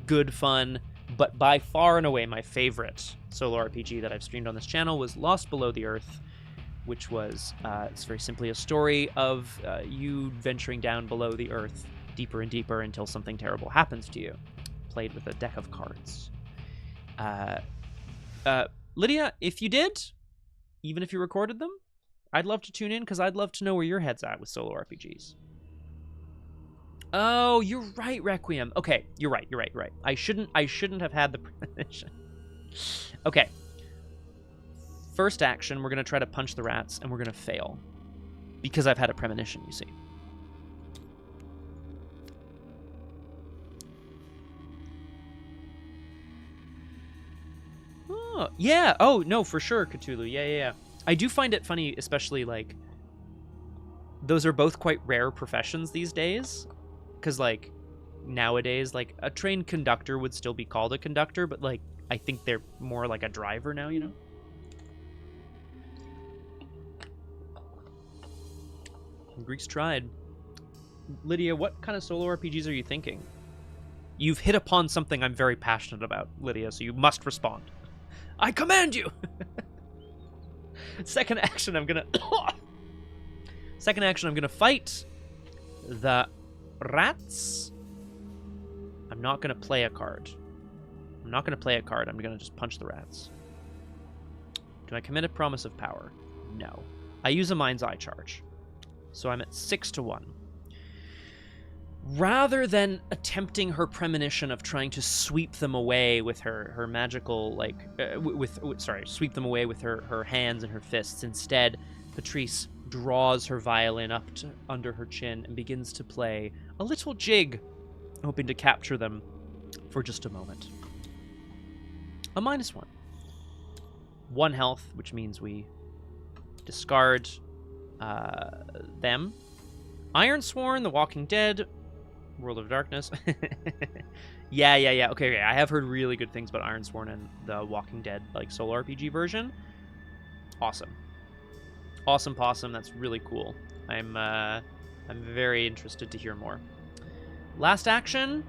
good fun, but by far and away my favorite solo RPG that I've streamed on this channel was Lost Below the Earth, which was, it's very simply a story of you venturing down below the earth, deeper and deeper until something terrible happens to you, played with a deck of cards. Lydia, if you did, even if you recorded them, I'd love to tune in, because I'd love to know where your head's at with solo RPGs. Oh, you're right, Requiem. Okay, you're right. I shouldn't have had the premonition. Okay. First action, we're going to try to punch the rats, and we're going to fail. Because I've had a premonition, you see. Oh, yeah. Oh, no, for sure, Cthulhu. Yeah. I do find it funny, especially, like, those are both quite rare professions these days. Because, like, nowadays, like, a trained conductor would still be called a conductor, but, like, I think they're more like a driver now, you know? Greeks tried. Lydia, what kind of solo RPGs are you thinking? You've hit upon something I'm very passionate about, Lydia, so you must respond. I command you! Second action, I'm gonna fight the rats. I'm not gonna play a card. I'm gonna just punch the rats. Do I commit a promise of power? No. I use a Mind's Eye charge. So I'm at 6-1. Rather than attempting her premonition of trying to sweep them away with her magical, like, sweep them away with her hands and her fists, instead, Patrice draws her violin up under her chin and begins to play a little jig, hoping to capture them for just a moment. A -1. 1 health, which means we discard them. Ironsworn, The Walking Dead, World of Darkness. Yeah. Okay, I have heard really good things about Ironsworn and The Walking Dead, like, solo RPG version. Awesome possum. That's really cool. I'm very interested to hear more. Last action.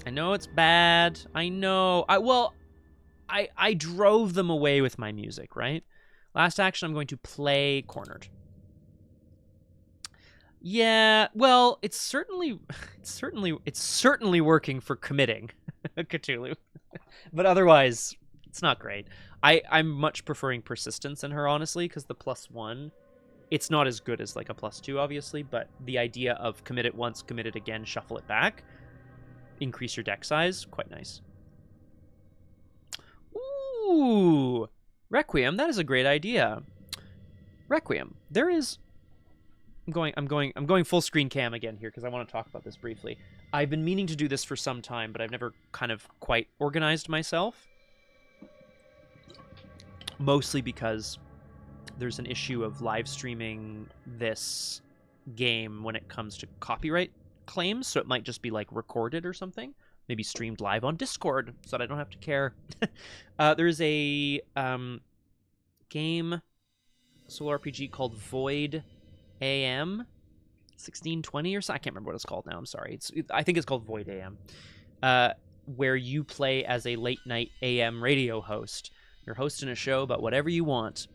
I know it's bad. I know. I drove them away with my music, right? Last action, I'm going to play Cornered. Yeah, well, it's certainly working for committing Cthulhu. But otherwise, it's not great. I'm much preferring persistence in her, honestly, because the +1, it's not as good as, like, a +2, obviously, but the idea of commit it once, commit it again, shuffle it back, increase your deck size, quite nice. Ooh, Requiem, that is a great idea. Requiem, there is... I'm going full screen cam again here because I want to talk about this briefly. I've been meaning to do this for some time, but I've never kind of quite organized myself. Mostly because there's an issue of live streaming this game when it comes to copyright claims, so it might just be, like, recorded or something. Maybe streamed live on Discord so that I don't have to care. There's a game, solo RPG called Void AM 1620 or something. I can't remember what it's called now. I'm sorry. I think it's called Void AM, where you play as a late night AM radio host. You're hosting a show about whatever you want,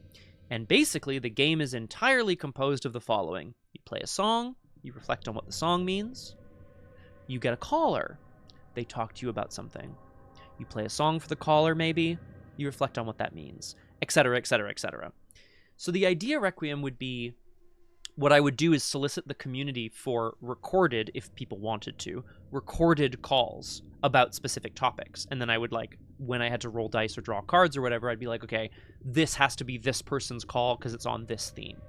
and basically the game is entirely composed of the following: you play a song, you reflect on what the song means, you get a caller, they talk to you about something, you play a song for the caller, maybe you reflect on what that means, etc., etc., etc. So the idea, Requiem, would be, what I would do is solicit the community for recorded, if people wanted to, recorded calls about specific topics. And then I would, like, when I had to roll dice or draw cards or whatever, I'd be like, okay, this has to be this person's call because it's on this theme.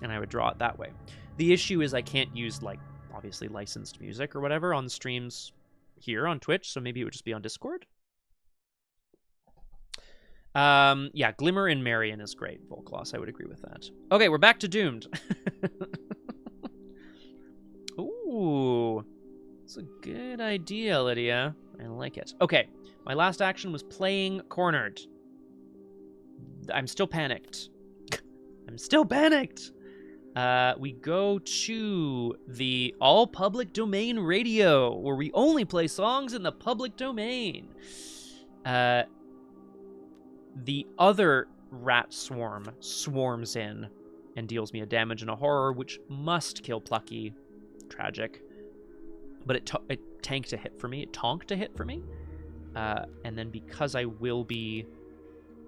and I would draw it that way. The issue is I can't use, like, obviously licensed music or whatever on streams here on Twitch, so maybe it would just be on Discord. Yeah, Glimmer and Marion is great, Volkloss. I would agree with that. Okay, we're back to Doomed. Ooh, that's a good idea, Lydia. I like it. Okay, my last action was playing Cornered. I'm still panicked. I'm still panicked. We go to the all public domain radio, where we only play songs in the public domain. The other rat swarm swarms in and deals me a damage and a horror, which must kill Plucky. Tragic. But it tanked a hit for me. It tonked a hit for me. And then because I will be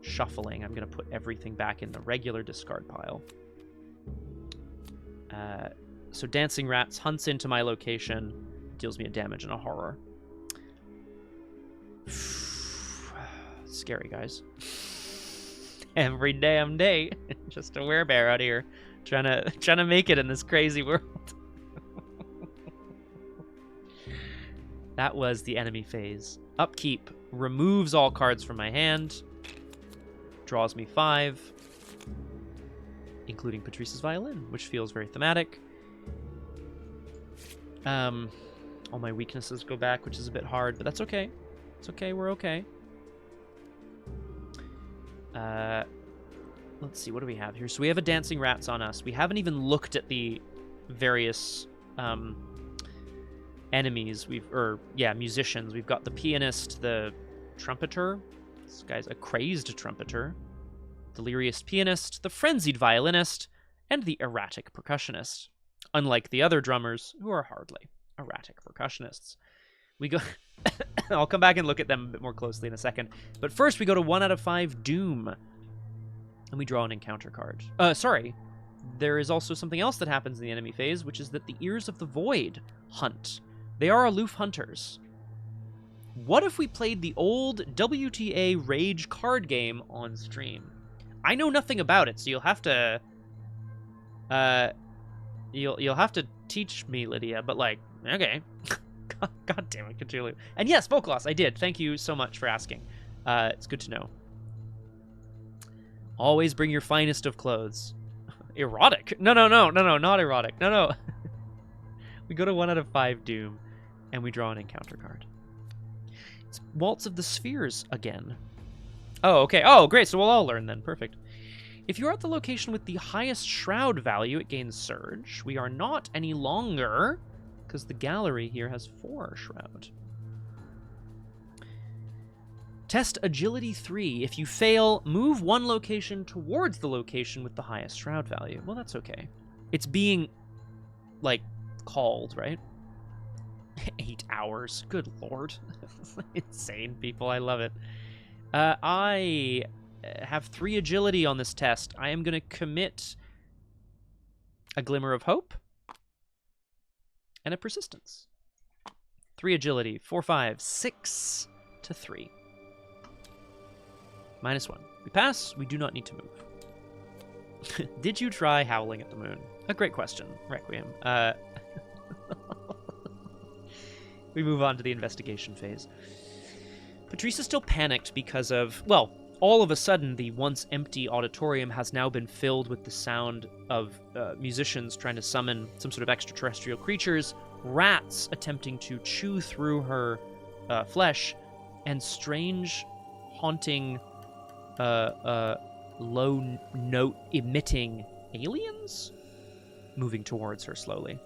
shuffling, I'm going to put everything back in the regular discard pile. So Dancing Rats hunts into my location, deals me a damage and a horror. Scary, guys. Every damn day. Just a werebear out here trying to make it in this crazy world. That was the enemy phase. Upkeep removes all cards from my hand, draws me 5, including Patrice's Violin, which feels very thematic. All my weaknesses go back, which is a bit hard, but that's okay. It's okay, we're okay. Let's see, what do we have here? So we have a Dancing Rats on us. We haven't even looked at the various enemies. Musicians. We've got the pianist, the trumpeter. This guy's a crazed trumpeter. Delirious pianist, the frenzied violinist, and the erratic percussionist. Unlike the other drummers, who are hardly erratic percussionists. We go... I'll come back and look at them a bit more closely in a second. But first, we go to 1 out of 5 Doom. And we draw an encounter card. Sorry. There is also something else that happens in the enemy phase, which is that the Ears of the Void hunt. They are aloof hunters. What if we played the old WTA Rage card game on stream? I know nothing about it, so you'll have to... You'll have to teach me, Lydia, but, like, okay. God damn it, Cthulhu. And yes, Volkloss, I did. Thank you so much for asking. It's good to know. Always bring your finest of clothes. Erotic? No, not erotic. No. We go to 1 out of 5 Doom, and we draw an encounter card. It's Waltz of the Spheres again. Oh, okay. Oh, great. So we'll all learn then. Perfect. If you're at the location with the highest shroud value, it gains Surge. We are not any longer, because the gallery here has 4 shroud. Test Agility 3. If you fail, move 1 location towards the location with the highest shroud value. Well, that's okay. It's being, like, called, right? 8 hours. Good lord. Insane, people. I love it. I have 3 agility on this test. I am going to commit a Glimmer of Hope and a Persistence. 3 agility. 4, 5, 6 to 3. -1. We pass. We do not need to move. Did you try Howling at the Moon? A great question, Requiem. We move on to the investigation phase. Patrice is still panicked because of, well, all of a sudden the once empty auditorium has now been filled with the sound of musicians trying to summon some sort of extraterrestrial creatures, rats attempting to chew through her flesh, and strange, haunting, low note emitting aliens moving towards her slowly.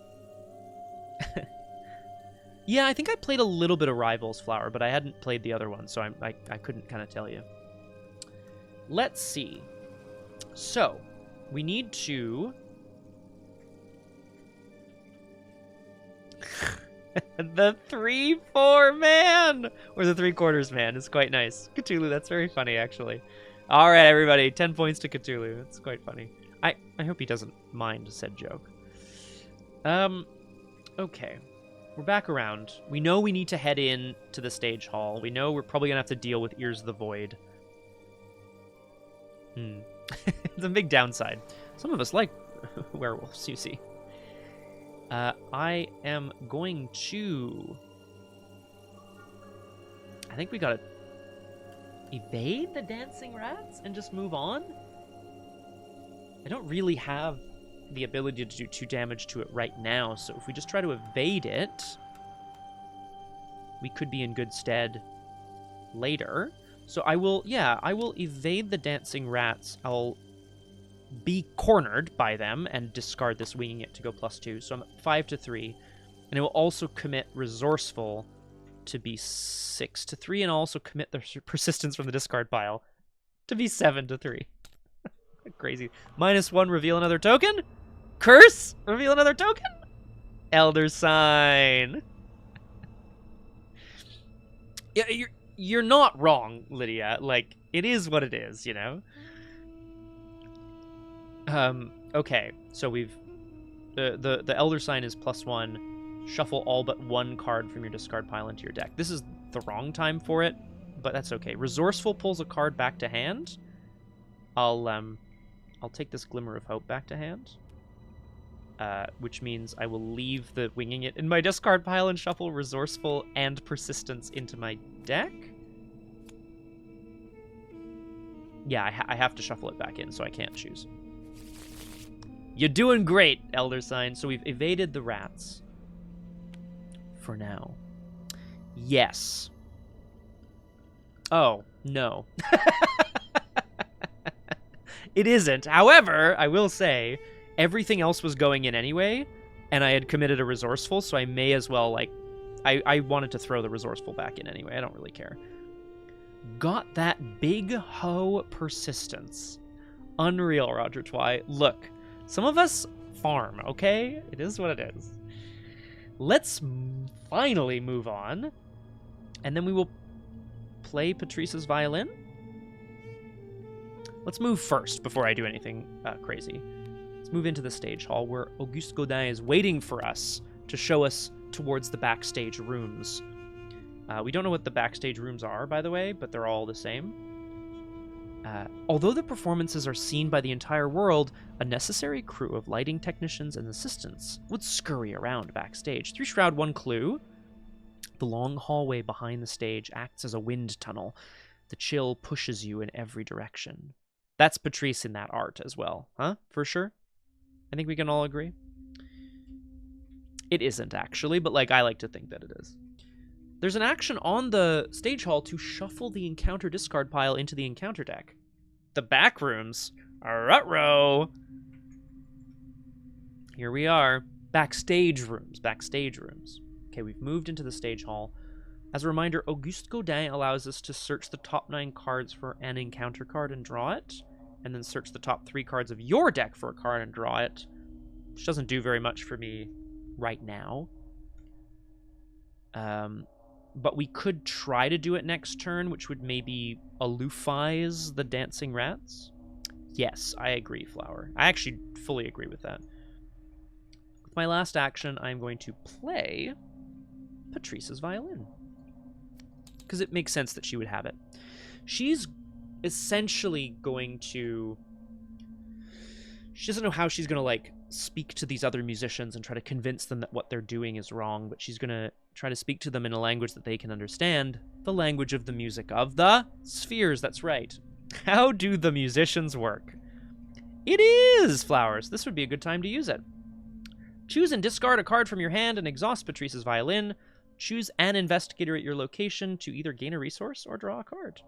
Yeah, I think I played a little bit of Rivals Flower, but I hadn't played the other one, so I couldn't kind of tell you. Let's see. So, we need to... the 3/4 man! Or the 3/4 man is quite nice. Cthulhu, that's very funny, actually. Alright, everybody, 10 points to Cthulhu. That's quite funny. I hope he doesn't mind said joke. Okay. We're back around. We know we need to head in to the stage hall. We know we're probably going to have to deal with Ears of the Void. It's a big downside. Some of us like werewolves, you see. I am going to... I think we gotta evade the dancing rats and just move on. I don't really have the ability to do 2 damage to it right now, so if we just try to evade it, we could be in good stead later. So I will evade the dancing rats. I'll be cornered by them and discard this winging it to go +2. So I'm at 5 to 3. And I will also commit resourceful to be 6 to 3, and I'll also commit the persistence from the discard pile to be 7 to 3. Crazy. -1, reveal another token. Curse, reveal another token. Elder Sign. Yeah, you're not wrong, Lydia. Like, it is what it is, you know? Okay, so we've... The Elder Sign is +1. Shuffle all but 1 card from your discard pile into your deck. This is the wrong time for it, but that's okay. Resourceful pulls a card back to hand. I'll take this Glimmer of Hope back to hand. Which means I will leave the Winging It in my discard pile and shuffle Resourceful and Persistence into my deck. Yeah, I have to shuffle it back in, so I can't choose. You're doing great, Elder Sign. So we've evaded the rats. For now. Yes. Oh, no. It isn't. However, I will say, everything else was going in anyway, and I had committed a Resourceful, so I may as well, like... I wanted to throw the Resourceful back in anyway. I don't really care. Got that big ho persistence. Unreal, Roger Twy. Look, some of us farm, okay? It is what it is. Let's finally move on, and then we will play Patrice's violin. Let's move first before I do anything crazy. Let's move into the stage hall where Auguste Gaudin is waiting for us to show us towards the backstage rooms. We don't know what the backstage rooms are, by the way, but they're all the same. Although the performances are seen by the entire world, a necessary crew of lighting technicians and assistants would scurry around backstage. 3 shroud, 1 clue. The long hallway behind the stage acts as a wind tunnel. The chill pushes you in every direction. That's Patrice in that art as well, huh? For sure? I think we can all agree. It isn't, actually, but like I like to think that it is. There's an action on the stage hall to shuffle the encounter discard pile into the encounter deck. The back rooms. Ruh-roh. Here we are. Backstage rooms. Backstage rooms. Okay, we've moved into the stage hall. As a reminder, Auguste Gaudin allows us to search the top 9 cards for an encounter card and draw it, and then search the top 3 cards of your deck for a card and draw it, which doesn't do very much for me right now. But we could try to do it next turn, which would maybe aloofize the dancing rats. Yes, I agree, Flower. I actually fully agree with that. With my last action, I'm going to play Patrice's violin, because it makes sense that she would have it. She's essentially going to... She doesn't know how she's going to, like, speak to these other musicians and try to convince them that what they're doing is wrong, but she's going to try to speak to them in a language that they can understand, the language of the music of the spheres. That's right. How do the musicians work? It is, Flowers. This would be a good time to use it. Choose and discard a card from your hand and exhaust Patrice's violin. Choose an investigator at your location to either gain a resource or draw a card.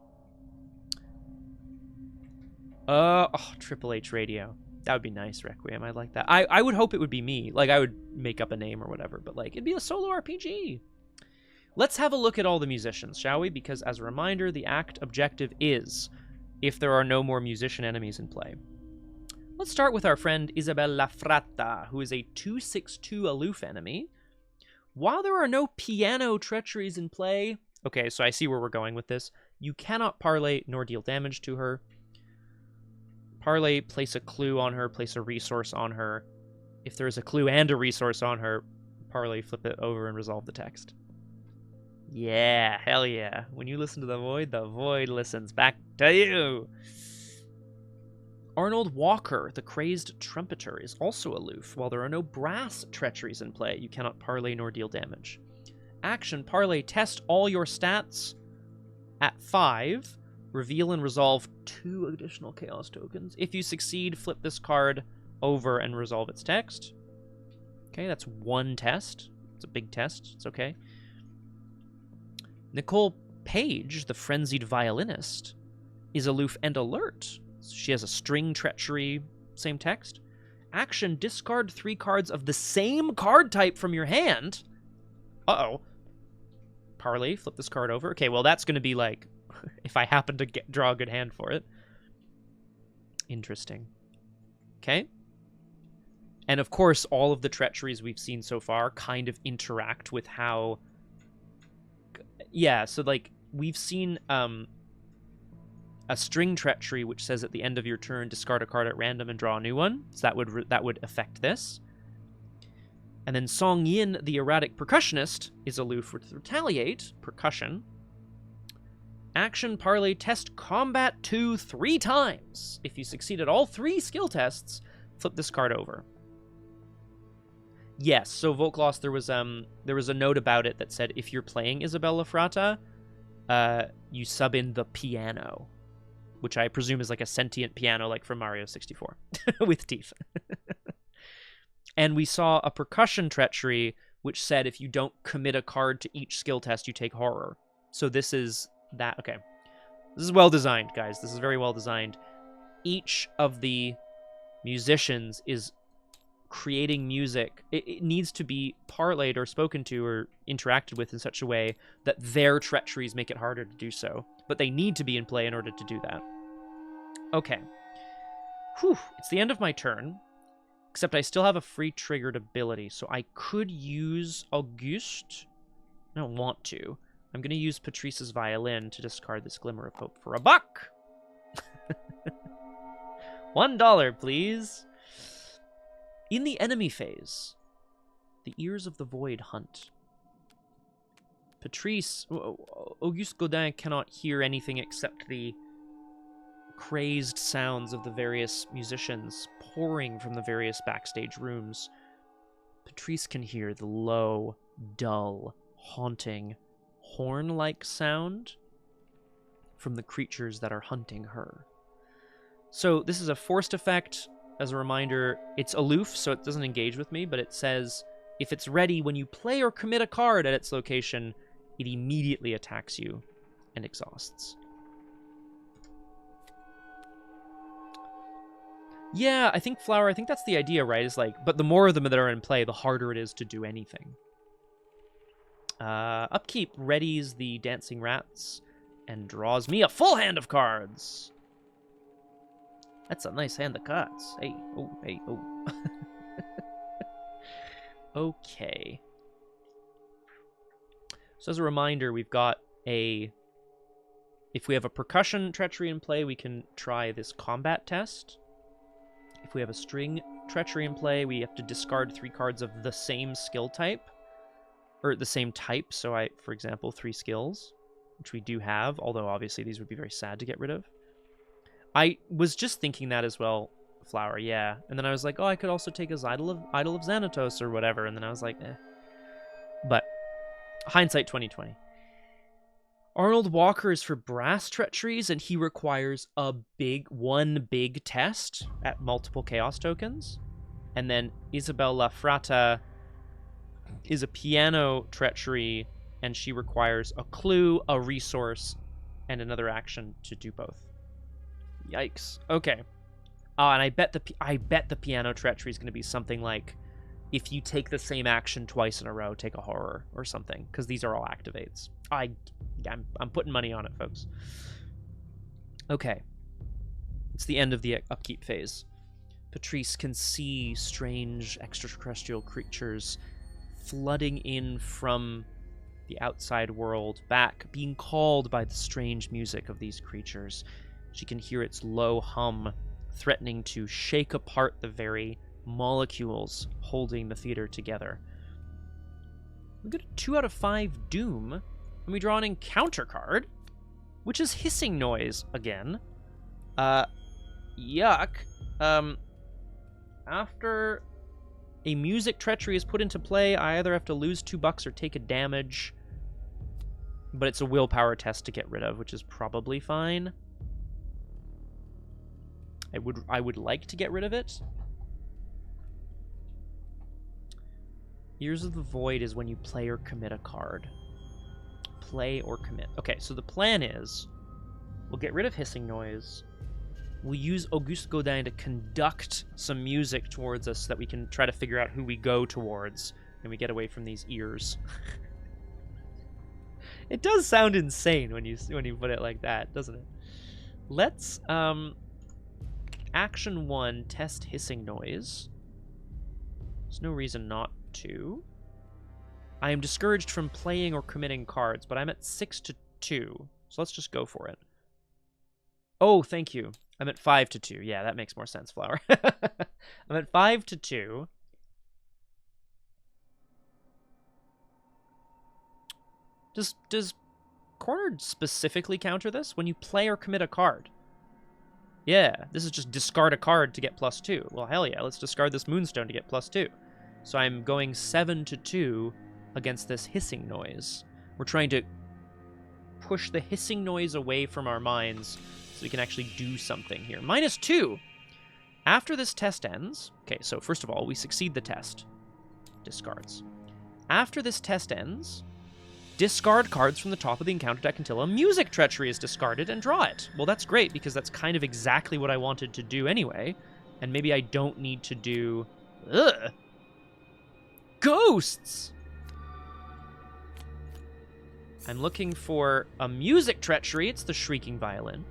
Triple H radio. That would be nice, Requiem. I'd like that. I would hope it would be me. Like, I would make up a name or whatever, but, like, it'd be a solo RPG. Let's have a look at all the musicians, shall we? Because, as a reminder, the act objective is if there are no more musician enemies in play. Let's start with our friend Isabelle Lafratta, who is a 2/6/2 aloof enemy. While there are no piano treacheries in play... Okay, so I see where we're going with this. You cannot parlay nor deal damage to her. Parlay, place a clue on her, place a resource on her. If there is a clue and a resource on her, parlay, flip it over and resolve the text. Yeah, hell yeah. When you listen to the void listens back to you. Arnold Walker, the crazed trumpeter, is also aloof. While there are no brass treacheries in play, you cannot parlay nor deal damage. Action, parlay, test all your stats at 5. Reveal and resolve 2 additional chaos tokens. If you succeed, flip this card over and resolve its text. Okay, that's 1 test. It's a big test. It's okay. Nicole Page, the frenzied violinist, is aloof and alert. She has a string treachery, same text. Action, discard 3 cards of the same card type from your hand. Uh-oh. Parlay, flip this card over. Okay, well, that's going to be like, if I happen to draw a good hand for it. Interesting. Okay. And of course, all of the treacheries we've seen so far kind of interact with how... Yeah, so like, we've seen a string treachery which says at the end of your turn, discard a card at random and draw a new one. So that would affect this. And then Song Yin, the erratic percussionist, is aloof with retaliate, percussion. Action, parlay, test combat 2 3 times. If you succeed at all 3 skill tests, flip this card over. Yes, so Volkloss, there was a note about it that said if you're playing Isabella Frata, you sub in the piano, which I presume is like a sentient piano like from Mario 64 with teeth. And we saw a percussion treachery which said if you don't commit a card to each skill test, you take horror. So this is that. Okay. This is well designed, guys. This is very well designed. Each of the musicians is creating music. It needs to be parlayed or spoken to or interacted with in such a way that their treacheries make it harder to do so. But they need to be in play in order to do that. Okay. Whew. It's the end of my turn. Except I still have a free triggered ability, so I could use Auguste. I don't want to. I'm going to use Patrice's violin to discard this Glimmer of Hope for $1. $1, please. In the enemy phase, the Ears of the Void hunt. Patrice, Auguste Gaudin cannot hear anything except the crazed sounds of the various musicians pouring from the various backstage rooms. Patrice can hear the low, dull, haunting, horn-like sound from the creatures that are hunting her. So this is a forced effect. As a reminder, it's aloof, so it doesn't engage with me, but it says if it's ready when you play or commit a card at its location, it immediately attacks you and exhausts. Yeah, I think Flower, I think that's the idea, right? Is like, but the more of them that are in play, the harder it is to do anything. Upkeep readies the dancing rats and draws me a full hand of cards. That's a nice hand of cards. Hey, oh. Okay. So as a reminder, we've got a... If we have a percussion treachery in play, we can try this combat test. If we have a string treachery in play, we have to discard 3 cards of the same skill type. Or the same type, so for example, 3 skills, which we do have, although obviously these would be very sad to get rid of. I was just thinking that as well, Flower, yeah. And then I was like, oh, I could also take as Idol of Xanatos or whatever, and then I was like, eh. But, hindsight 2020. Arnold Walker is for brass treacheries, and he requires one big test at multiple chaos tokens. And then Isabel La Frata is a piano treachery, and she requires a clue, a resource, and another action to do both. Yikes. Okay. And I bet the piano treachery is going to be something like, if you take the same action twice in a row, take a horror or something, because these are all activates. I'm putting money on it, folks. Okay. It's the end of the upkeep phase. Patrice can see strange extraterrestrial creatures flooding in from the outside world back, being called by the strange music of these creatures. She can hear its low hum threatening to shake apart the very molecules holding the theater together. We get a 2 out of 5 Doom, and we draw an encounter card, which is hissing noise again. Yuck. After a music treachery is put into play, I either have to lose $2 or take a damage. But it's a willpower test to get rid of, which is probably fine. I would like to get rid of it. Ears of the Void is when you play or commit a card. Play or commit. Okay, so the plan is we'll get rid of hissing noise. We'll use Auguste Gaudin to conduct some music towards us so that we can try to figure out who we go towards and we get away from these ears. It does sound insane when you put it like that, doesn't it? Let's action 1, test hissing noise. There's no reason not to. I am discouraged from playing or committing cards, but I'm at 6-2. So let's just go for it. Oh, thank you. I'm at 5-2. Yeah, that makes more sense, Flower. I'm at 5-2. Does cornered specifically counter this? When you play or commit a card. Yeah, this is just discard a card to get +2. Well, hell yeah, let's discard this Moonstone to get +2. So I'm going 7-2 against this hissing noise. We're trying to push the hissing noise away from our minds so we can actually do something here. -2. After this test ends... Okay, so first of all, we succeed the test. Discards. After this test ends, discard cards from the top of the encounter deck until a music treachery is discarded and draw it. Well, that's great, because that's kind of exactly what I wanted to do anyway. And maybe I don't need to do... Ugh! Ghosts! I'm looking for a music treachery. It's the Shrieking Violin.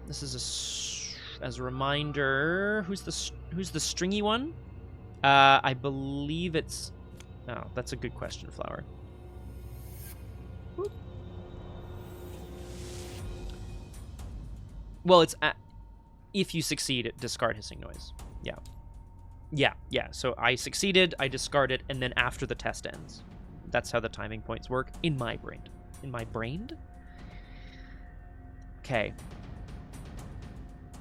This is as a reminder. Who's the stringy one? I believe it's... Oh, that's a good question, Flower. Whoop. Well, it's... if you succeed, discard hissing noise. Yeah. Yeah. So I succeeded, I discarded, and then after the test ends. That's how the timing points work in my brain. In my brain? Okay.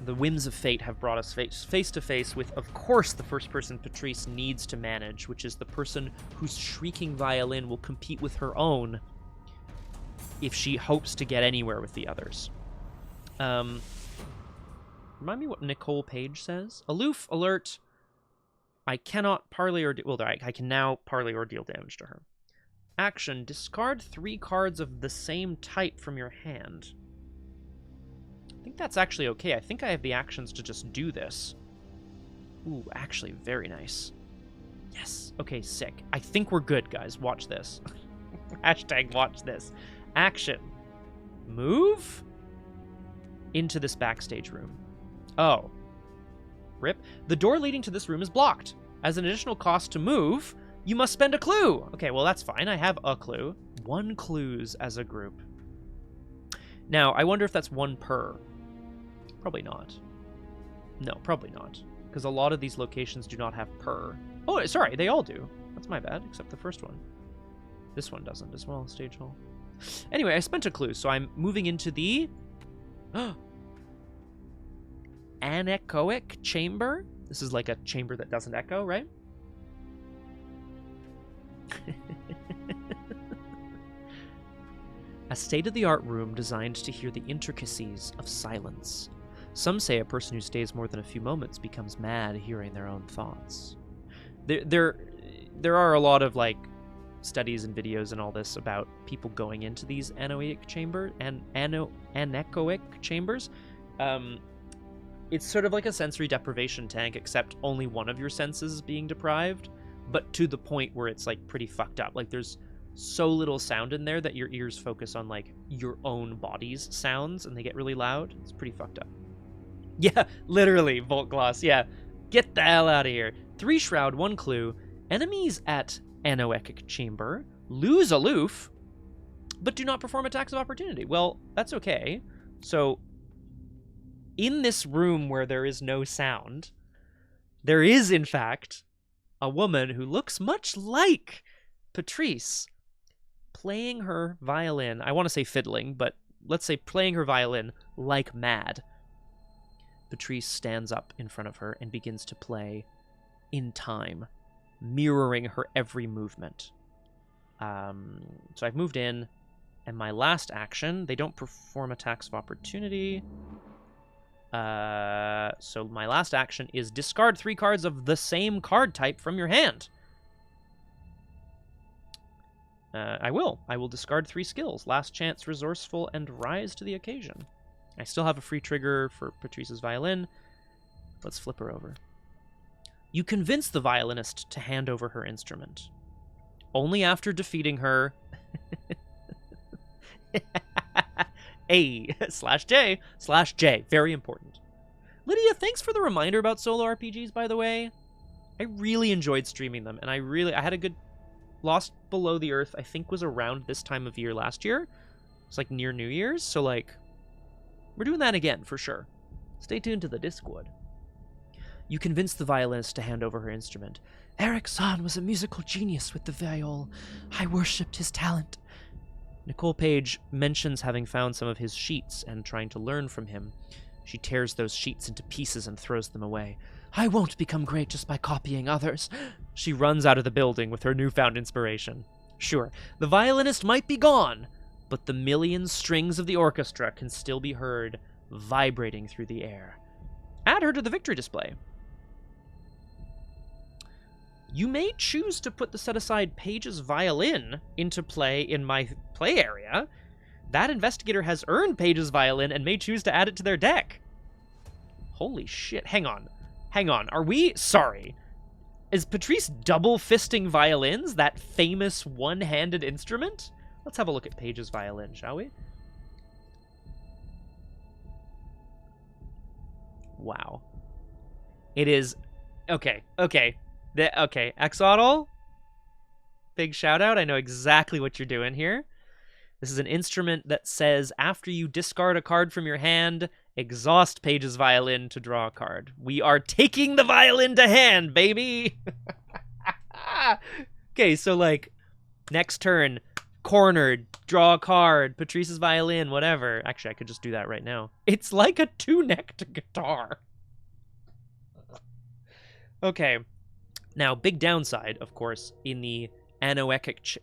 The whims of fate have brought us face to face with, of course, the first person Patrice needs to manage, which is the person whose Shrieking Violin will compete with her own if she hopes to get anywhere with the others. Remind me what Nicole Page says. Aloof, alert. I cannot parley or... Well, I can now parley or deal damage to her. Action. Discard 3 cards of the same type from your hand. I think that's actually okay. I think I have the actions to just do this. Ooh, actually, very nice. Yes. Okay, sick. I think we're good, guys. Watch this. Hashtag watch this. Action. Move into this backstage room. Oh. Rip. The door leading to this room is blocked. As an additional cost to move, you must spend a clue. Okay, well, that's fine. I have a clue. 1 clues as a group. Now, I wonder if that's 1 per. Probably not. No, probably not. Because a lot of these locations do not have per. Oh, sorry, they all do. That's my bad, except the first one. This one doesn't as well, Stage Hall. Anyway, I spent a clue, so I'm moving into the... anechoic chamber. This is like a chamber that doesn't echo, right? A state-of-the-art room designed to hear the intricacies of silence. Some say a person who stays more than a few moments becomes mad hearing their own thoughts. There are a lot of like studies and videos and all this about people going into these anechoic chambers. It's sort of like a sensory deprivation tank, except only one of your senses is being deprived, but to the point where it's like pretty fucked up. Like there's so little sound in there that your ears focus on like your own body's sounds and they get really loud. It's pretty fucked up. Yeah, literally, Volt Gloss. Yeah, get the hell out of here. 3 shroud, 1 clue. Enemies at anechoic chamber lose aloof, but do not perform attacks of opportunity. Well, that's okay. So in this room where there is no sound, there is, in fact, a woman who looks much like Patrice playing her violin. I want to say fiddling, but let's say playing her violin like mad. Patrice stands up in front of her and begins to play in time, mirroring her every movement. So I've moved in, and my last action, they don't perform attacks of opportunity. So my last action is discard 3 cards of the same card type from your hand. I will discard 3 skills. Last Chance, Resourceful, and Rise to the Occasion. I still have a free trigger for Patrice's violin. Let's flip her over. You convince the violinist to hand over her instrument. Only after defeating her... A/J. Very important. Lydia, thanks for the reminder about solo RPGs, by the way. I really enjoyed streaming them, and I had a good... Lost Below the Earth, I think, was around this time of year last year. It's like near New Year's, so like... We're doing that again, for sure. Stay tuned to the Discord. You convince the violinist to hand over her instrument. Erich Zann was a musical genius with the viol. I worshipped his talent. Nicole Page mentions having found some of his sheets and trying to learn from him. She tears those sheets into pieces and throws them away. I won't become great just by copying others. She runs out of the building with her newfound inspiration. Sure, the violinist might be gone, but the million strings of the orchestra can still be heard vibrating through the air. Add her to the victory display. You may choose to put the set-aside Page's violin into play in my play area. That investigator has earned Page's violin and may choose to add it to their deck. Holy shit. Hang on. Are we... Sorry. Is Patrice double-fisting violins, that famous one-handed instrument? Let's have a look at Page's violin, shall we? Wow. It is... Okay. Axolotl? Big shout out. I know exactly what you're doing here. This is an instrument that says after you discard a card from your hand, exhaust Page's violin to draw a card. We are taking the violin to hand, baby! Okay, so like, next turn, cornered, draw a card, Patrice's violin, whatever. Actually, I could just do that right now. It's like a 2-necked guitar. Okay. Now, big downside, of course, in the anechoic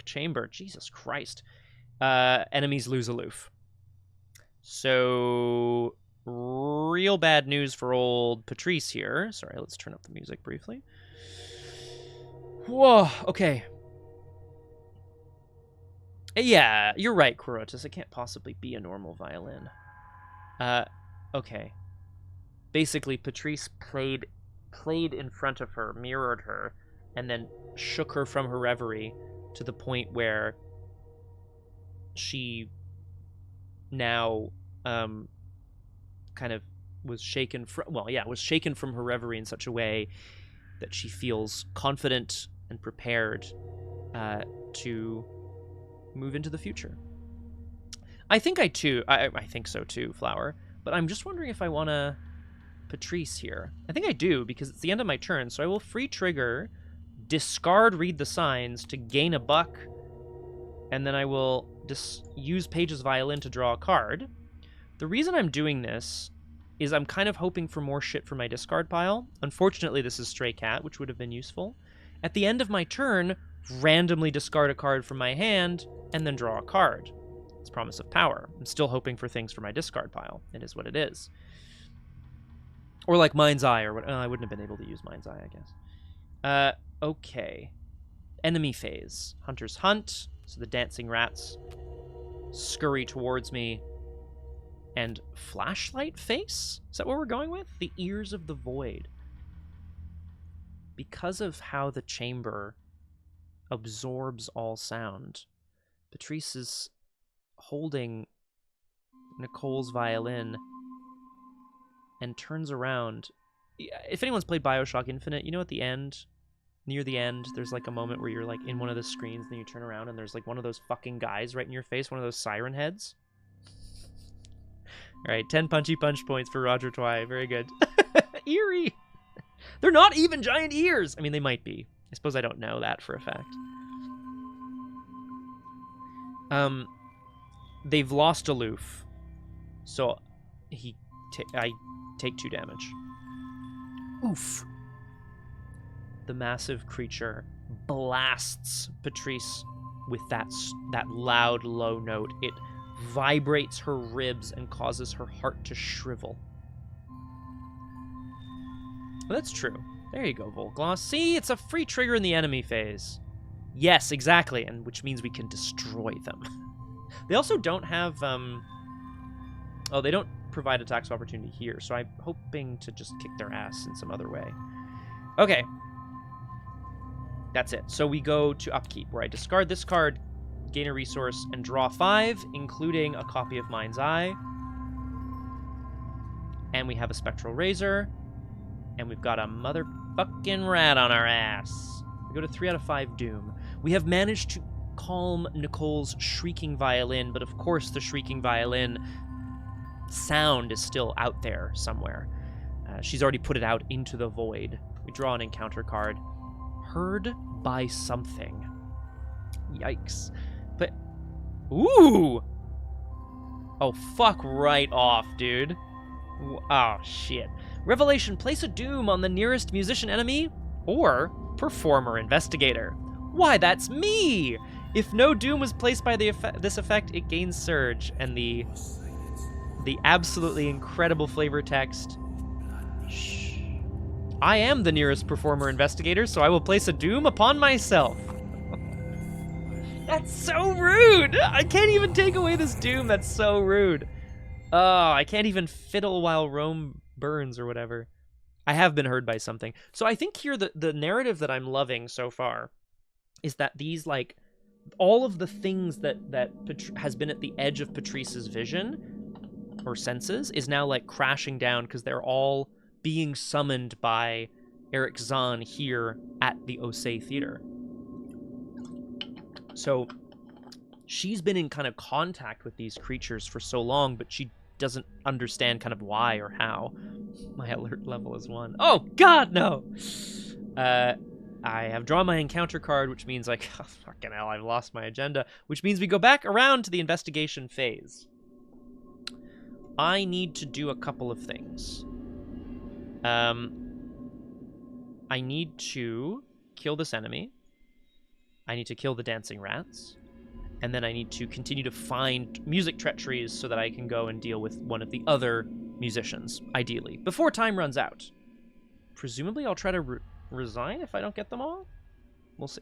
chamber. Jesus Christ. Enemies lose aloof. So, real bad news for old Patrice here. Sorry, let's turn up the music briefly. Whoa, okay. Yeah, you're right, Kurotis. It can't possibly be a normal violin. Okay. Basically, Patrice played in front of her, mirrored her, and then shook her from her reverie to the point where she now kind of was shaken from, was shaken from her reverie in such a way that she feels confident and prepared to move into the future. I think I think so too, Flower, but I'm just wondering if I want to Patrice here. I think I do, because it's the end of my turn, so I will free trigger, discard Read the Signs to gain a buck, and then I will use Page's violin to draw a card. The reason I'm doing this is I'm kind of hoping for more shit for my discard pile. Unfortunately, this is Stray Cat, which would have been useful. At the end of my turn, randomly discard a card from my hand, and then draw a card. It's Promise of Power. I'm still hoping for things for my discard pile. It is what it is. Or like Mind's Eye, or what? I wouldn't have been able to use Mind's Eye, I guess. Okay. Enemy phase. Hunters hunt, so the dancing rats scurry towards me. And flashlight face? Is that what we're going with? The Ears of the Void. Because of how the chamber absorbs all sound, Patrice is holding Nicole's violin and turns around. If anyone's played BioShock Infinite, you know at the end, near the end, there's like a moment where you're like in one of the screens, and then you turn around and there's like one of those fucking guys right in your face, one of those siren heads. All right, 10 punchy punch points for Roger Twy. Very good. Eerie. They're not even giant ears. I mean, they might be. I suppose I don't know that for a fact. They've lost aloof, so I take 2 damage. Oof. The massive creature blasts Patrice with that loud, low note. It vibrates her ribs and causes her heart to shrivel. Well, that's true. There you go, Volgloss. See, it's a free trigger in the enemy phase. Yes, exactly, and which means we can destroy them. They also don't have, oh, they don't provide attacks of opportunity here, so I'm hoping to just kick their ass in some other way. Okay. That's it. So we go to upkeep, where I discard this card, gain a resource, and draw 5, including a copy of Mind's Eye. And we have a Spectral Razor, and we've got a motherfucking rat on our ass. We go to 3 out of 5 Doom. We have managed to calm Nicole's shrieking violin, but of course the shrieking violin sound is still out there somewhere. She's already put it out into the void. We draw an encounter card. Heard by something. Yikes. But, ooh! Oh, fuck right off, dude. Oh, shit. Revelation, place a doom on the nearest musician enemy or performer investigator. Why, that's me! If no doom was placed by this effect, it gains surge. And the absolutely incredible flavor text. Shh. I am the nearest performer investigator, so I will place a doom upon myself. That's so rude! I can't even take away this doom. That's so rude. Oh, I can't even fiddle while Rome burns or whatever. I have been heard by something. So I think here the narrative that I'm loving so far is that these, like, all of the things that has been at the edge of Patrice's vision or senses is now, like, crashing down because they're all being summoned by Erich Zann here at the Osei Theater. So she's been in kind of contact with these creatures for so long, but she doesn't understand kind of why or how. My alert level is 1. Oh, God, no! I have drawn my encounter card, which means, like, oh, fucking hell, I've lost my agenda, which means we go back around to the investigation phase. I need to do a couple of things. I need to kill this enemy. I need to kill the dancing rats. And then I need to continue to find music treacheries so that I can go and deal with one of the other musicians, ideally, before time runs out. Presumably I'll try to resign if I don't get them all? We'll see.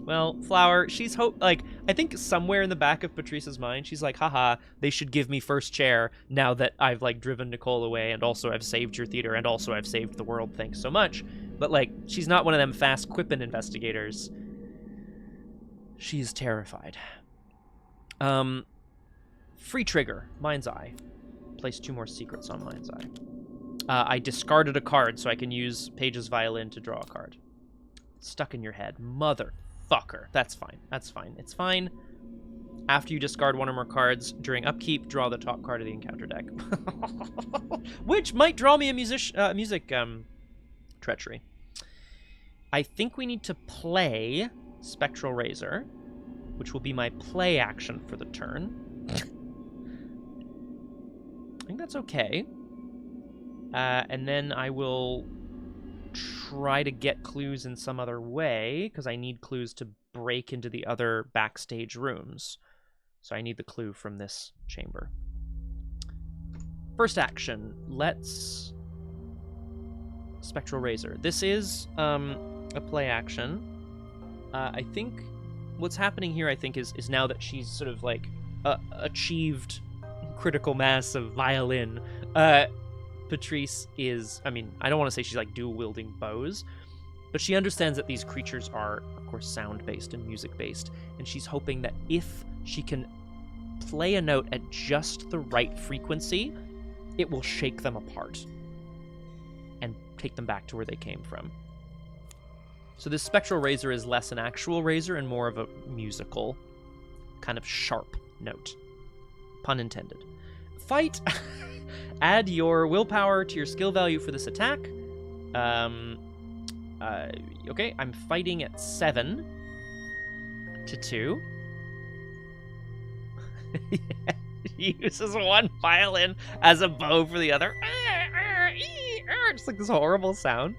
Well, Flower, she's I think somewhere in the back of Patrice's mind, she's like, haha, they should give me first chair now that I've, like, driven Nicole away, and also I've saved your theater, and also I've saved the world, thanks so much. But, like, she's not one of them fast quipping investigators. She's terrified. Free trigger, Mind's Eye. Place 2 more secrets on Mind's Eye. I discarded a card so I can use Paige's Violin to draw a card. It's stuck in your head. Motherfucker. That's fine. That's fine. It's fine. After you discard 1 or more cards during upkeep, draw the top card of the encounter deck. Which might draw me a music treachery. I think we need to play Spectral Razor, which will be my play action for the turn. I think that's okay. And then I will try to get clues in some other way, because I need clues to break into the other backstage rooms. So I need the clue from this chamber. First action, let's... Spectral Razor. This is a play action. I think what's happening here, I think, is now that she's sort of, like, achieved critical mass of violin, Patrice is, I mean, I don't want to say she's, like, dual-wielding bows, but she understands that these creatures are, of course, sound-based and music-based, and she's hoping that if she can play a note at just the right frequency, it will shake them apart and take them back to where they came from. So this Spectral Razor is less an actual razor and more of a musical, kind of sharp note. Pun intended. Fight! Add your willpower to your skill value for this attack. Okay, I'm fighting at 7 to 2. He uses one violin as a bow for the other. Just like this horrible sound.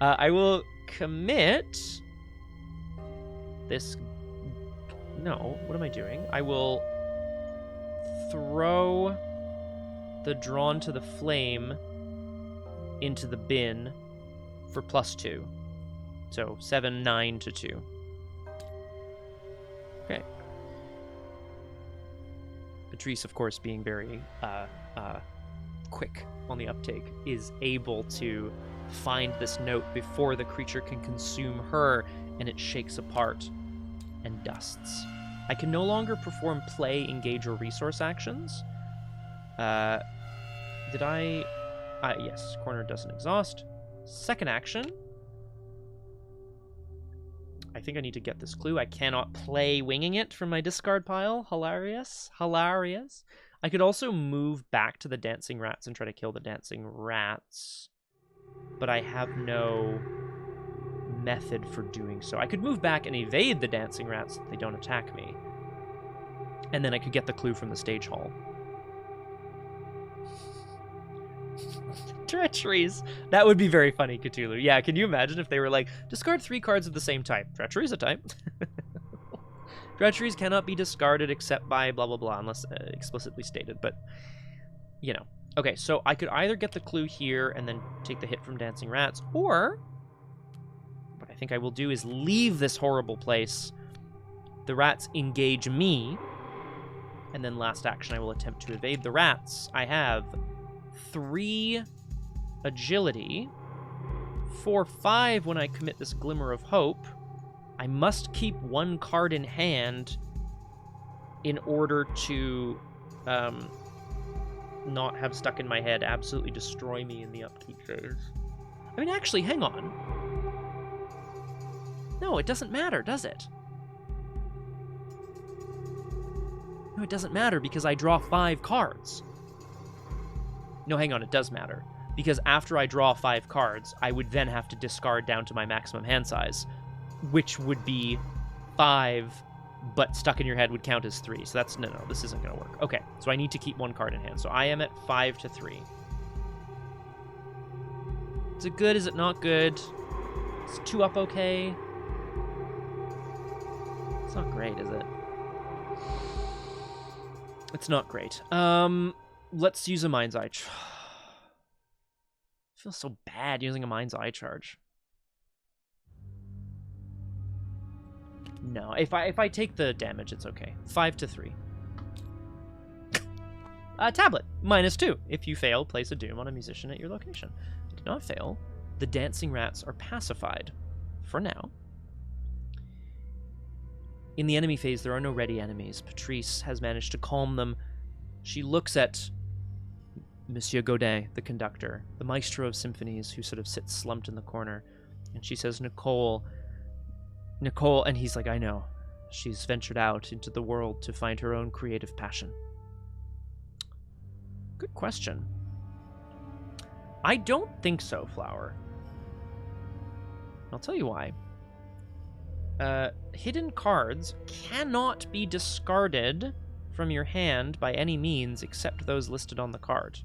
I will commit this. No, what am I doing? I will throw the drawn to the flame into the bin for +2. So 7, 9 to 2. Okay. Patrice, of course, being very quick on the uptake, is able to find this note before the creature can consume her, and it shakes apart and dusts. I can no longer perform play, engage, or resource actions. Did I... yes, corner doesn't exhaust. Second action. I think I need to get this clue. I cannot play winging it from my discard pile. Hilarious. Hilarious. I could also move back to the dancing rats and try to kill the dancing rats, but I have no method for doing so. I could move back and evade the dancing rats so they don't attack me, and then I could get the clue from the stage hall. Treacheries. That would be very funny, Cthulhu. Yeah, can you imagine if they were like, discard 3 cards of the same type? Treachery's a type. Treacheries cannot be discarded except by blah, blah, blah, unless explicitly stated, but, you know. Okay, so I could either get the clue here and then take the hit from dancing rats, or what I think I will do is leave this horrible place. The rats engage me, and then last action I will attempt to evade the rats. I have 3 agility, 4, 5 when I commit this glimmer of hope. I must keep 1 card in hand in order to not have stuck in my head absolutely destroy me in the upkeep phase. I mean, actually, hang on. No, it doesn't matter, does it? No, it doesn't matter because I draw 5 cards. No, hang on, it does matter. Because after I draw 5 cards, I would then have to discard down to my maximum hand size, which would be 5, but stuck in your head would count as 3. So that's, no, this isn't going to work. Okay, so I need to keep 1 card in hand. So I am at 5 to 3. Is it good? Is it not good? Is 2 up okay? It's not great, is it? It's not great. Let's use a Mind's Eye. I feel so bad using a Mind's Eye charge. No, if I take the damage, it's okay. 5 to 3. Tablet, -2. If you fail, place a doom on a musician at your location. If you do not fail, the dancing rats are pacified. For now. In the enemy phase, there are no ready enemies. Patrice has managed to calm them. She looks at Monsieur Gaudin, the conductor, the maestro of symphonies, who sort of sits slumped in the corner, and she says, Nicole, and he's like, I know. She's ventured out into the world to find her own creative passion. Good question. I don't think so, Flower. I'll tell you why. Hidden cards cannot be discarded from your hand by any means except those listed on the card.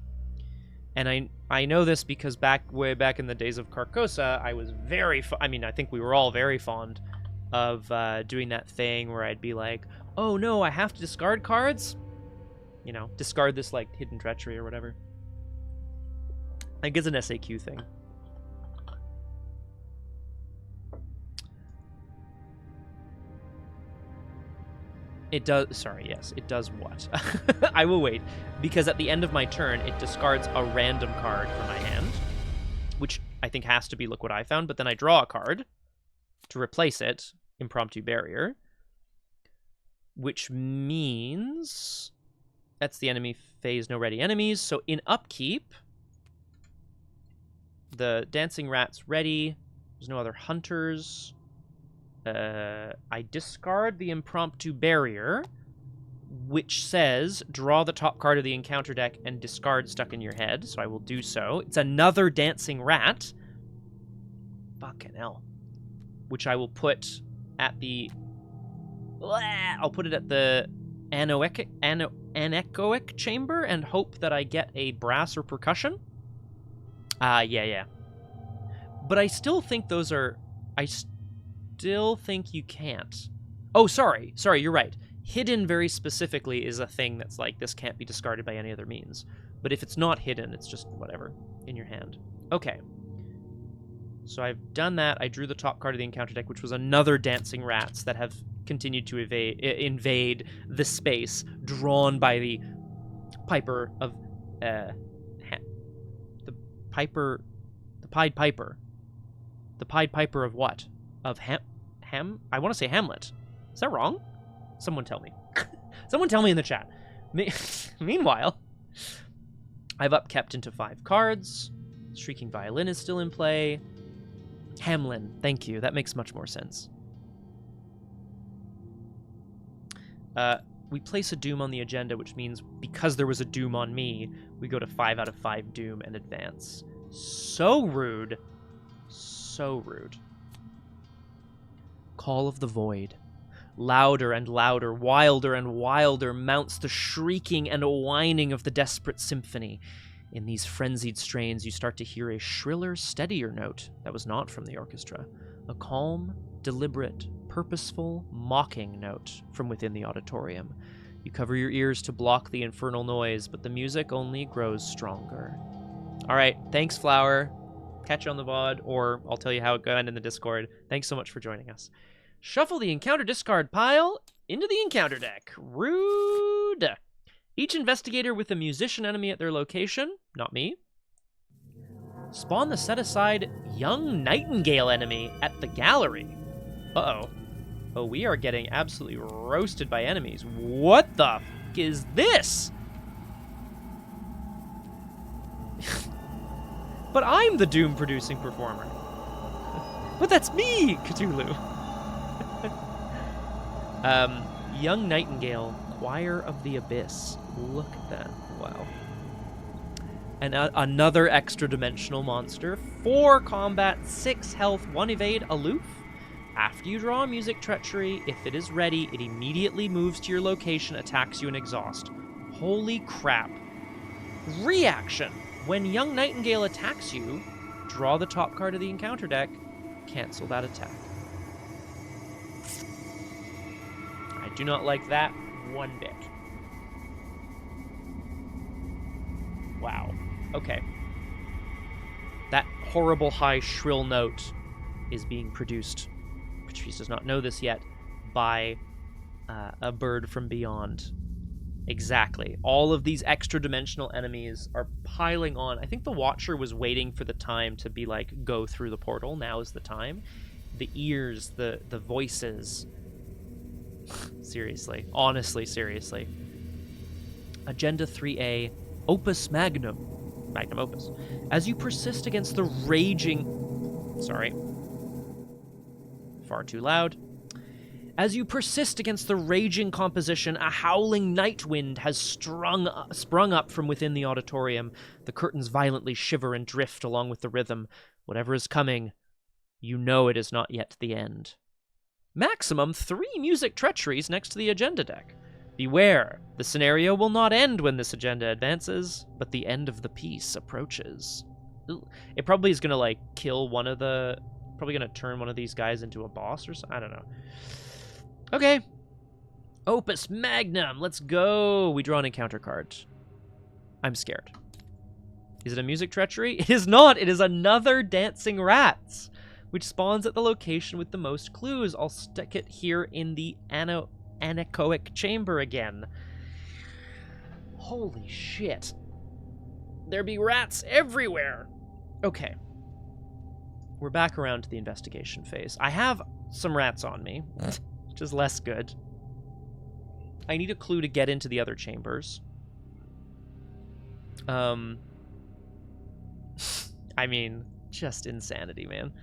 And I know this because way back in the days of Carcosa, I was I think we were all very fond of doing that thing where I'd be like, oh no, I have to discard cards? You know, discard this, like, hidden treachery or whatever. I think it's an SAQ thing. It does, sorry, yes, it does what? I will wait, because at the end of my turn, it discards a random card from my hand, which I think has to be Look What I Found, but then I draw a card to replace it, Impromptu Barrier, which means that's the enemy phase, no ready enemies. So in upkeep, the dancing rat's ready, there's no other hunters. I discard the Impromptu Barrier, which says, draw the top card of the encounter deck and discard stuck in your head, so I will do so. It's another dancing rat. But Fucking hell. Which I will put at the... I'll put it at the anechoic chamber and hope that I get a brass or percussion. Yeah. But I still think those are... I still think you can't. Oh, sorry, you're right. Hidden very specifically is a thing that's like, this can't be discarded by any other means. But if it's not hidden, it's just whatever, in your hand. Okay. So I've done that. I drew the top card of the encounter deck, which was another dancing rats that have continued to invade the space, drawn by the Piper of... the Pied Piper. The Pied Piper of what? Of I want to say Hamlet. Is that wrong? Someone tell me. Someone tell me in the chat. Meanwhile, I've upkept into 5 cards. Shrieking Violin is still in play. Hamlin, thank you. That makes much more sense. We place a doom on the agenda, which means because there was a doom on me, we go to 5 out of 5 doom and advance. So rude. So rude. Call of the Void. Louder and louder, wilder and wilder mounts the shrieking and whining of the desperate symphony. In these frenzied strains, you start to hear a shriller, steadier note that was not from the orchestra. A calm, deliberate, purposeful, mocking note from within the auditorium. You cover your ears to block the infernal noise, but the music only grows stronger. All right, thanks, Flower. Catch you on the VOD, or I'll tell you how it went in the Discord. Thanks so much for joining us. Shuffle the encounter discard pile into the encounter deck. Rude. Each investigator with a musician enemy at their location, not me. Spawn the set-aside young nightingale enemy at the gallery. Uh-oh. Oh, we are getting absolutely roasted by enemies. What the f*** is this? But I'm the doom-producing performer. But that's me, Cthulhu. Young Nightingale, Choir of the Abyss. Look at that. Wow. And another extra-dimensional monster. 4 combat, 6 health, 1 evade, aloof. After you draw a music treachery, if it is ready, it immediately moves to your location, attacks you, and exhaust. Holy crap. Reaction. When Young Nightingale attacks you, draw the top card of the encounter deck, cancel that attack. I do not like that one bit. Wow. Okay. That horrible high shrill note is being produced, Patrice does not know this yet, by a bird from beyond. Exactly. All of these extra-dimensional enemies are piling on. I think the Watcher was waiting for the time to be like, go through the portal. Now is the time. The ears, the voices. Seriously. Honestly, seriously. Agenda 3A, Opus Magnum. Magnum Opus. As you persist against the raging... Sorry. Far too loud. As you persist against the raging composition, a howling night wind has sprung up from within the auditorium. The curtains violently shiver and drift along with the rhythm. Whatever is coming, you know it is not yet the end. Maximum 3 music treacheries next to the agenda deck. Beware, the scenario will not end when this agenda advances, but the end of the piece approaches. Ooh. It probably is going to, like, kill one of the... Probably going to turn one of these guys into a boss or something. I don't know. Okay. Opus Magnum. Let's go. We draw an encounter card. I'm scared. Is it a music treachery? It is not. It is another dancing rats, which spawns at the location with the most clues. I'll stick it here in the anechoic chamber again. Holy shit. There be rats everywhere. Okay. We're back around to the investigation phase. I have some rats on me, which is less good. I need a clue to get into the other chambers. I mean, just insanity, man.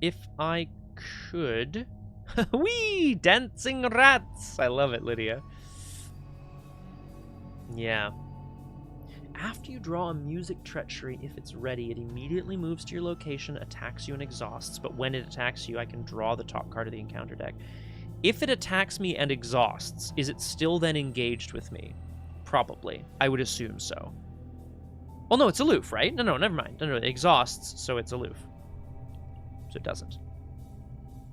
If I could... Whee! Dancing rats! I love it, Lydia. Yeah. After you draw a music treachery, if it's ready, it immediately moves to your location, attacks you, and exhausts. But when it attacks you, I can draw the top card of the encounter deck. If it attacks me and exhausts, is it still then engaged with me? Probably. I would assume so. Well, no, it's aloof, right? No, never mind. No, it exhausts, so it's aloof. So it doesn't.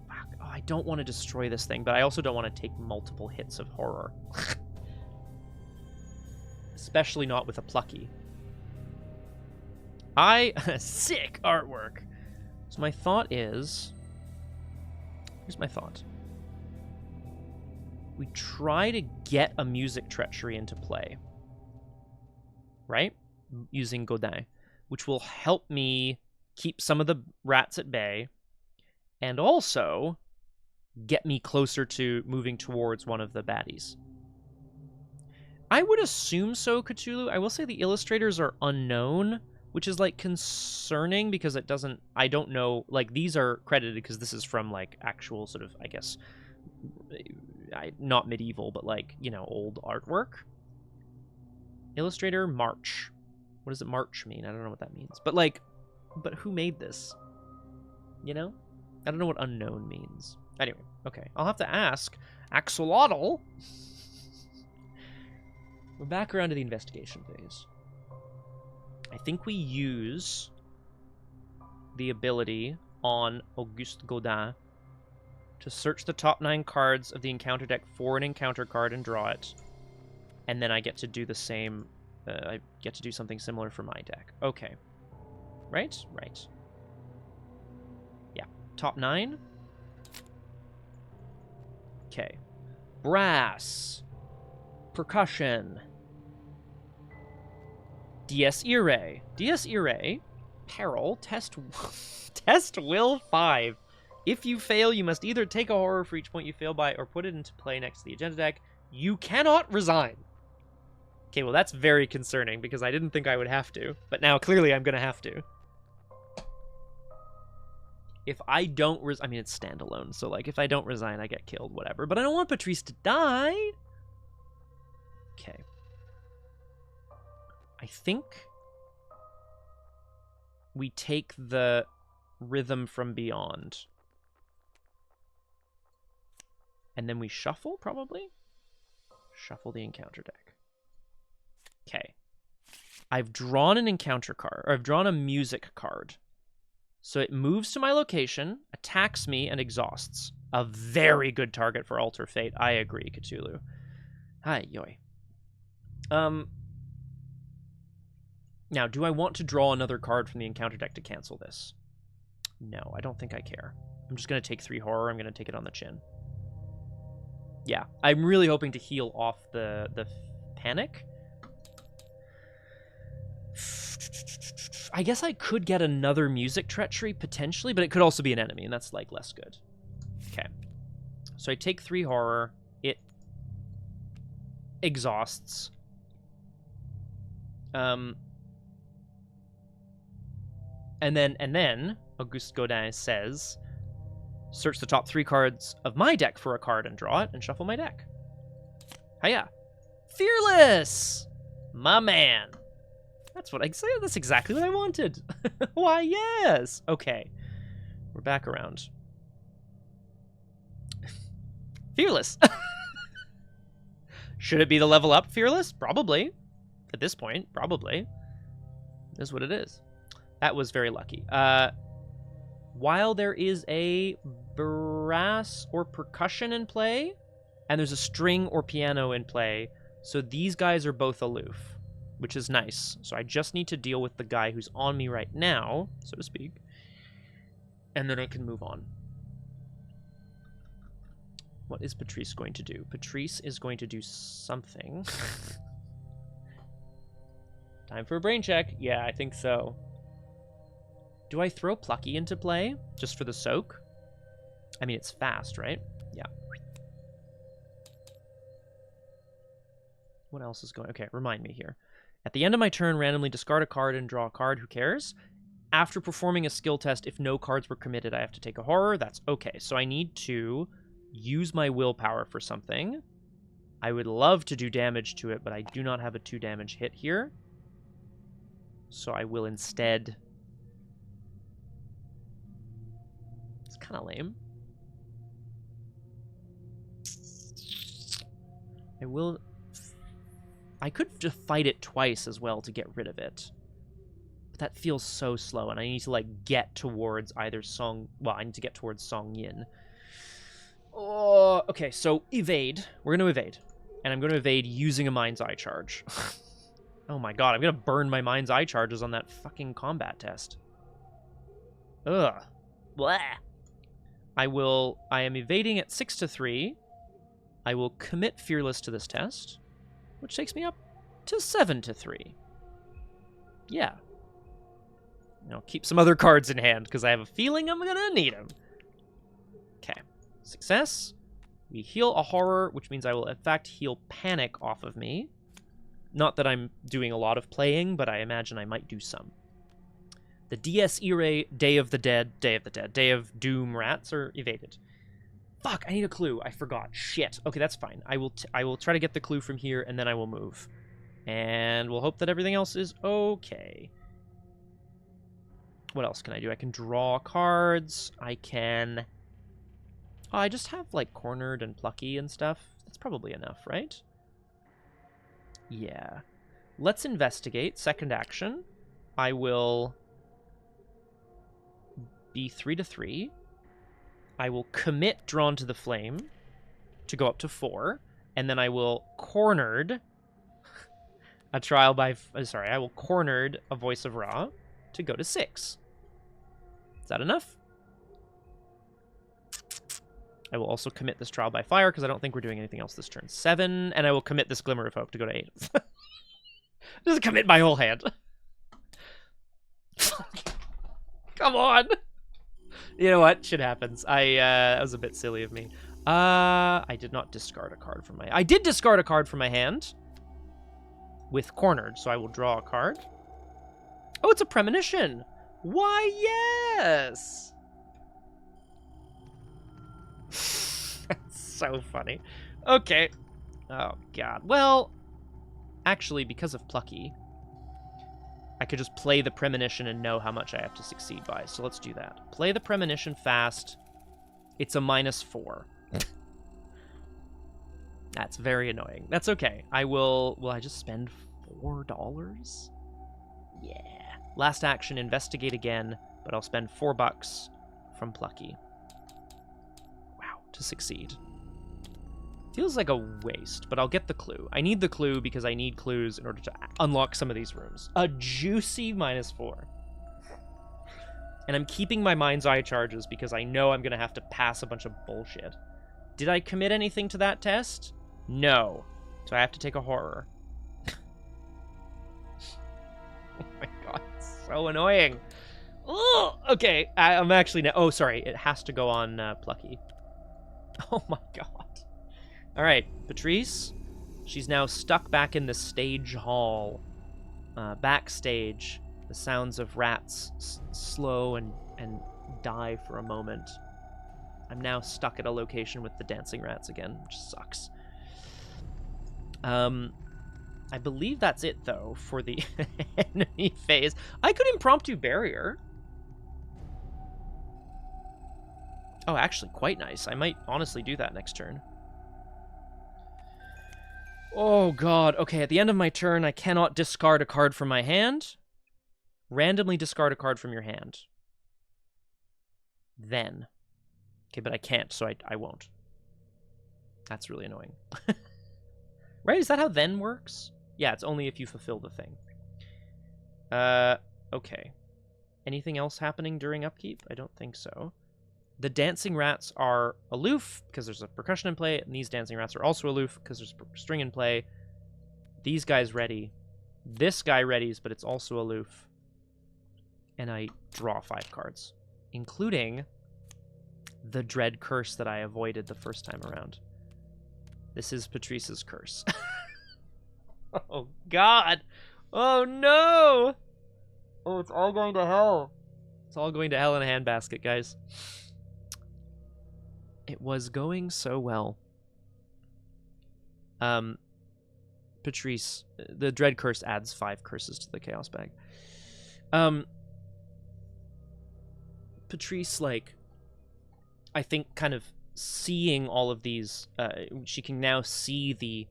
Fuck. Oh, I don't want to destroy this thing, but I also don't want to take multiple hits of horror. Especially not with a plucky. Sick artwork. So my thought is... Here's my thought. We try to get a music treachery into play. Right? Using Gaudin. Which will help me keep some of the rats at bay. And also get me closer to moving towards one of the baddies. I would assume so, Cthulhu. I will say the illustrators are unknown, which is, like, concerning because it doesn't... I don't know... Like, these are credited because this is from, like, actual sort of, I guess... not medieval, but, like, you know, old artwork. Illustrator, March. What does it March mean? I don't know what that means. But, like... But who made this? You know? I don't know what unknown means. Anyway, okay. I'll have to ask Axolotl... We're back around to the investigation phase. I think we use the ability on Auguste Gaudin to search the top 9 cards of the encounter deck for an encounter card and draw it. And then I get to do the same... I get to do something similar for my deck. Okay. Right? Right. Yeah. Top 9? Okay. Brass. Percussion. Dies Irae. Dies Irae. Peril. Test Will 5. If you fail, you must either take a horror for each point you fail by or put it into play next to the agenda deck. You cannot resign. Okay, well that's very concerning because I didn't think I would have to. But now clearly I'm going to have to. If I don't I mean, it's standalone. So, like, if I don't resign, I get killed, whatever. But I don't want Patrice to die. Okay. I think we take the Rhythm from Beyond. And then we shuffle, probably? Shuffle the encounter deck. Okay. I've drawn an encounter card, or I've drawn a music card. So it moves to my location, attacks me, and exhausts. A very good target for Alter Fate. I agree, Cthulhu. Hi, yoy. Now, do I want to draw another card from the encounter deck to cancel this? No, I don't think I care. I'm just going to take 3 horror. I'm going to take it on the chin. Yeah, I'm really hoping to heal off the panic. I guess I could get another music treachery, potentially, but it could also be an enemy, and that's, like, less good. Okay. So I take 3 horror. It exhausts. And then Auguste Gaudin says, search the top 3 cards of my deck for a card and draw it and shuffle my deck. Hiya. Fearless! My man. That's what I say. That's exactly what I wanted. Why, yes. Okay. We're back around. Fearless. Should it be the level up Fearless? Probably. At this point, probably. It is what it is. That was very lucky. While there is a brass or percussion in play, and there's a string or piano in play, so these guys are both aloof, which is nice. So I just need to deal with the guy who's on me right now, so to speak, and then I can move on. What is Patrice going to do? Patrice is going to do something. Time for a brain check. Yeah, I think so. Do I throw Plucky into play just for the soak? I mean, it's fast, right? Yeah. What else is going... Okay, remind me here. At the end of my turn, randomly discard a card and draw a card. Who cares? After performing a skill test, if no cards were committed, I have to take a horror. That's okay. So I need to use my willpower for something. I would love to do damage to it, but I do not have a 2 damage hit here. So I will instead... It's kind of lame. I could just fight it twice as well to get rid of it. But that feels so slow, and I need to, like, get towards either Song... Well, I need to get towards Song Yin. Oh, okay, so evade. We're going to evade. And I'm going to evade using a Mind's Eye charge. Oh my god, I'm going to burn my Mind's Eye charges on that fucking combat test. Ugh. Blah. I am evading at 6 to 3. I will commit Fearless to this test, which takes me up to 7 to 3. Yeah. I'll keep some other cards in hand, because I have a feeling I'm going to need them. Okay. Success. We heal a horror, which means I will, in fact, heal panic off of me. Not that I'm doing a lot of playing, but I imagine I might do some. The DS Irae, Day of the Doom rats are evaded. Fuck, I need a clue. I forgot. Shit. Okay, that's fine. I will try to get the clue from here, and then I will move. And we'll hope that everything else is okay. What else can I do? I can draw cards. I can... Oh, I just have, like, cornered and plucky and stuff. That's probably enough, right? Yeah. Let's investigate. Second action. I will be 3 to 3. I will commit Drawn to the Flame to go up to 4. And then I will cornered a trial by... Sorry, I will cornered a Voice of Ra to go to 6. Is that enough? I will also commit this Trial by Fire, because I don't think we're doing anything else this turn. 7, and I will commit this Glimmer of Hope to go to 8. Just commit my whole hand. Come on! You know what? Shit happens. That was a bit silly of me. I did not discard a card from my... I did discard a card from my hand. With cornered, so I will draw a card. Oh, it's a premonition! Why, yes! That's so funny. Okay. Oh, God. Well, actually, because of Plucky, I could just play the Premonition and know how much I have to succeed by. So let's do that. Play the Premonition fast. It's a -4. That's very annoying. That's okay. Will I just spend $4? Yeah. Last action, investigate again, but I'll spend $4 from Plucky. To succeed. Feels like a waste, but I'll get the clue. I need the clue because I need clues in order to unlock some of these rooms. A juicy -4. And I'm keeping my Mind's Eye charges because I know I'm going to have to pass a bunch of bullshit. Did I commit anything to that test? No. So I have to take a horror. Oh my god, it's so annoying. Oh, okay, I'm actually... Oh, sorry, it has to go on Plucky. Oh my god. Alright, Patrice. She's now stuck back in the stage hall. Backstage. The sounds of rats slow and die for a moment. I'm now stuck at a location with the dancing rats again, which sucks. I believe that's it, though, for the enemy phase. I could impromptu barrier. Oh, actually, quite nice. I might honestly do that next turn. Oh, God. Okay, at the end of my turn, I cannot discard a card from my hand. Randomly discard a card from your hand. Then. Okay, but I can't, so I won't. That's really annoying. Right? Is that how then works? Yeah, it's only if you fulfill the thing. Okay. Anything else happening during upkeep? I don't think so. The dancing rats are aloof because there's a percussion in play, and these dancing rats are also aloof because there's a string in play. These guys ready. This guy readies, but it's also aloof. And I draw 5 cards, including the dread curse that I avoided the first time around. This is Patrice's curse. Oh, God. Oh, no. Oh, it's all going to hell. It's all going to hell in a handbasket, guys. It was going so well. Patrice, the Dread Curse adds 5 curses to the Chaos bag. Patrice, like, I think kind of seeing all of these, she can now see the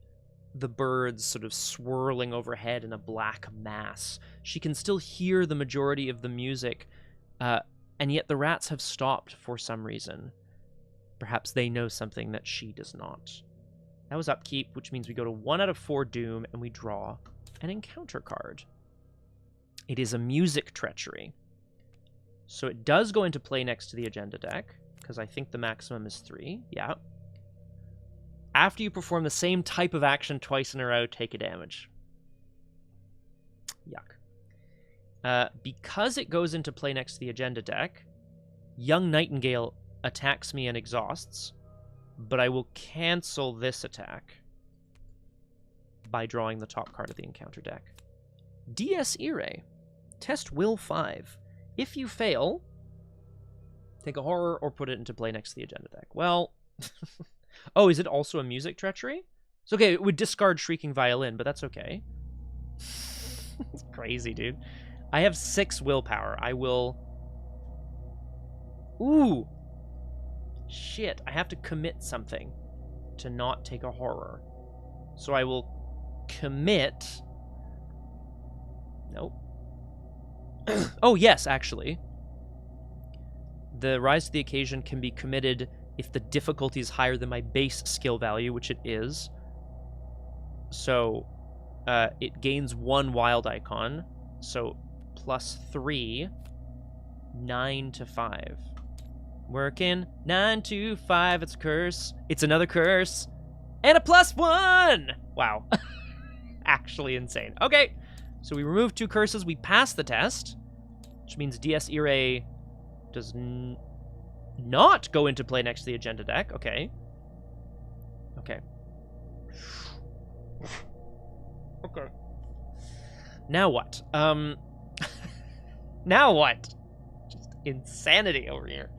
birds sort of swirling overhead in a black mass. She can still hear the majority of the music, and yet the rats have stopped for some reason. Perhaps they know something that she does not. That was upkeep, which means we go to 1 out of 4 doom, and we draw an encounter card. It is a music treachery. So it does go into play next to the agenda deck, because I think the maximum is 3. Yeah. After you perform the same type of action twice in a row, take a damage. Yuck. Because it goes into play next to the agenda deck, Young Nightingale attacks me and exhausts, but I will cancel this attack by drawing the top card of the encounter deck. Dies Irae. Test Will 5. If you fail, take a horror or put it into play next to the agenda deck. Well, oh, is it also a music treachery? It's okay, it would discard Shrieking Violin, but that's okay. It's crazy, dude. I have 6 willpower. I will... Ooh! Shit, I have to commit something to not take a horror. So I will commit... Nope. Oh, yes, actually. The Rise to the Occasion can be committed if the difficulty is higher than my base skill value, which it is. So, it gains 1 wild icon. So, +3, 9 to 5. Working 9 to 5. It's a curse. It's another curse. And a +1! Wow. Actually insane. Okay. So we remove 2 curses. We pass the test, which means Dies Irae does not go into play next to the agenda deck. Okay. Okay. Okay. Now what? Now what? Just insanity over here.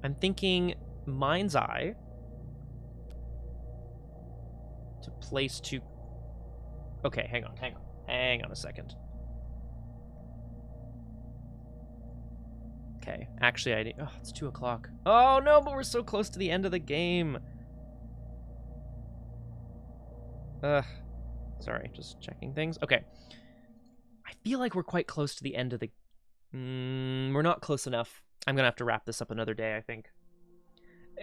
I'm thinking Mind's Eye to place 2... Okay, hang on a second. Okay, actually I need... Oh, it's 2 o'clock. Oh no, but we're so close to the end of the game. Sorry, just checking things. Okay. I feel like we're quite close to the end of the... we're not close enough. I'm gonna have to wrap this up another day, I think.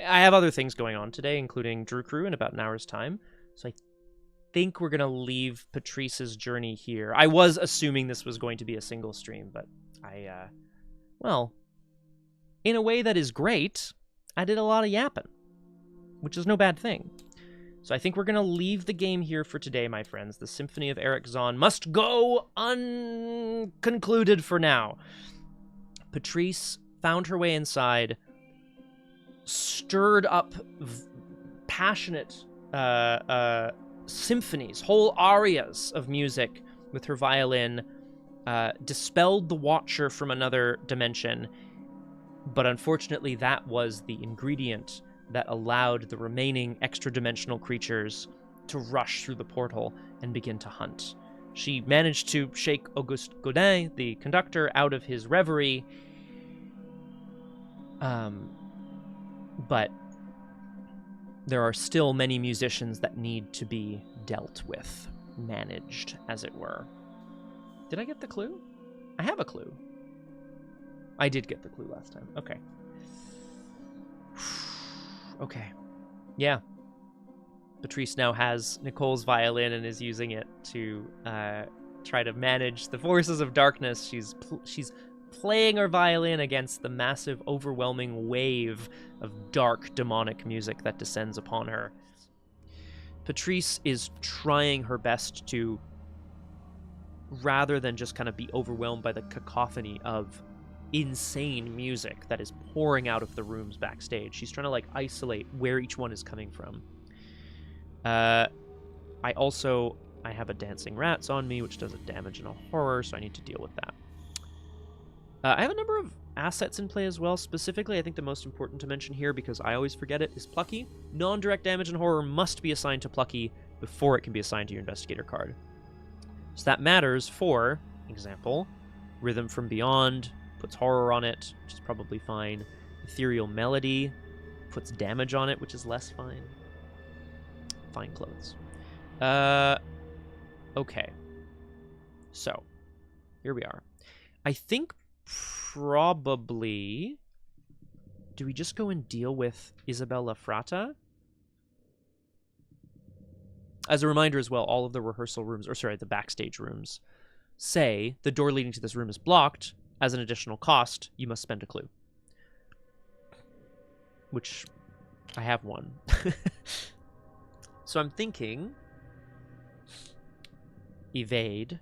I have other things going on today, including Drew Crew in about an hour's time. So I think we're gonna leave Patrice's journey here. I was assuming this was going to be a single stream, but well, in a way that is great, I did a lot of yapping, which is no bad thing. So I think we're gonna leave the game here for today, my friends. The Symphony of Erich Zann must go unconcluded for now. Patrice found her way inside, stirred up passionate symphonies, whole arias of music with her violin, dispelled the Watcher from another dimension, but unfortunately that was the ingredient that allowed the remaining extra-dimensional creatures to rush through the portal and begin to hunt. She managed to shake Auguste Gaudin, the conductor, out of his reverie, but there are still many musicians that need to be dealt with, managed, as it were. Did I get the clue? I have a clue. I did get the clue last time. Okay. Okay. Yeah. Patrice now has Nicole's violin and is using it to try to manage the forces of darkness. She's playing her violin against the massive, overwhelming wave of dark, demonic music that descends upon her. Patrice is trying her best to, rather than just kind of be overwhelmed by the cacophony of insane music that is pouring out of the rooms backstage, she's trying to, like, isolate where each one is coming from. I have a Dancing Rats on me, which does a damage and a horror, so I need to deal with that. I have a number of assets in play as well. Specifically, I think the most important to mention here, because I always forget it, is Plucky. Non-direct damage and horror must be assigned to Plucky before it can be assigned to your Investigator card. So that matters for example. Rhythm from Beyond puts horror on it, which is probably fine. Ethereal Melody puts damage on it, which is less fine. Fine clothes. Okay. So, here we are. I think probably... Do we just go and deal with Isabella Frata? As a reminder as well, all of the rehearsal rooms, or sorry, the backstage rooms, say the door leading to this room is blocked. As an additional cost, you must spend a clue. Which, I have one. So I'm thinking... Evade,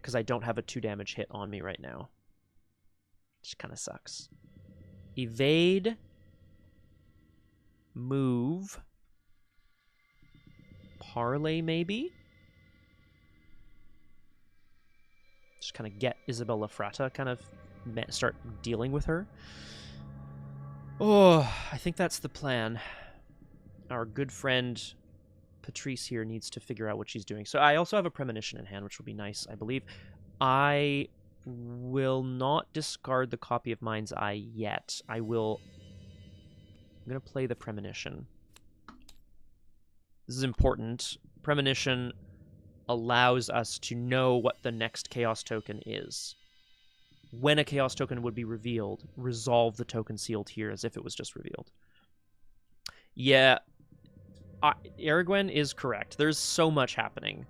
because I don't have a 2 damage hit on me right now. Which kind of sucks. Evade. Move. Parlay, maybe? Just kind of get Isabella Frata, kind of start dealing with her. Oh, I think that's the plan. Our good friend Patrice here needs to figure out what she's doing. So I also have a premonition in hand, which will be nice, I believe. I will not discard the copy of Mind's Eye yet. I'm going to play the premonition. This is important. Premonition allows us to know what the next chaos token is. When a chaos token would be revealed, resolve the token sealed here as if it was just revealed. Yeah, Aragwen is correct. There's so much happening.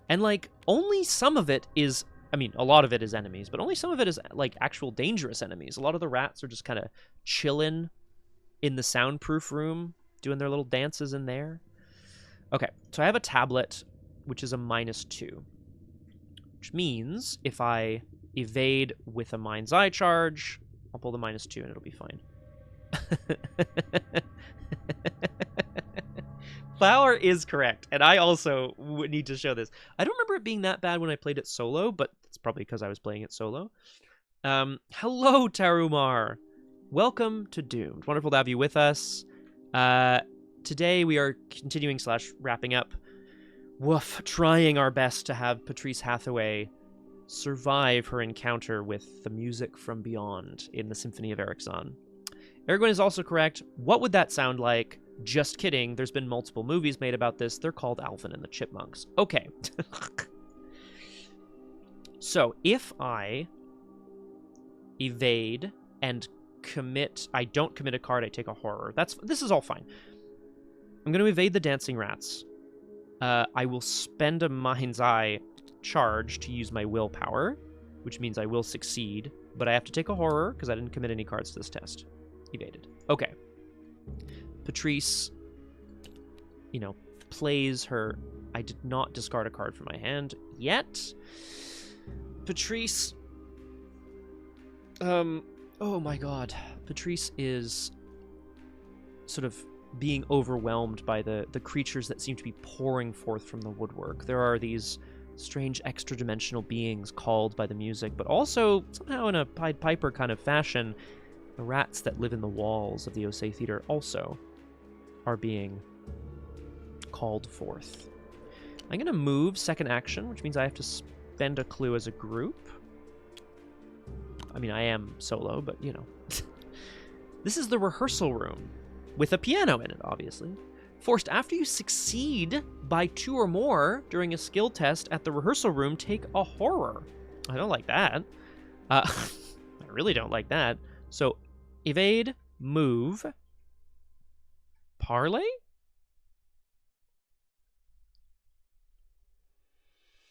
And, like, only some of it is... I mean, a lot of it is enemies, but only some of it is, like, actual dangerous enemies. A lot of the rats are just kind of chilling in the soundproof room, doing their little dances in there. Okay, so I have a tablet, which is a -2. Which means if I evade with a Mind's Eye charge, I'll pull the -2 and it'll be fine. Flower is correct, and I also would need to show this. I don't remember it being that bad when I played it solo, but it's probably because I was playing it solo. Hello, Tarumar. Welcome to Doomed. Wonderful to have you with us. Today we are continuing / wrapping up. Woof, trying our best to have Patrice Hathaway survive her encounter with the music from beyond in the Symphony of Erich Zann. Eragwen is also correct. What would that sound like? Just kidding. There's been multiple movies made about this. They're called Alvin and the Chipmunks. Okay. So, if I evade and commit... I don't commit a card, I take a horror. This is all fine. I'm going to evade the dancing rats. I will spend a Mind's Eye charge to use my willpower, which means I will succeed, but I have to take a horror because I didn't commit any cards to this test. Evaded. Okay. Patrice, plays her... I did not discard a card from my hand yet. Patrice... oh my god. Patrice is sort of being overwhelmed by the creatures that seem to be pouring forth from the woodwork. There are these strange extra-dimensional beings called by the music, but also, somehow in a Pied Piper kind of fashion, the rats that live in the walls of the Osei Theater also are being called forth. I'm going to move second action, which means I have to spend a clue as a group. I mean, I am solo, but, This is the rehearsal room, with a piano in it, obviously. Forced, after you succeed by 2 or more during a skill test at the rehearsal room, take a horror. I don't like that. I really don't like that. So, evade, move, parlay?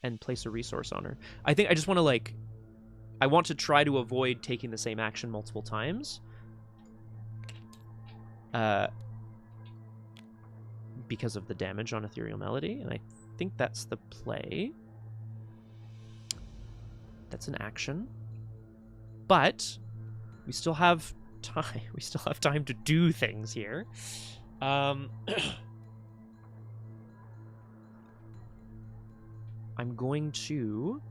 And place a resource on her. I think I just want to, I want to try to avoid taking the same action multiple times. Because of the damage on Ethereal Melody, and I think that's the play. That's an action. But we still have time. We still have time to do things here. I'm going to...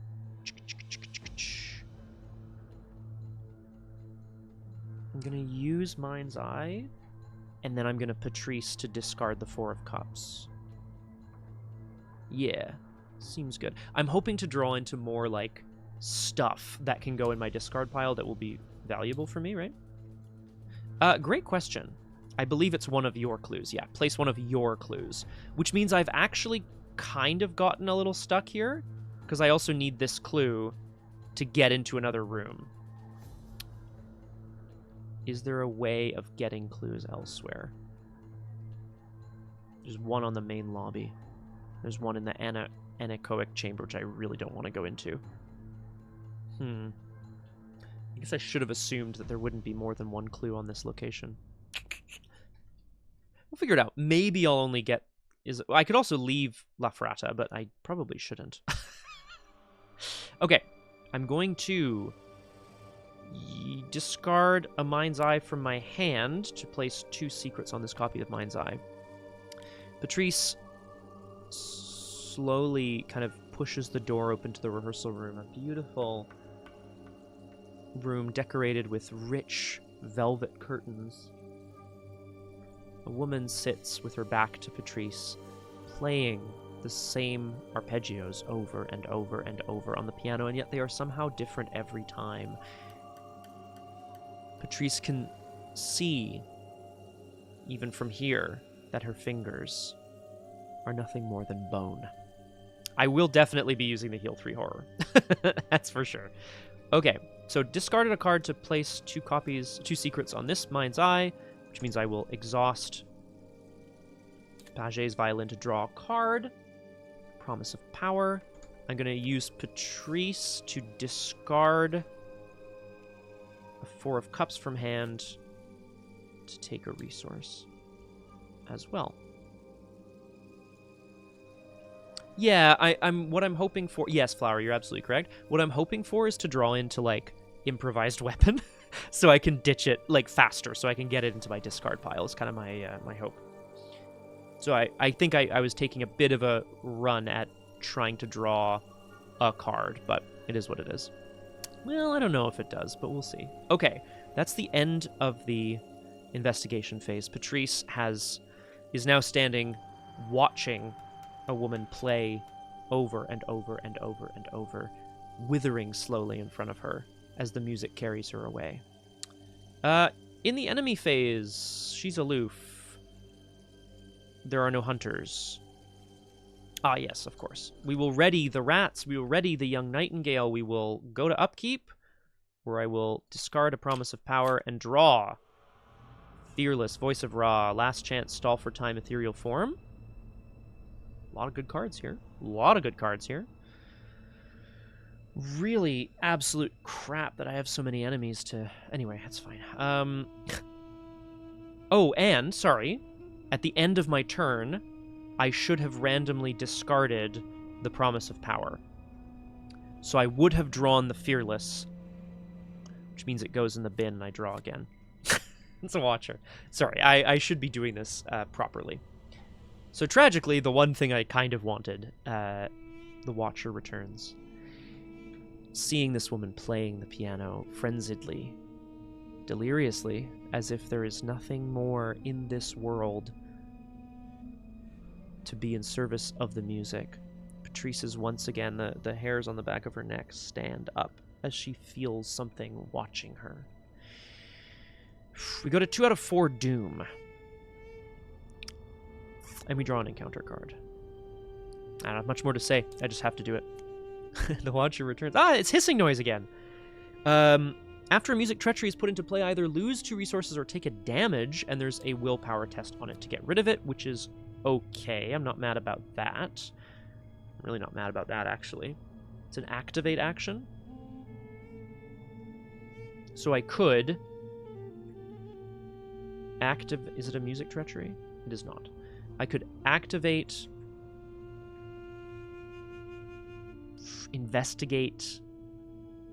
I'm going to use Mind's Eye, and then I'm going to Patrice to discard the 4 of Cups. Yeah, seems good. I'm hoping to draw into more, stuff that can go in my discard pile that will be valuable for me, right? Great question. I believe it's one of your clues. Yeah, place one of your clues, which means I've actually kind of gotten a little stuck here because I also need this clue to get into another room. Is there a way of getting clues elsewhere? There's one on the main lobby. There's one in the anechoic chamber, which I really don't want to go into. I guess I should have assumed that there wouldn't be more than one clue on this location. We'll figure it out. Maybe I'll only get... I could also leave La Frata, but I probably shouldn't. Okay, I'm going to discard a Mind's Eye from my hand to place 2 secrets on this copy of Mind's Eye. Patrice slowly kind of pushes the door open to the rehearsal room. A beautiful room decorated with rich velvet curtains. A woman sits with her back to Patrice, playing the same arpeggios over and over and over on the piano, and yet they are somehow different every time. Patrice can see, even from here, that her fingers are nothing more than bone. I will definitely be using the Heal 3 Horror. That's for sure. Okay, so discarded a card to place 2 secrets on this Mind's Eye, which means I will exhaust Paget's Violin to draw a card. Promise of Power. I'm going to use Patrice to discard a 4 of Cups from hand to take a resource as well. Yeah, what I'm hoping for... Yes, Flower, you're absolutely correct. What I'm hoping for is to draw into, like, improvised weapon so I can ditch it, like, faster, so I can get it into my discard pile is kind of my hope. So I think I was taking a bit of a run at trying to draw a card, but it is what it is. Well, I don't know if it does, but we'll see. Okay, that's the end of the investigation phase. Patrice is now standing, watching a woman play over and over and over and over, withering slowly in front of her as the music carries her away. In the enemy phase, she's aloof. There are no hunters. Ah, yes, of course. We will ready the rats. We will ready the young nightingale. We will go to upkeep, where I will discard a Promise of Power and draw Fearless, Voice of Ra, Last Chance, Stall for Time, Ethereal Form. A lot of good cards here. A lot of good cards here. Really absolute crap that I have so many enemies to... Anyway, that's fine. Oh, and, sorry, at the end of my turn, I should have randomly discarded the Promise of Power. So I would have drawn the Fearless, which means it goes in the bin and I draw again. It's a Watcher. Sorry, I should be doing this properly. So tragically, the one thing I kind of wanted, the Watcher returns. Seeing this woman playing the piano frenziedly, deliriously, as if there is nothing more in this world to be in service of the music. Patrice is once again, the hairs on the back of her neck stand up as she feels something watching her. We go to 2 out of 4 Doom. And we draw an encounter card. I don't have much more to say. I just have to do it. The Watcher returns. Ah, it's hissing noise again. After a music treachery is put into play, either lose 2 resources or take a damage, and there's a willpower test on it to get rid of it, which is okay. I'm not mad about that. I'm really not mad about that, actually. It's an activate action. So I could... Is it a music treachery? It is not. I could activate... Investigate...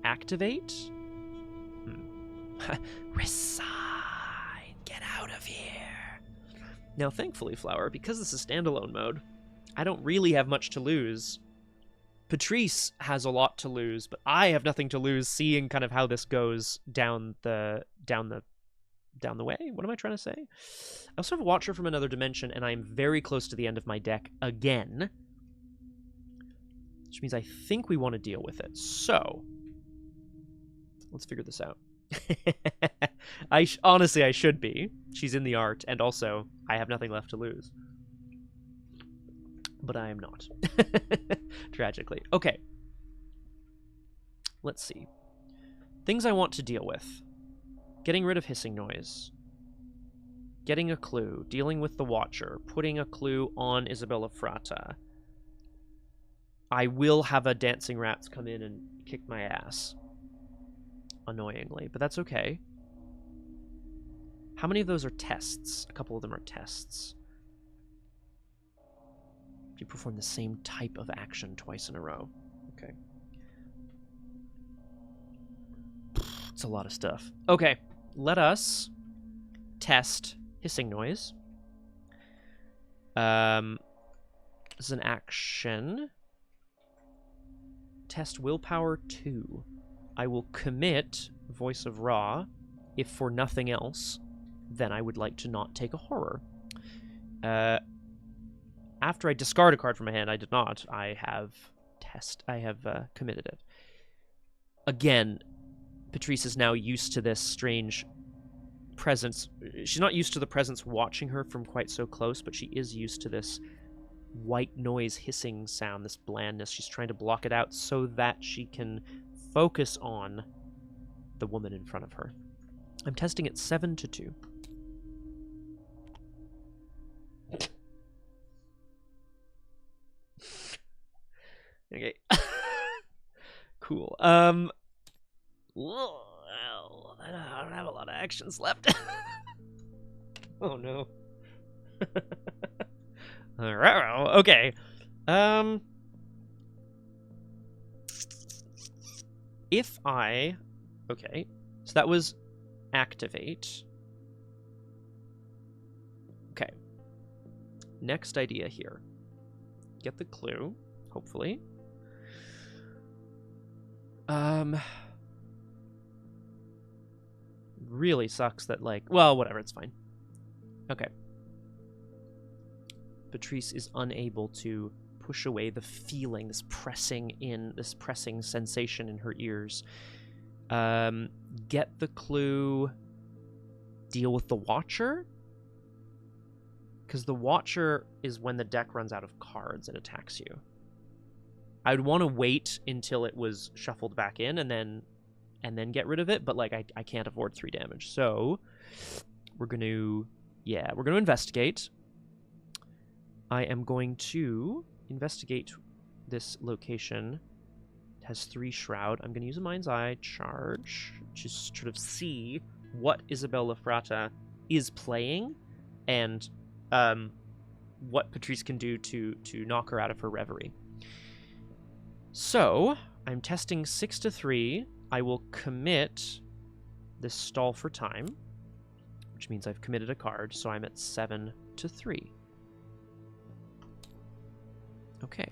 Activate? Resign! Get out of here! Now, thankfully, Flower, because this is standalone mode, I don't really have much to lose. Patrice has a lot to lose, but I have nothing to lose seeing kind of how this goes down the way? What am I trying to say? I also have a Watcher from another dimension, and I'm very close to the end of my deck again. Which means I think we want to deal with it. So, Let's figure this out. Honestly, I should be. She's in the art, and also, I have nothing left to lose. But I am not. Tragically. Okay. Let's see. Things I want to deal with. Getting rid of hissing noise. Getting a clue. Dealing with the Watcher. Putting a clue on Isabella Frata. I will have a dancing rats come in and kick my ass. Annoyingly, but that's okay. How many of those are tests? A couple of them are tests. You perform the same type of action twice in a row. Okay. It's a lot of stuff. Okay, let us test hissing noise. This is an action. Test willpower 2. I will commit Voice of Ra. If for nothing else, then I would like to not take a horror. After I discard a card from my hand, I did not. I have committed it. Again, Patrice is now used to this strange presence. She's not used to the presence watching her from quite so close, but she is used to this white noise hissing sound, this blandness. She's trying to block it out so that she can focus on the woman in front of her. I'm testing it 7 to 2. Okay. Cool. Well, I don't have a lot of actions left. Oh no. Okay. If I... Okay. So that was activate. Okay. Next idea here. Get the clue, hopefully. Really sucks that, like... Well, whatever, it's fine. Okay. Patrice is unable to push away the feeling, this pressing sensation in her ears. Get the clue. Deal with the Watcher? Because the Watcher is when the deck runs out of cards and attacks you. I would want to wait until it was shuffled back in and then get rid of it, but like I can't afford 3 damage. So we're going to investigate. I am going to investigate this location. It has 3 shroud. I'm going to use a Mind's Eye charge to sort of see what Isabella Frata is playing and what Patrice can do to knock her out of her reverie. So I'm testing 6 to 3. I will commit this stall for time, which means I've committed a card, so I'm at 7 to 3. Okay,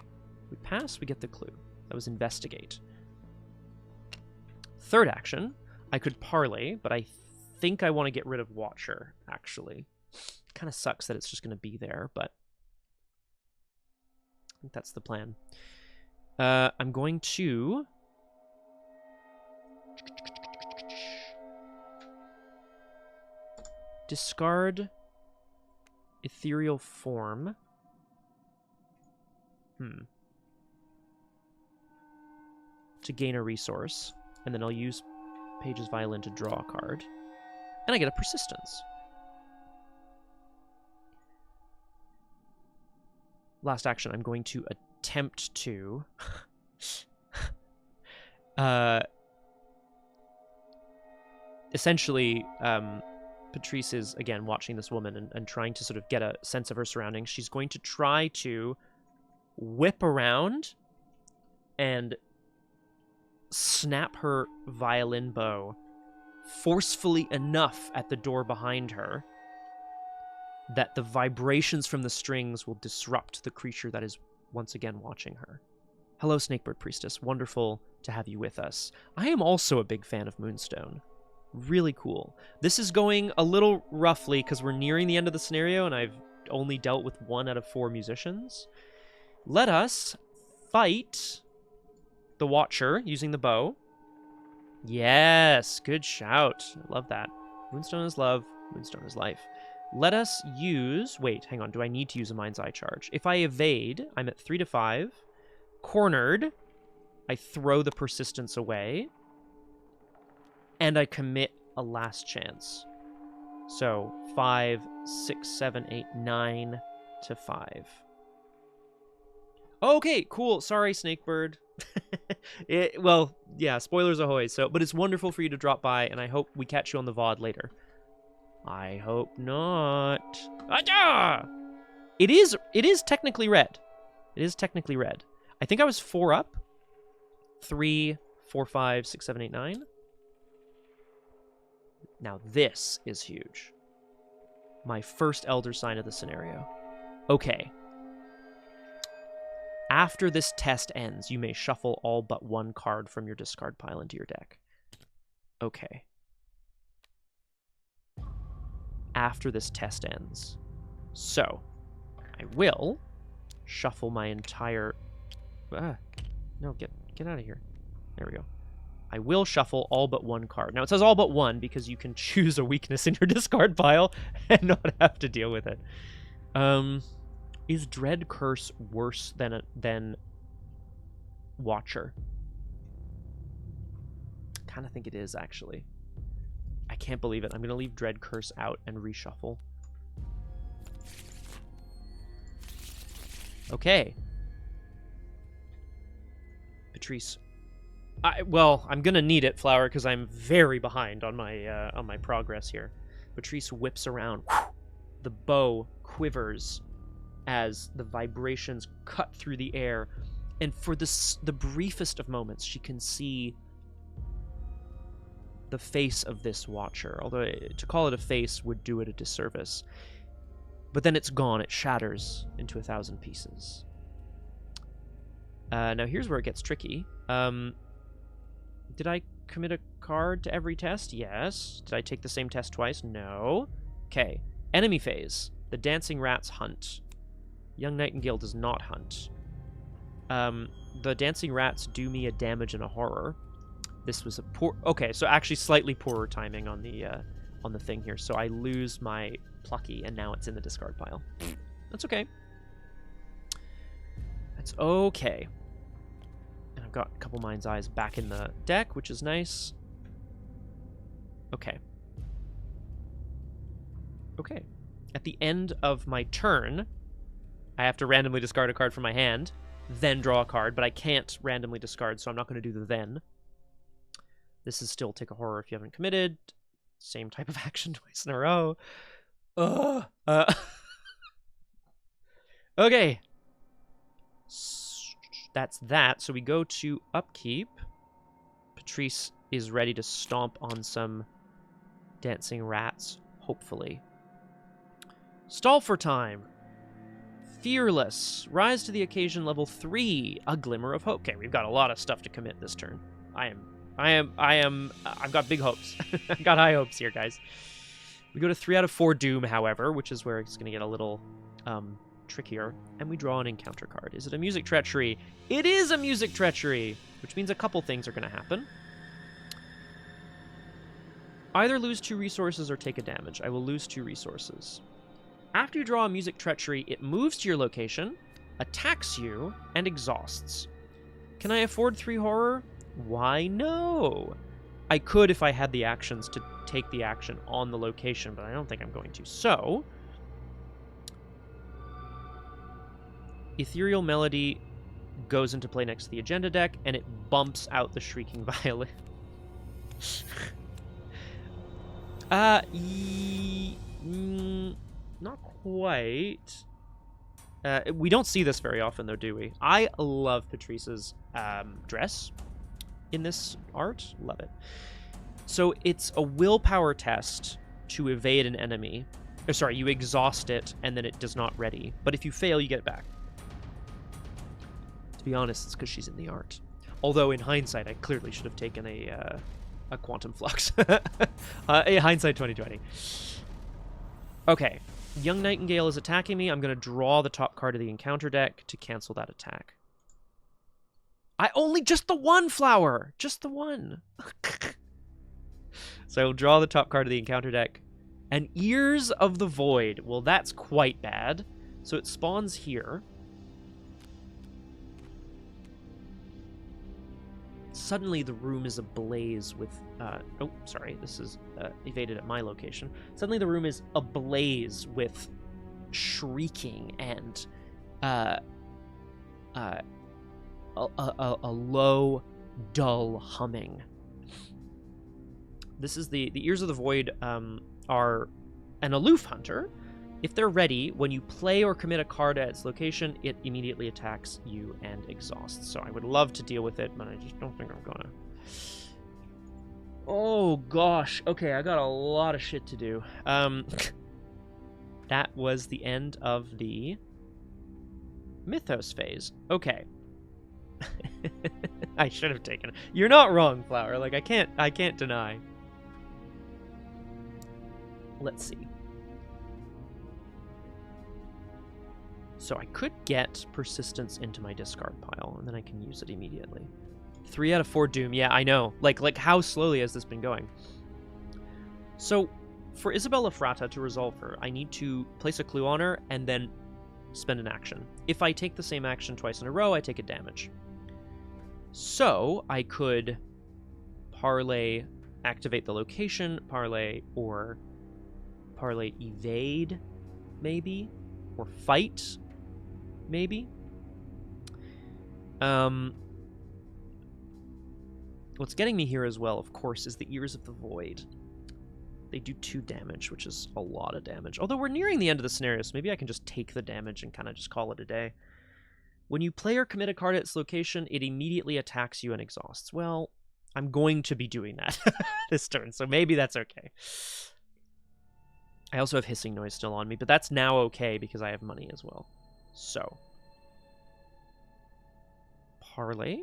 we pass, we get the clue. That was investigate. Third action, I could parlay, but I think I want to get rid of Watcher, actually. Kind of sucks that it's just going to be there, but I think that's the plan. I'm going to... discard ethereal form. To gain a resource, and then I'll use Page's Violin to draw a card, and I get a persistence. Last action, I'm going to attempt to essentially Patrice is again watching this woman and trying to sort of get a sense of her surroundings. She's going to try to whip around and snap her violin bow forcefully enough at the door behind her that the vibrations from the strings will disrupt the creature that is once again watching her. Hello, Snakebird Priestess. Wonderful to have you with us. I am also a big fan of Moonstone. Really cool. This is going a little roughly because we're nearing the end of the scenario and I've only dealt with 1 out of 4 musicians. Let us fight the Watcher using the bow. Yes, good shout. I love that. Moonstone is love, Moonstone is life. Let us use... Wait, hang on. Do I need to use a Mind's Eye charge? If I evade, I'm at 3 to 5. Cornered, I throw the persistence away. And I commit a last chance. So 5, 6, 7, 8, 9 to 5. Okay, cool. Sorry, Snakebird. Well, yeah, spoilers ahoy. But it's wonderful for you to drop by, and I hope we catch you on the VOD later. I hope not. Aja! It is technically red. It is technically red. I think I was 4 up. 3, 4, 5, 6, 7, 8, 9. Now this is huge. My first Elder Sign of the scenario. Okay. After this test ends, you may shuffle all but 1 card from your discard pile into your deck. Okay. After this test ends. So, I will shuffle my entire... no, get out of here. There we go. I will shuffle all but 1 card. Now, it says all but 1 because you can choose a weakness in your discard pile and not have to deal with it. Is Dread Curse worse than Watcher? Kind of think it is, actually. I can't believe it. I'm going to leave Dread Curse out and reshuffle. Okay. Patrice. Well, I'm going to need it, Flower, because I'm very behind on my progress here. Patrice whips around. The bow quivers as the vibrations cut through the air, and for the briefest of moments, she can see the face of this Watcher, although to call it a face would do it a disservice. But then it's gone. It shatters into 1,000 pieces. Now here's where it gets tricky. Did I commit a card to every test? Yes. Did I take the same test twice? No. Okay. Enemy phase. The Dancing Rats hunt. Young Nightingale does not hunt. The Dancing Rats do me a damage and a horror. This was a poor... Okay, so actually slightly poorer timing on the thing here. So I lose my Plucky, and now it's in the discard pile. That's okay. That's okay. And I've got a couple Mind's Eyes back in the deck, which is nice. Okay. Okay. At the end of my turn, I have to randomly discard a card from my hand, then draw a card, but I can't randomly discard, so I'm not going to do the then. This is still take a horror if you haven't committed. Same type of action twice in a row. Okay. That's that. So we go to upkeep. Patrice is ready to stomp on some dancing rats, hopefully. Stall for time. Fearless. Rise to the occasion, level 3. A glimmer of hope. Okay, we've got a lot of stuff to commit this turn. I've got big hopes. I've got high hopes here, guys. We go to 3 out of 4 Doom, however, which is where it's going to get a little trickier. And we draw an encounter card. Is it a Music Treachery? It is a Music Treachery, which means a couple things are going to happen. Either lose 2 resources or take a damage. I will lose 2 resources. After you draw a Music Treachery, it moves to your location, attacks you, and exhausts. Can I afford 3 horror? Why, no. I could if I had the actions to take the action on the location, but I don't think I'm going to. So, Ethereal Melody goes into play next to the agenda deck, and it bumps out the Shrieking Violin. Not quite. We don't see this very often, though, do we? I love Patrice's dress in this art. Love it. So it's a willpower test to evade an enemy. Sorry, you exhaust it, and then it does not ready. But if you fail, you get it back. To be honest, it's because she's in the art. Although, in hindsight, I clearly should have taken a Quantum Flux. A hindsight 2020. Okay. Young Nightingale is attacking me. I'm going to draw the top card of the encounter deck to cancel that attack. I only just the one flower. Just the one. So I will draw the top card of the encounter deck. And Ears of the Void. Well, that's quite bad. So it spawns here. Suddenly the room is ablaze with... oh, sorry. This is evaded at my location. Suddenly the room is ablaze with shrieking and a low, dull humming. This is the Ears of the Void are an aloof hunter. If they're ready, when you play or commit a card at its location, it immediately attacks you and exhausts. So I would love to deal with it, but I just don't think I'm gonna. Oh gosh. Okay, I got a lot of shit to do. That was the end of the mythos phase. Okay. I should have taken it. You're not wrong, Flower. Like I can't deny. Let's see. So I could get persistence into my discard pile, and then I can use it immediately. 3 out of 4 doom. Yeah, I know. Like how slowly has this been going? So for Isabella Frata to resolve her, I need to place a clue on her and then spend an action. If I take the same action twice in a row, I take a damage. So I could parlay, activate the location, parlay evade, maybe, or fight, maybe. What's getting me here as well, of course, is the Ears of the Void. They do 2 damage, which is a lot of damage. Although we're nearing the end of the scenario, so maybe I can just take the damage and kind of just call it a day. When you play or commit a card at its location, it immediately attacks you and exhausts. Well, I'm going to be doing that this turn, so maybe that's okay. I also have hissing noise still on me, but that's now okay because I have money as well. So, parlay,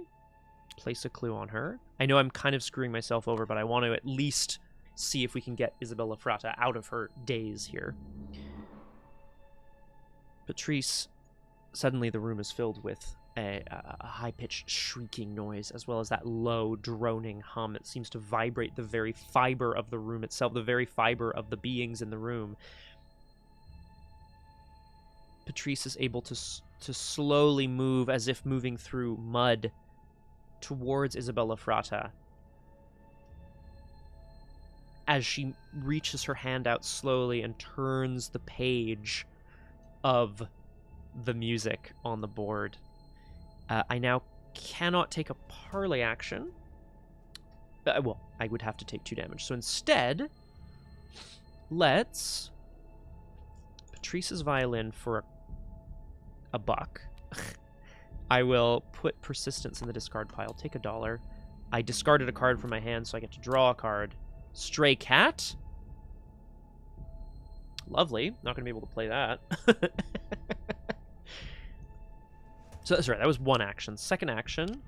place a clue on her. I know I'm kind of screwing myself over, but I want to at least see if we can get Isabella Frata out of her daze here. Patrice, suddenly the room is filled with a high-pitched shrieking noise, as well as that low, droning hum. It seems to vibrate the very fiber of the room itself, the very fiber of the beings in the room. Patrice is able to slowly move, as if moving through mud, towards Isabella Frata. As she reaches her hand out slowly and turns the page of the music on the board. I now cannot take a parlay action. Well, I would have to take 2 damage. So instead, let's Patrice's violin for a buck. I will put persistence in the discard pile, take $1. I discarded a card from my hand, so I get to draw a card. Stray Cat. Lovely. Not going to be able to play that. So that's right, that was 1 action. Second action.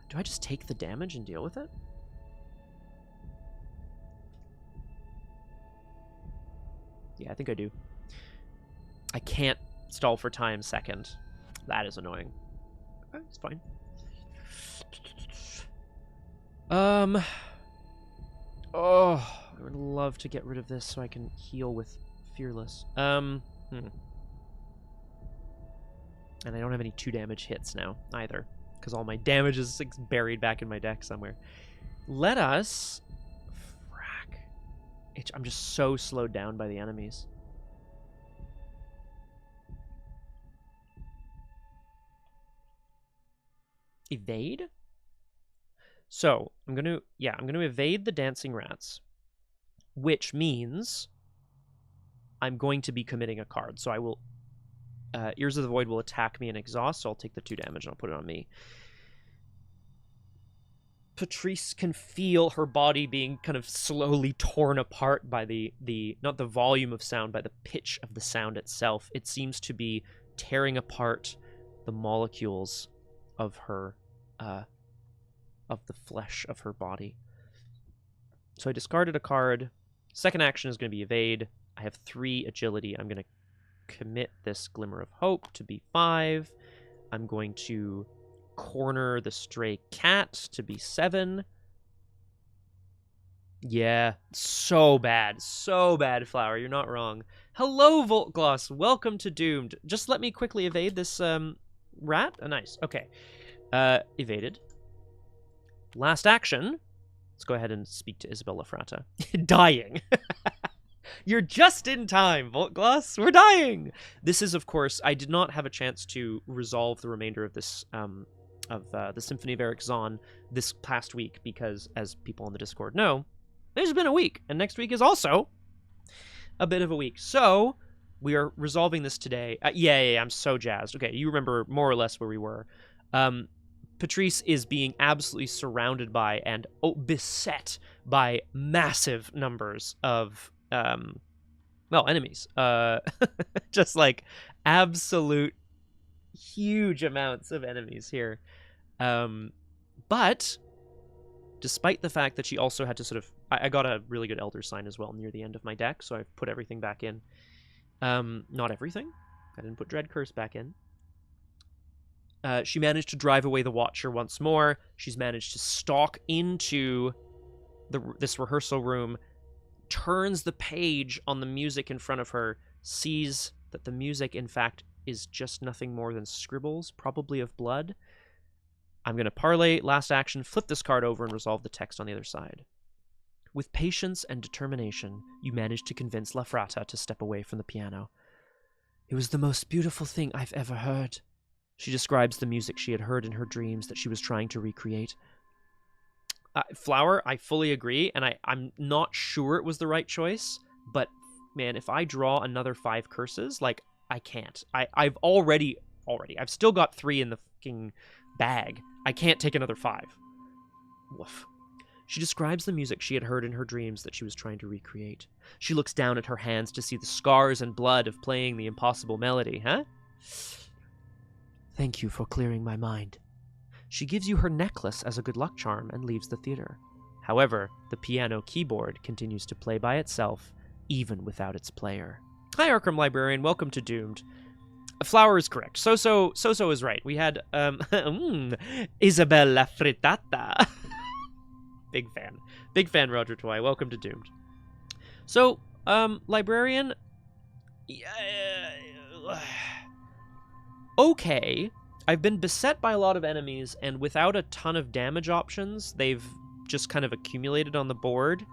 Do I just take the damage and deal with it? Yeah, I think I do. I can't stall for time second. That is annoying. Okay, it's fine. Oh, I would love to get rid of this so I can heal with Fearless. And I don't have any 2 damage hits now, either. Because all my damage is buried back in my deck somewhere. Let us... Frack. I'm just so slowed down by the enemies. Evade? So, I'm going to evade the dancing rats. Which means I'm going to be committing a card. So I will... Ears of the Void will attack me and exhaust, so I'll take the 2 damage and I'll put it on me. Patrice can feel her body being kind of slowly torn apart by the not the volume of sound, by the pitch of the sound itself. It seems to be tearing apart the molecules of her, of the flesh of her body. So I discarded a card. Second action is going to be evade. I have 3 agility. I'm going to commit this Glimmer of Hope to B5. I'm going to corner the stray cat to B7. Yeah, so bad, Flower. You're not wrong. Hello, Voltgloss. Welcome to Doomed. Just let me quickly evade this rat. Oh, nice. Okay. Evaded. Last action. Let's go ahead and speak to Isabella Frata. Dying. You're just in time, Voltgloss. We're dying. This is, of course, I did not have a chance to resolve the remainder of this the Symphony of Erich Zann this past week because, as people on the Discord know, there's been a week, and next week is also a bit of a week. So we are resolving this today. Yeah, I'm so jazzed. Okay, you remember more or less where we were. Patrice is being absolutely surrounded by and beset by massive numbers of enemies. Just like absolute huge amounts of enemies here. But despite the fact that she also had to sort of... I got a really good Elder Sign as well near the end of my deck, so I've put everything back in. Not everything. I didn't put Dread Curse back in. She managed to drive away the Watcher once more. She's managed to stalk into this rehearsal room, turns the page on the music in front of her, sees that the music, in fact, is just nothing more than scribbles, probably of blood. I'm going to parlay last action, flip this card over, and resolve the text on the other side. With patience and determination, you managed to convince La Frata to step away from the piano. It was the most beautiful thing I've ever heard. She describes the music she had heard in her dreams that she was trying to recreate. Flower, I fully agree, and I'm not sure it was the right choice, but man, if I draw another 5 curses, like, I can't. I've still got 3 in the fucking bag. I can't take another 5. Woof. She describes the music she had heard in her dreams that she was trying to recreate. She looks down at her hands to see the scars and blood of playing the impossible melody, huh? Thank you for clearing my mind. She gives you her necklace as a good luck charm and leaves the theater. However, the piano keyboard continues to play by itself, even without its player. Hi, Arkham Librarian. Welcome to Doomed. Flower is correct. So is right. We had Isabella Frittata. Big fan, Roger Twy. Welcome to Doomed. So, Librarian. Okay. I've been beset by a lot of enemies, and without a ton of damage options, they've just kind of accumulated on the board.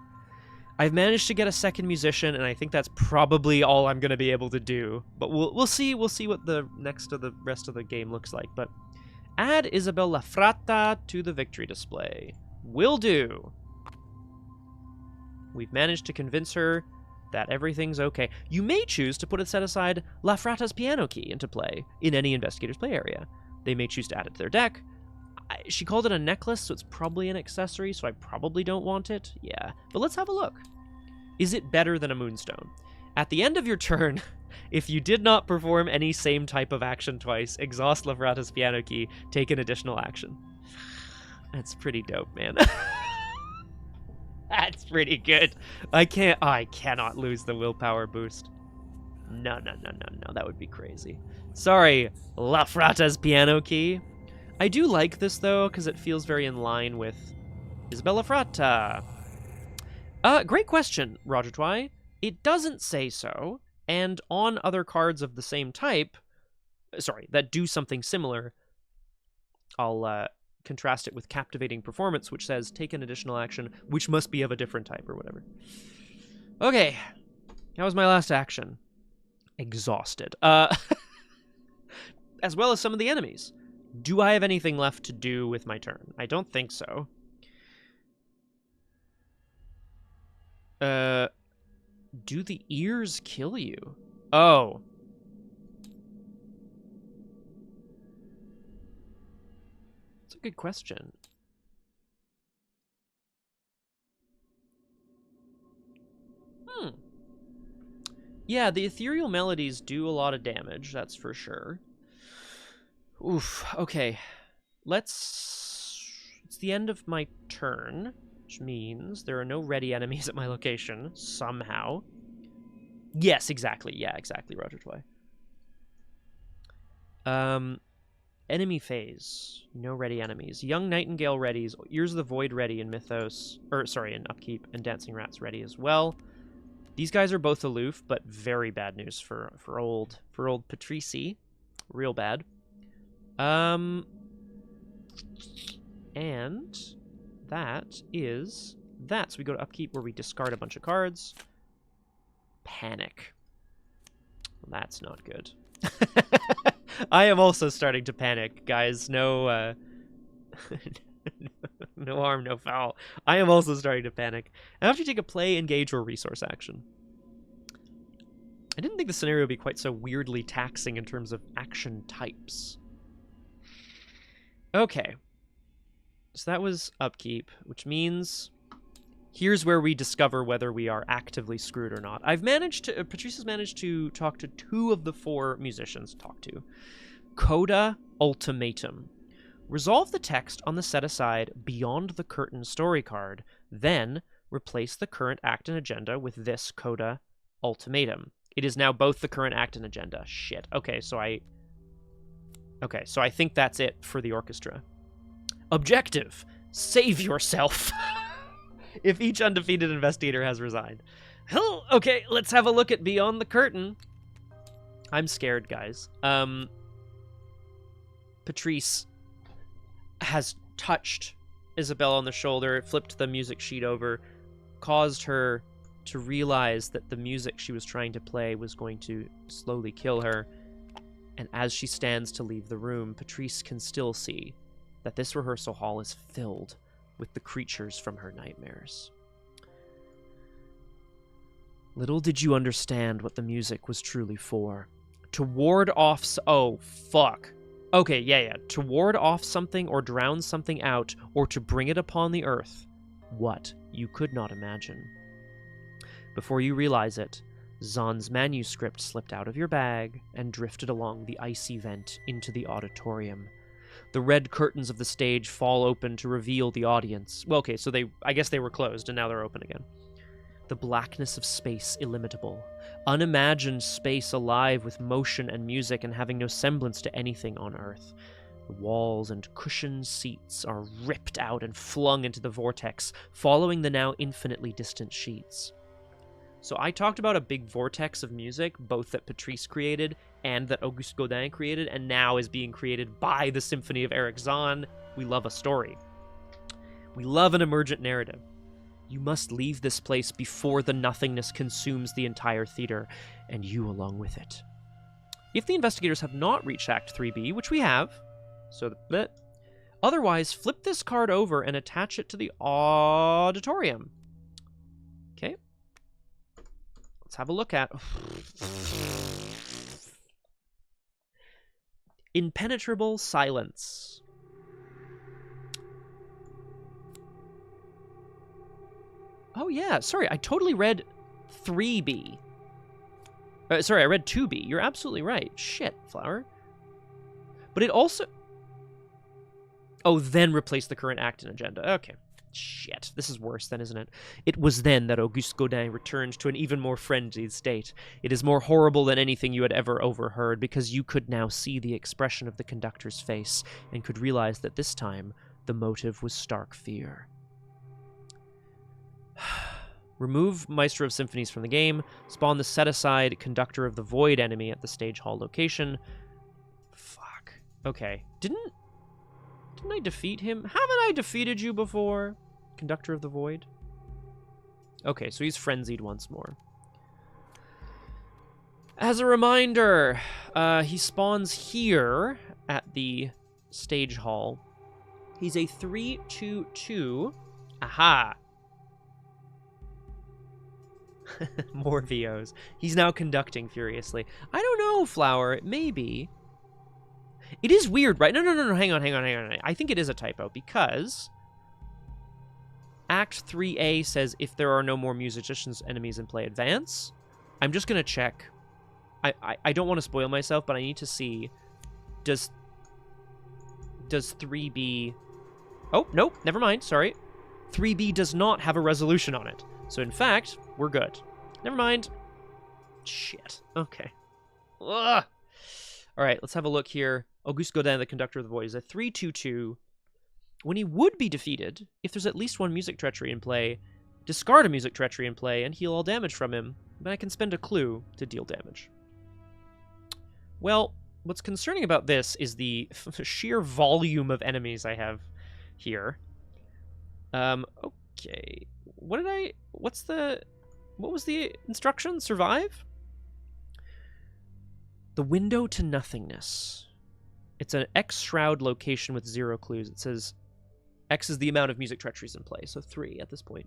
I've managed to get a second musician, and I think that's probably all I'm going to be able to do. But we'll see. We'll see what the rest of the game looks like. But add Isabella Frata to the victory display. Will do. We've managed to convince her that everything's okay. You may choose to put it set aside La Frata's piano key into play in any investigator's play area. They may choose to add it to their deck. She called it a necklace, so it's probably an accessory, so I probably don't want it. Yeah, but let's have a look. Is it better than a moonstone? At the end of your turn, if you did not perform any same type of action twice, exhaust La Frata's piano key, take an additional action. That's pretty dope, man. That's pretty good. I cannot lose the willpower boost. No, that would be crazy. Sorry, La Frata's piano key. I do like this, though, because it feels very in line with Isabella Frata. Great question, Roger Twy. It doesn't say so, and on other cards of the same type, that do something similar, I'll contrast it with Captivating Performance, which says take an additional action, which must be of a different type or whatever. Okay, that was my last action. Exhausted. As well as some of the enemies. Do I have anything left to do with my turn? I don't think so. Do the ears kill you? Oh. That's a good question. Yeah, the ethereal melodies do a lot of damage, that's for sure. Oof, okay. It's the end of my turn, which means there are no ready enemies at my location, somehow. Yes, exactly. Yeah, exactly, Roger Twy. Enemy phase. No ready enemies. Young Nightingale readies. Ears of the Void ready in Mythos. In Upkeep. And Dancing Rats ready as well. These guys are both aloof, but very bad news for old Patrice. Real bad. And that's we go to Upkeep where we discard a bunch of cards. Panic. Well, that's not good. I am also starting to panic, guys. No no harm, no foul. I am also starting to panic. I have to take a play, engage, or resource action. I didn't think the scenario would be quite so weirdly taxing in terms of action types. Okay. So that was Upkeep, which means here's where we discover whether we are actively screwed or not. Patrice has managed to talk to 2 of the 4 musicians. Coda Ultimatum. Resolve the text on the set-aside Beyond the Curtain story card, then replace the current act and agenda with this Coda Ultimatum. It is now both the current act and agenda. Shit. Okay, so I think that's it for the orchestra. Objective. Save yourself. If each undefeated investigator has resigned. Hell, okay, let's have a look at Beyond the Curtain. I'm scared, guys. Patrice has touched Isabelle on the shoulder, flipped the music sheet over, caused her to realize that the music she was trying to play was going to slowly kill her. And as she stands to leave the room, Patrice can still see that this rehearsal hall is filled with the creatures from her nightmares. Little did you understand what the music was truly for. To ward off... Oh, fuck. Okay, yeah. To ward off something or drown something out, or to bring it upon the earth. What you could not imagine. Before you realize it, Zann's manuscript slipped out of your bag and drifted along the icy vent into the auditorium. The red curtains of the stage fall open to reveal the audience. Well, okay, so I guess they were closed, and now they're open again. The blackness of space illimitable. Unimagined space alive with motion and music and having no semblance to anything on Earth. The walls and cushioned seats are ripped out and flung into the vortex, following the now infinitely distant sheets. So I talked about a big vortex of music, both that Patrice created and that Auguste Gaudin created, and now is being created by the Symphony of Erich Zann. We love a story. We love an emergent narrative. You must leave this place before the nothingness consumes the entire theater, and you along with it. If the investigators have not reached Act 3B, which we have, otherwise flip this card over and attach it to the auditorium. Okay. Let's have a look at... Impenetrable silence. Oh, yeah. Sorry, I totally read 3B. Sorry, I read 2B. You're absolutely right. Shit, Flower. But it also... Oh, then replace the current act and agenda. Okay. Shit. This is worse then, isn't it? It was then that Auguste Gaudin returned to an even more frenzied state. It is more horrible than anything you had ever overheard, because you could now see the expression of the conductor's face, and could realize that this time, the motive was stark fear. Remove Maestro of Symphonies from the game. Spawn the set-aside Conductor of the Void enemy at the stage hall location. Fuck. Okay. Didn't I defeat him? Haven't I defeated you before? Conductor of the Void? Okay, so he's frenzied once more. As a reminder, he spawns here at the stage hall. He's a 3/2/2. Aha! More VOs. He's now conducting furiously. I don't know, Flower. Maybe. It is weird, right? No. Hang on. I think it is a typo, because Act 3A says if there are no more musicians enemies in play, advance. I'm just going to check. I don't want to spoil myself, but I need to see. Does 3B... Oh, nope. Never mind. Sorry. 3B does not have a resolution on it. So, in fact, we're good. Never mind. Shit. Okay. Ugh. All right, let's have a look here. Auguste Gaudin, the conductor of the void, is a 3/2/2. When he would be defeated, if there's at least one music treachery in play, discard a music treachery in play and heal all damage from him, but I can spend a clue to deal damage. Well, what's concerning about this is the sheer volume of enemies I have here. Okay. What was the instruction? Survive? The window to nothingness. It's an X shroud location with 0 clues. It says X is the amount of music treacheries in play, so 3 at this point.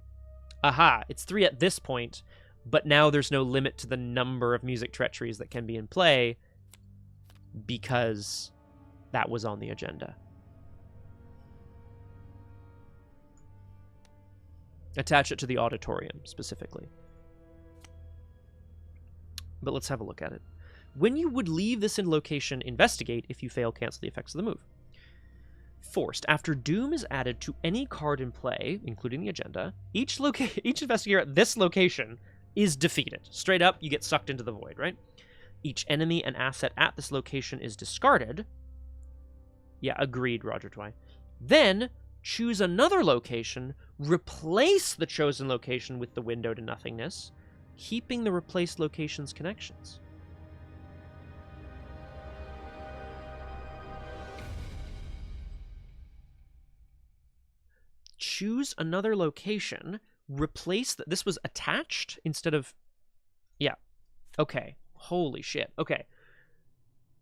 Aha, it's 3 at this point, but now there's no limit to the number of music treacheries that can be in play because that was on the agenda. Attach it to the auditorium, specifically. But let's have a look at it. When you would leave this in location, investigate. If you fail, cancel the effects of the move. Forced. After doom is added to any card in play, including the agenda, each investigator at this location is defeated. Straight up, you get sucked into the void, right? Each enemy and asset at this location is discarded. Yeah, agreed, Roger Twy. Then, choose another location, replace the chosen location with the window to nothingness, keeping the replaced location's connections. Choose another location, replace this was attached instead of, yeah, okay, holy shit, okay.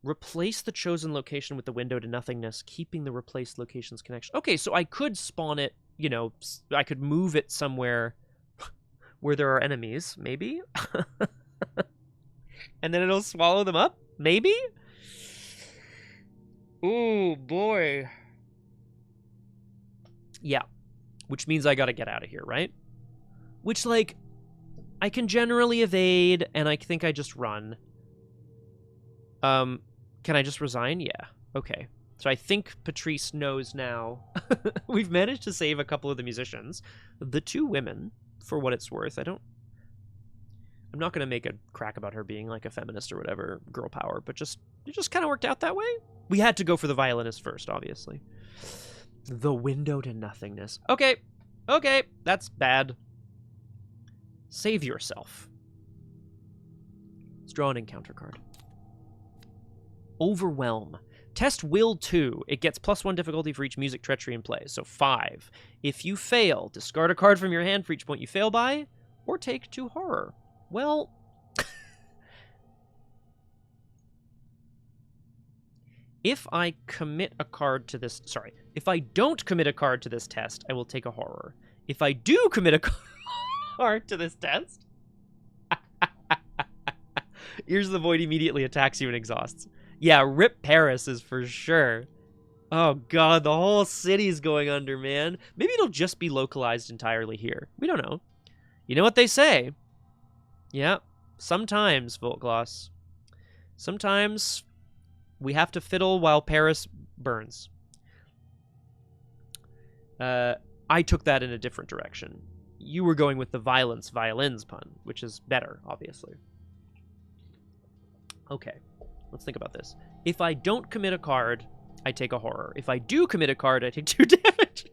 Replace the chosen location with the window to nothingness, keeping the replaced location's connection. Okay, so I could spawn it, you know, I could move it somewhere where there are enemies, maybe? And then it'll swallow them up, maybe? Ooh, boy. Yeah. Which means I gotta get out of here, right? Which, like, I can generally evade, and I think I just run. Can I just resign? Yeah. Okay. So I think Patrice knows now. We've managed to save a couple of the musicians. The 2 women, for what it's worth, I'm not gonna make a crack about her being, like, a feminist or whatever, girl power, but it just kind of worked out that way. We had to go for the violinist first, obviously. The window to nothingness. Okay. Okay, that's bad. Save yourself. Let's draw an encounter card. Overwhelm. Test Will 2. It gets +1 difficulty for each music treachery in play, so 5. If you fail, discard a card from your hand for each point you fail by, or take 2 horror. Well... If I commit a card to this... Sorry. If I don't commit a card to this test, I will take a horror. If I do commit a card to this test... Here's the void immediately attacks you and exhausts. Yeah, Rip Paris is for sure. Oh god, the whole city's going under, man. Maybe it'll just be localized entirely here. We don't know. You know what they say. Yeah, sometimes, Voltgloss. Sometimes... we have to fiddle while Paris burns. I took that in a different direction. You were going with the violins pun, which is better, obviously. Okay, let's think about this. If I don't commit a card, I take a horror. If I do commit a card, I take 2 damage.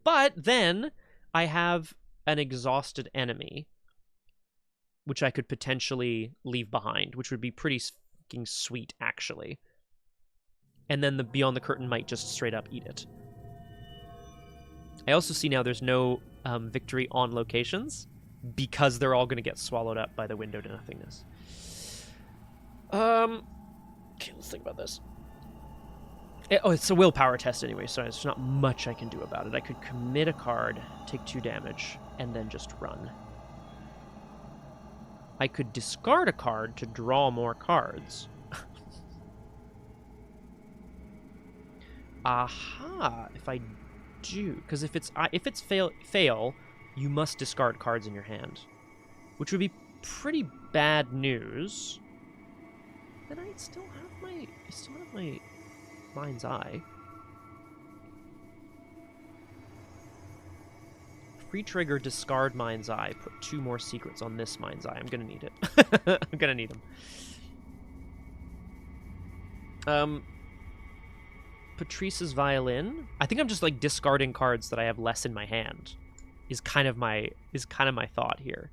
But then I have an exhausted enemy, which I could potentially leave behind, which would be pretty sweet, actually. And then the Beyond the Curtain might just straight up eat it. I also see now there's no victory on locations because they're all going to get swallowed up by the window to nothingness. Okay, let's think about this. It's a willpower test anyway, so there's not much I can do about it. I could commit a card, take 2 damage, and then just run. I could discard a card to draw more cards. Aha! If I do, because if it's fail, you must discard cards in your hand, which would be pretty bad news. Then I still have my mind's eye. Free trigger, discard mind's eye. Put 2 more secrets on this mind's eye. I'm gonna need it. I'm gonna need them. Patrice's violin. I think I'm just like discarding cards that I have less in my hand. Is kind of my thought here.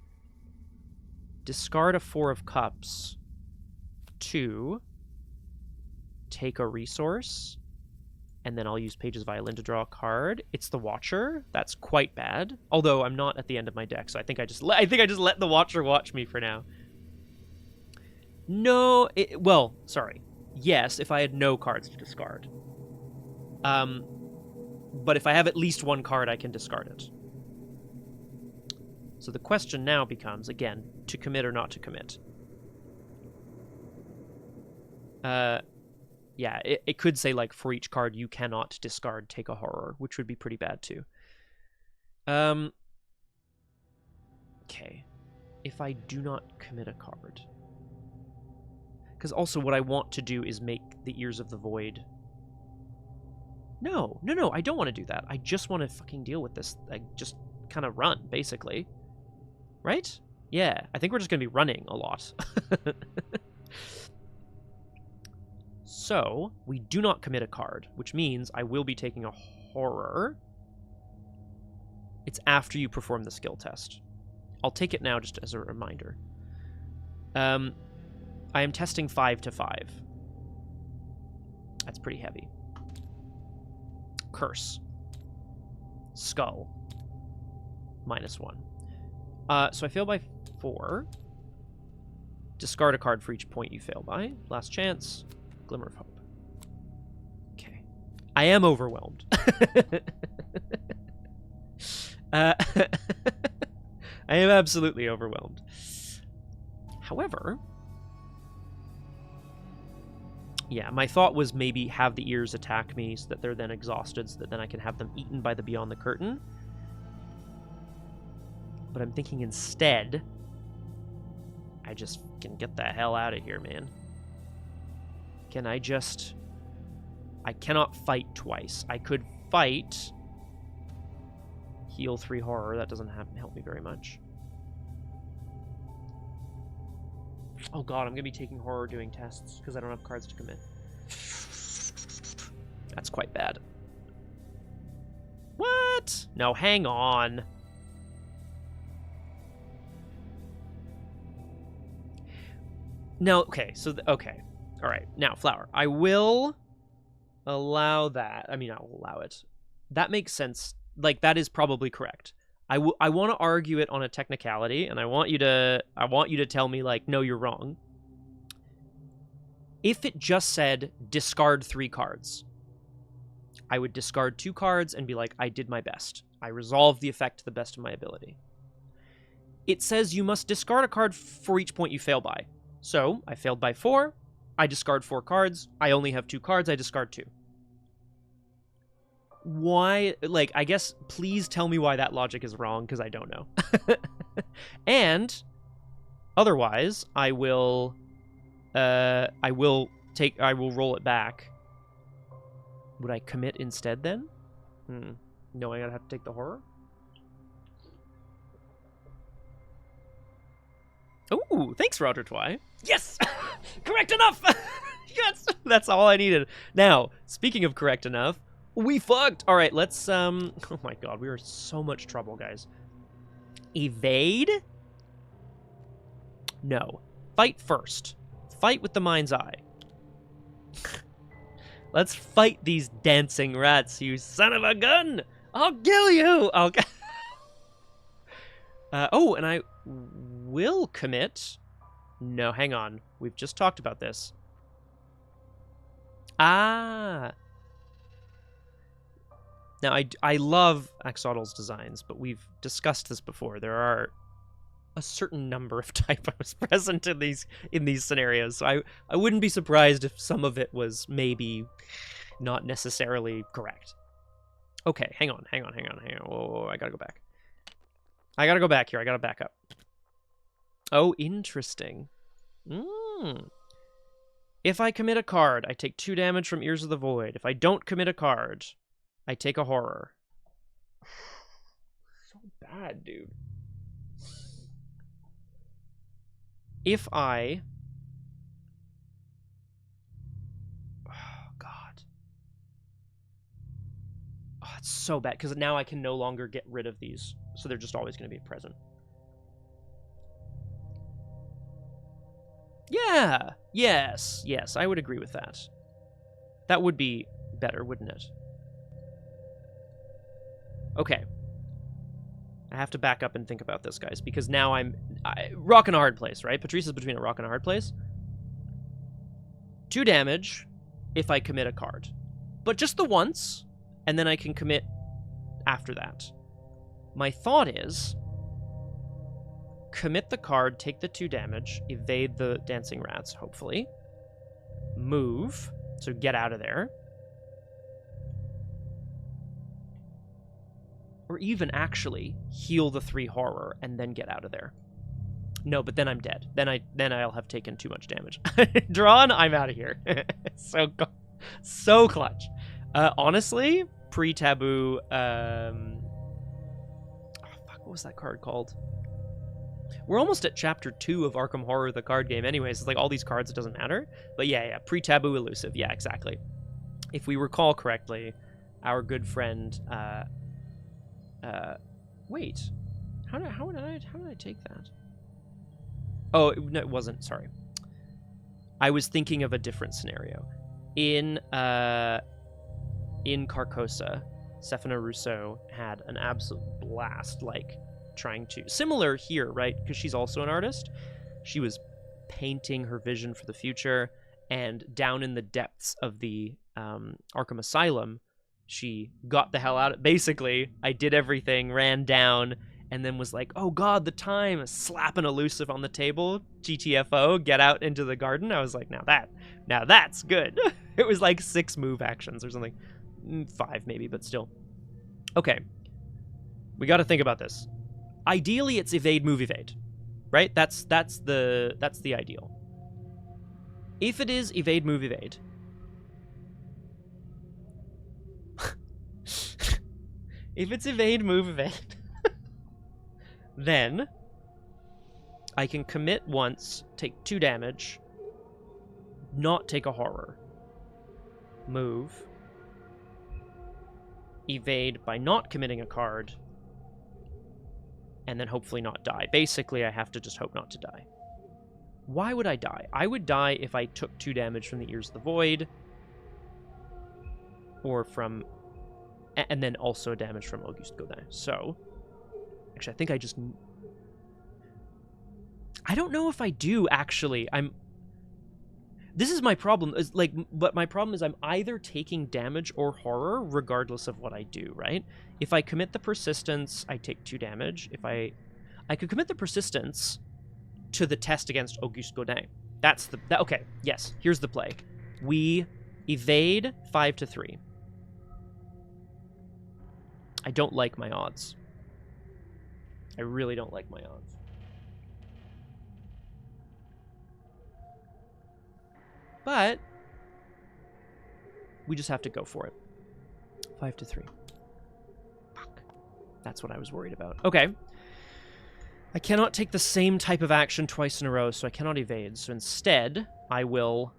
Discard a 4 of cups to take a resource, and then I'll use Page's violin to draw a card. It's the Watcher. That's quite bad. Although I'm not at the end of my deck, so I think I just let the Watcher watch me for now. No, well, sorry. Yes, if I had no cards to discard. But if I have at least one card, I can discard it. So the question now becomes, again, to commit or not to commit. Yeah, it could say, like, for each card you cannot discard, take a horror, which would be pretty bad, too. Okay. If I do not commit a card. Because also what I want to do is make the Ears of the Void. No, I don't want to do that. I just want to fucking deal with this. Like, just kind of run, basically. Right? Yeah, I think we're just going to be running a lot. So, we do not commit a card, which means I will be taking a horror. It's after you perform the skill test. I'll take it now just as a reminder. I am testing 5 to 5. That's pretty heavy. Curse. Skull. -1. So I fail by 4. Discard a card for each point you fail by. Last chance. Glimmer of hope. Okay. I am overwhelmed. I am absolutely overwhelmed. However, yeah, my thought was maybe have the ears attack me so that they're then exhausted, so that then I can have them eaten by the Beyond the Curtain. But I'm thinking instead, I just can get the hell out of here, man. Can I just... I cannot fight twice. I could fight... Heal 3 horror. That doesn't help me very much. Oh god, I'm going to be taking horror doing tests because I don't have cards to commit. That's quite bad. What? No, hang on. No, okay, so... okay. All right, now, Flower. I will allow that. I mean, I'll allow it. That makes sense. Like, that is probably correct. I want to argue it on a technicality, and I want you to tell me, like, no, you're wrong. If it just said, discard 3 cards, I would discard 2 cards and be like, I did my best. I resolved the effect to the best of my ability. It says you must discard a card for each point you fail by. So, I failed by 4. I discard 4 cards. I only have 2 cards. I discard 2. Why? Like, I guess, please tell me why that logic is wrong, because I don't know. And, otherwise, I will roll it back. Would I commit instead, then? Knowing I'd have to take the horror? Ooh, thanks, Roger Twy. Yes! Correct enough! Yes! That's all I needed. Now, speaking of correct enough, we fucked! Alright, let's, oh my god, we are in so much trouble, guys. Evade? No. Fight first. Fight with the mind's eye. Let's fight these dancing rats, you son of a gun! I'll kill you! Oh, and I will commit. No, hang on. We've just talked about this. Ah. Now, I love Axolotl's designs, but we've discussed this before. There are a certain number of typos present in these scenarios, so I wouldn't be surprised if some of it was maybe not necessarily correct. Okay, hang on. Whoa, I gotta go back. I gotta go back here. I gotta back up. Oh, interesting. If I commit a card, I take 2 damage from Ears of the Void. If I don't commit a card, I take a horror. So bad, dude. If I... it's so bad, because now I can no longer get rid of these, so they're just always going to be present. Yeah, yes, I would agree with that. That would be better, wouldn't it? Okay. I have to back up and think about this, guys, because now rock and a hard place, right? Patrice is between a rock and a hard place. 2 damage if I commit a card. But just the once, and then I can commit after that. My thought is, commit the card, take the 2 damage, evade the dancing rats, hopefully. Move, so get out of there. Or even actually heal the 3 horror and then get out of there. No, but then I'm dead. Then I'll have taken too much damage. Drawn, I'm out of here. So clutch. Honestly, pre-taboo. Oh fuck, what was that card called? We're almost at chapter 2 of Arkham Horror, the card game. Anyways, it's like all these cards, it doesn't matter. But yeah, pre-taboo elusive. Yeah, exactly. If we recall correctly, our good friend. Wait, how did I take that? Oh, no, it wasn't. Sorry, I was thinking of a different scenario. In Carcosa, Stéphane Rousseau had an absolute blast, like trying to similar here, right? Because she's also an artist. She was painting her vision for the future, and down in the depths of the Arkham Asylum, she got the hell out. Basically, I did everything, ran down, and then was like, oh god, the time, slap an elusive on the table, GTFO, get out into the garden. I was like, now that's good. It was like 6 move actions or something. 5 maybe, but still. Okay. We got to think about this. Ideally, it's evade, move, evade. Right? That's the ideal. If it is evade, move, evade, if it's evade, move, evade, then I can commit once, take 2 damage, not take a horror, move, evade by not committing a card, and then hopefully not die. Basically, I have to just hope not to die. Why would I die? I would die if I took 2 damage from the Ears of the Void, or from... and then also damage from Auguste Gaudin. So, actually, I think I just... I don't know if I do, actually. This is my problem. But my problem is I'm either taking damage or horror, regardless of what I do, right? If I commit the persistence, I take 2 damage. If I could commit the persistence to the test against Auguste Gaudin. Okay, yes, here's the play. We evade 5 to 3. I don't like my odds. I really don't like my odds. But we just have to go for it. 5 to 3. Fuck. That's what I was worried about. Okay. I cannot take the same type of action twice in a row, so I cannot evade. So instead, I will...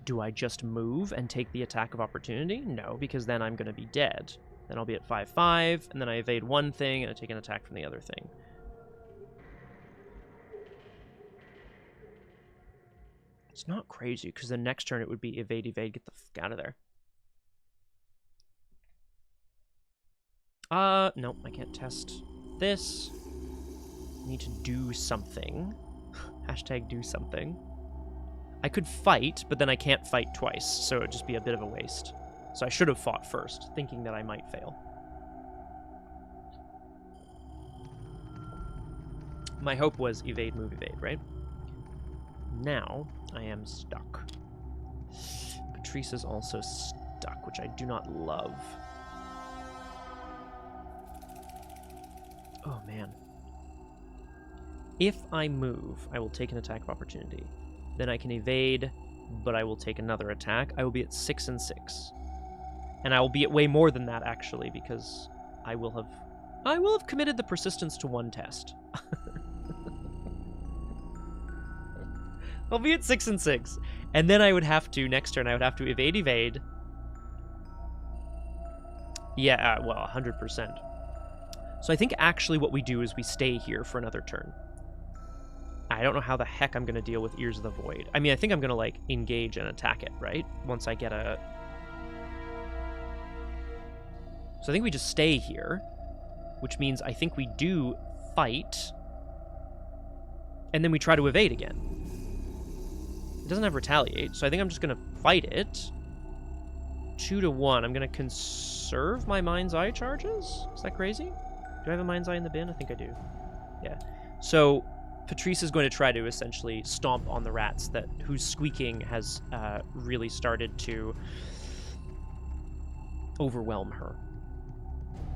Do I just move and take the attack of opportunity? No, because then I'm going to be dead. Then I'll be at 5/5, and then I evade one thing, and I take an attack from the other thing. It's not crazy, because the next turn it would be evade, evade, get the fuck out of there. Nope, I can't test this. I need to do something. Hashtag do something. I could fight, but then I can't fight twice, so it would just be a bit of a waste. So I should have fought first, thinking that I might fail. My hope was evade, move, evade, right? Now, I am stuck. Patrice is also stuck, which I do not love. Oh, man. If I move, I will take an attack of opportunity. Then I can evade, but I will take another attack. I will be at 6 and 6. And I will be at way more than that, actually, because I will have committed the persistence to 1 test. I'll be at 6 and 6. And then I would have to, next turn, I would have to evade, evade. Yeah, well, 100%. So I think actually what we do is we stay here for another turn. I don't know how the heck I'm going to deal with Ears of the Void. I mean, I think I'm going to, like, engage and attack it, right? Once I get a... So I think we just stay here, which means I think we do fight, and then we try to evade again. It doesn't have retaliate, so I think I'm just going to fight it. 2 to 1. I'm going to conserve my Mind's Eye charges? Is that crazy? Do I have a Mind's Eye in the bin? I think I do. Yeah. So Patrice is going to try to essentially stomp on the rats whose squeaking has really started to overwhelm her.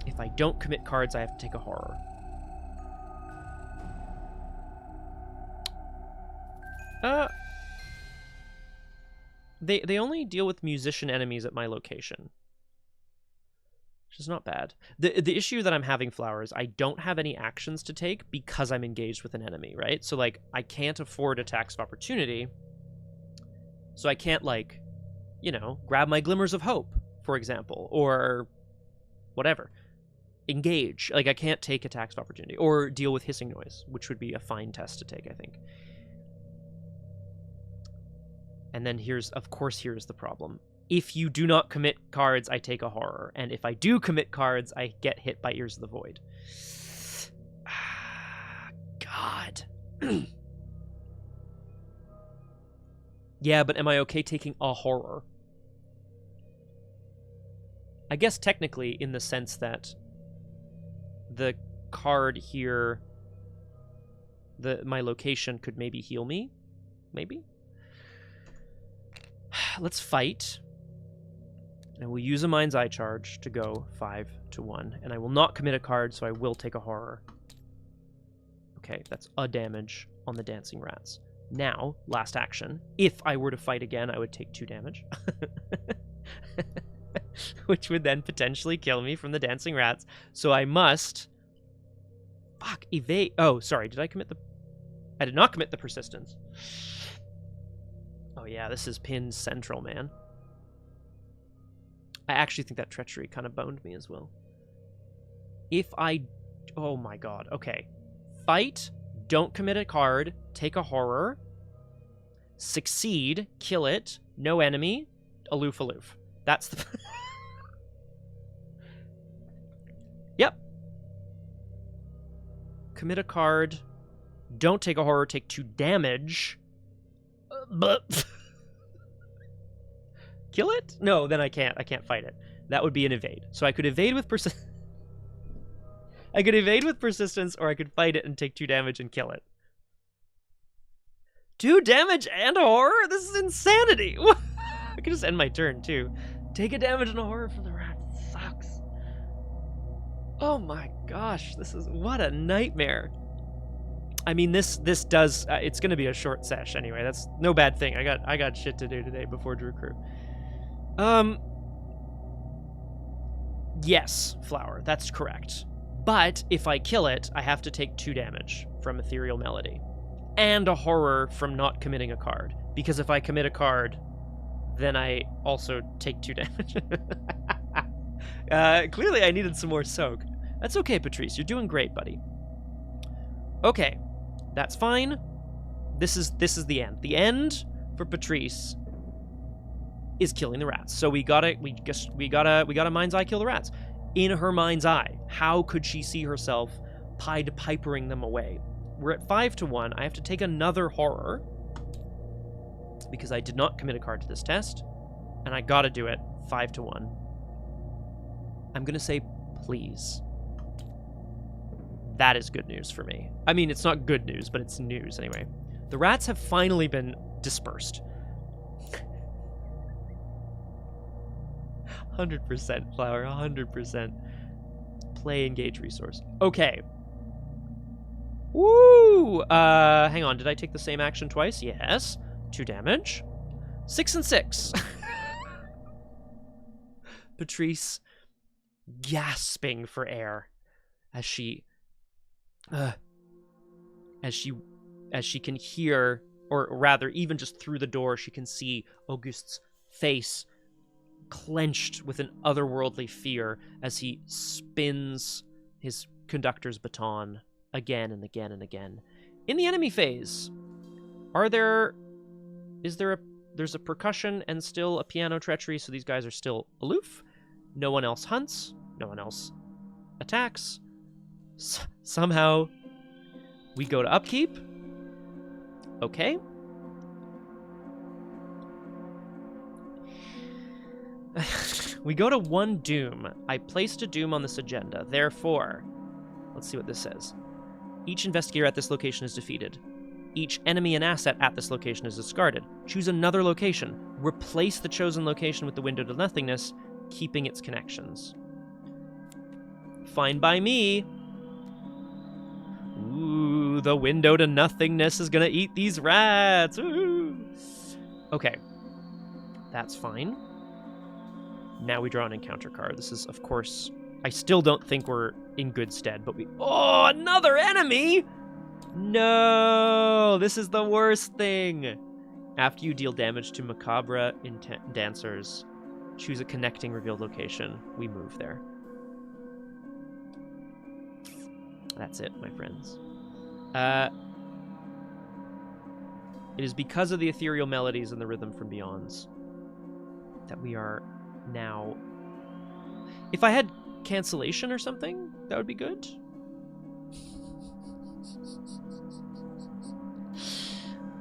If I don't commit cards, I have to take a horror. They only deal with musician enemies at my location, which is not bad. The issue that I'm having, Flower, is I don't have any actions to take because I'm engaged with an enemy, right? So, like, I can't afford attacks of opportunity, so I can't, like, you know, grab my Glimmers of Hope, for example, or whatever. Engage. Like, I can't take attacks of opportunity, or deal with Hissing Noise, which would be a fine test to take, I think. And then here's the problem. If you do not commit cards, I take a horror. And if I do commit cards, I get hit by Ears of the Void. God. Yeah, but am I okay taking a horror? I guess technically in the sense that the card here, my location could maybe heal me. Maybe? Let's fight. And we'll use a Mind's Eye charge to go 5 to 1. And I will not commit a card, so I will take a horror. Okay, that's a damage on the dancing rats. Now, last action. If I were to fight again, I would take 2 damage. Which would then potentially kill me from the dancing rats. So I must... Fuck, evade... Oh, sorry, did I commit the... I did not commit the persistence. Oh yeah, this is pinned central, man. I actually think that treachery kind of boned me as well. If I... Oh my god, okay. Fight, don't commit a card, take a horror, succeed, kill it, no enemy, aloof. That's the... Yep. Commit a card, don't take a horror, take 2 damage. But kill it? No, then I can't fight it. That would be an evade. So I could evade with I could evade with persistence, or I could fight it and take 2 damage and kill it. 2 damage and a horror? This is insanity! I could just end my turn, too. Take a damage and a horror for the rat. It sucks. Oh my gosh, this is... What a nightmare. I mean, this does... it's going to be a short sesh anyway. That's no bad thing. I got shit to do today before Drew Crew. Yes, Flower, that's correct. But if I kill it, I have to take 2 damage from Ethereal Melody. And a horror from not committing a card. Because if I commit a card, then I also take 2 damage. Clearly I needed some more soak. That's okay, Patrice. You're doing great, buddy. Okay. That's fine. This is the end. The end for Patrice is killing the rats. So we gotta Mind's Eye kill the rats. In her mind's eye, how could she see herself Pied Pipering them away? We're at 5 to 1. I have to take another horror because I did not commit a card to this test, and I gotta do it 5 to 1. I'm gonna say please. That is good news for me. I mean, it's not good news, but it's news anyway. The rats have finally been dispersed. 100%, Flower, 100%. Play, engage, resource. Okay. Woo! Hang on, did I take the same action twice? Yes. 2 damage. 6 and 6. Patrice gasping for air as she can hear, or rather, even just through the door, she can see Auguste's face clenched with an otherworldly fear as he spins his conductor's baton again and again and again. In the enemy phase, there's a percussion and still a piano treachery, so these guys are still aloof. No one else hunts. No one else attacks. Somehow, we go to upkeep. Okay. We go to 1 doom. I placed a doom on this agenda. Therefore, let's see what this says. Each investigator at this location is defeated. Each enemy and asset at this location is discarded. Choose another location. Replace the chosen location with the window to nothingness, keeping its connections. Fine by me. Ooh, the window to nothingness is gonna eat these rats. Ooh. Okay. That's fine. Now we draw an encounter card. This is, of course, I still don't think we're in good stead, but we... Oh, another enemy! No! This is the worst thing! After you deal damage to macabre dancers, choose a connecting revealed location. We move there. That's it, my friends. It is because of the ethereal melodies and the rhythm from Beyonds that we are now... If I had cancellation or something, that would be good.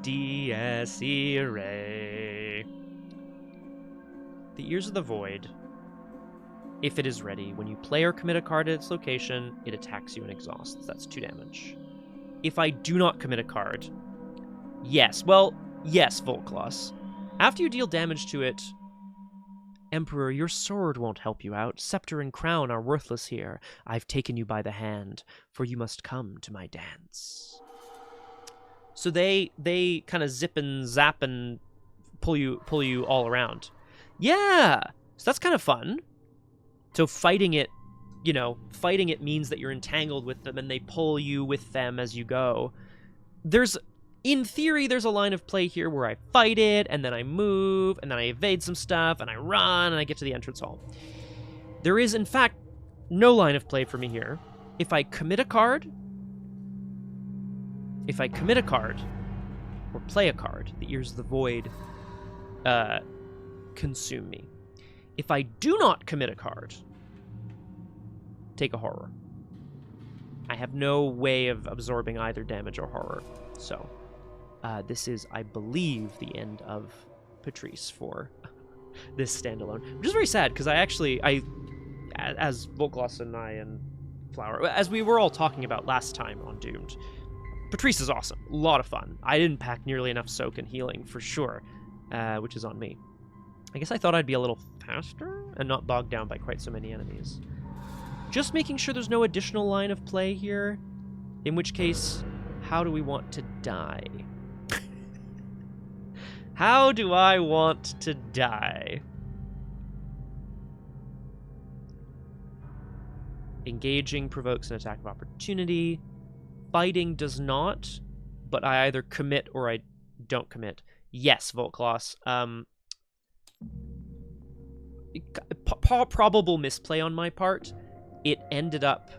Dies Irae. The Ears of the Void. If it is ready, when you play or commit a card at its location, it attacks you and exhausts. That's 2 damage. If I do not commit a card... Yes, Volkloss. After you deal damage to it... Emperor, your sword won't help you out. Scepter and crown are worthless here. I've taken you by the hand, for you must come to my dance. So they kind of zip and zap and pull you all around. Yeah! So that's kind of fun. So fighting it means that you're entangled with them and they pull you with them as you go. In theory, there's a line of play here where I fight it, and then I move, and then I evade some stuff, and I run, and I get to the entrance hall. There is, in fact, no line of play for me here. If I commit a card, or play a card, the Ears of the Void consume me. If I do not commit a card, take a horror. I have no way of absorbing either damage or horror, so... this is, I believe, the end of Patrice for this standalone. Which is very sad, because as Volkloss and I and Flower, as we were all talking about last time on Doomed, Patrice is awesome. A lot of fun. I didn't pack nearly enough soak and healing, for sure, which is on me. I guess I thought I'd be a little faster and not bogged down by quite so many enemies. Just making sure there's no additional line of play here, in which case, how do we want to die? How do I want to die? Engaging provokes an attack of opportunity. Fighting does not, but I either commit or I don't commit. Yes, Volkloss. Probable misplay on my part. It ended up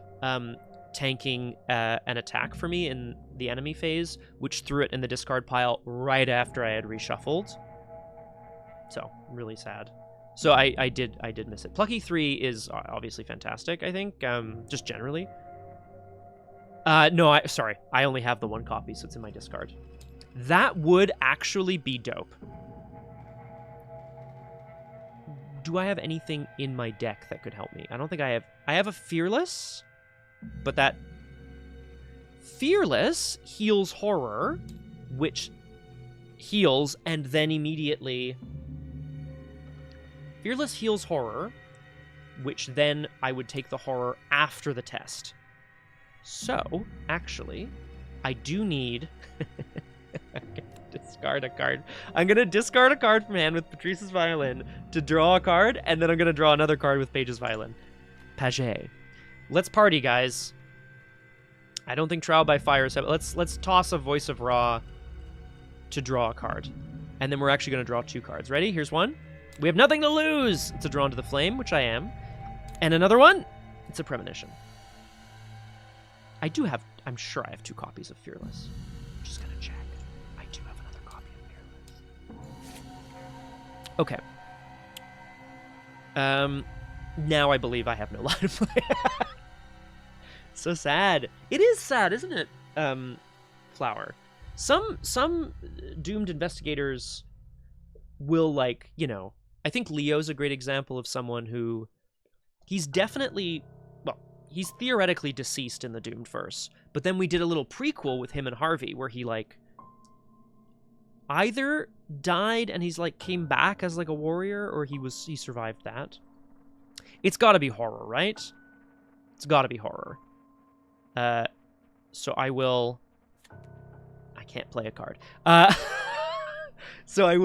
tanking an attack for me in the enemy phase, which threw it in the discard pile right after I had reshuffled. So, really sad. So I did miss it. Plucky 3 is obviously fantastic, I think, just generally. No, sorry. I only have the 1 copy, so it's in my discard. That would actually be dope. Do I have anything in my deck that could help me? I don't think I have. I have a Fearless, but that Fearless heals horror, which heals and then immediately... Fearless heals horror, which then I would take the horror after the test. So, actually, I do need... discard a card. I'm going to discard a card from hand with Patrice's Violin to draw a card, and then I'm going to draw another card with Paige's Violin. Page. Let's party, guys. I don't think Trial by Fire is... Let's toss a Voice of Ra to draw a card. And then we're actually going to draw 2 cards. Ready? Here's one. We have nothing to lose. It's a Drawn to the Flame, which I am. And another one, it's a Premonition. I'm sure I have 2 copies of Fearless. I'm just gonna check. I do have another copy of Fearless. Okay. Now I believe I have no line of play. So sad. It is sad, isn't it? Flower. Some doomed investigators will, like, you know, I think Leo's a great example of someone who he's definitely, well, he's theoretically deceased in the Doomed verse, but then we did a little prequel with him and Harvey where he, like, either died and he's, like, came back as, like, a warrior, or he survived that. It's gotta be horror, right? It's gotta be horror. So I can't play a card. So I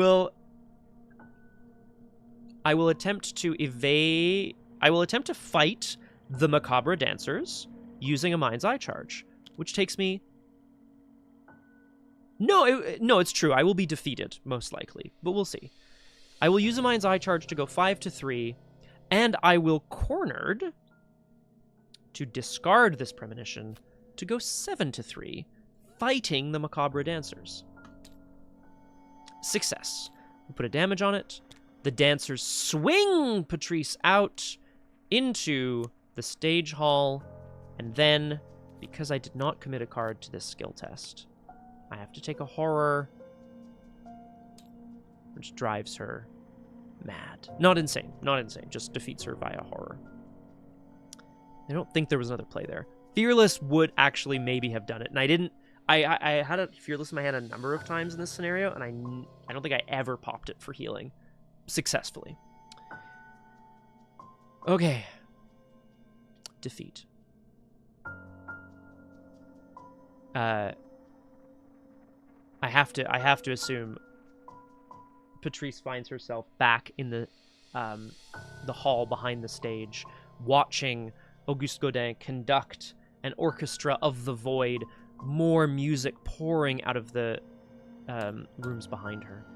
will attempt to fight the Macabre Dancers using a Mind's Eye charge, which takes me... No, it's true. I will be defeated, most likely, but we'll see. I will use a Mind's Eye charge to go 5 to 3, and I will Cornered to discard this Premonition to go 7 to 3, fighting the Macabre Dancers. Success. We put a damage on it. The dancers swing Patrice out into the stage hall, and then, because I did not commit a card to this skill test, I have to take a horror, which drives her mad. Not insane, just defeats her via horror. I don't think there was another play there. Fearless would actually maybe have done it, and I didn't. I had a Fearless in my hand a number of times in this scenario, and I don't think I ever popped it for healing successfully. Okay. Defeat. I have to assume Patrice finds herself back in the hall behind the stage, watching Auguste Gaudin conduct an orchestra of the void, more music pouring out of the rooms behind her.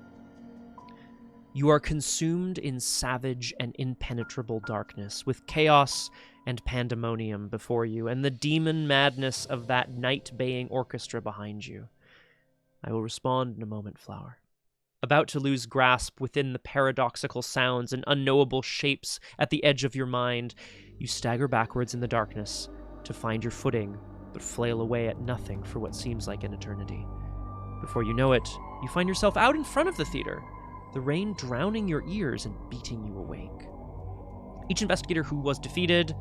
You are consumed in savage and impenetrable darkness, with chaos and pandemonium before you, and the demon madness of that night-baying orchestra behind you. I will respond in a moment, Flower. About to lose grasp within the paradoxical sounds and unknowable shapes at the edge of your mind, you stagger backwards in the darkness to find your footing, but flail away at nothing for what seems like an eternity. Before you know it, you find yourself out in front of the theater, the rain drowning your ears and beating you awake. Each investigator who was defeated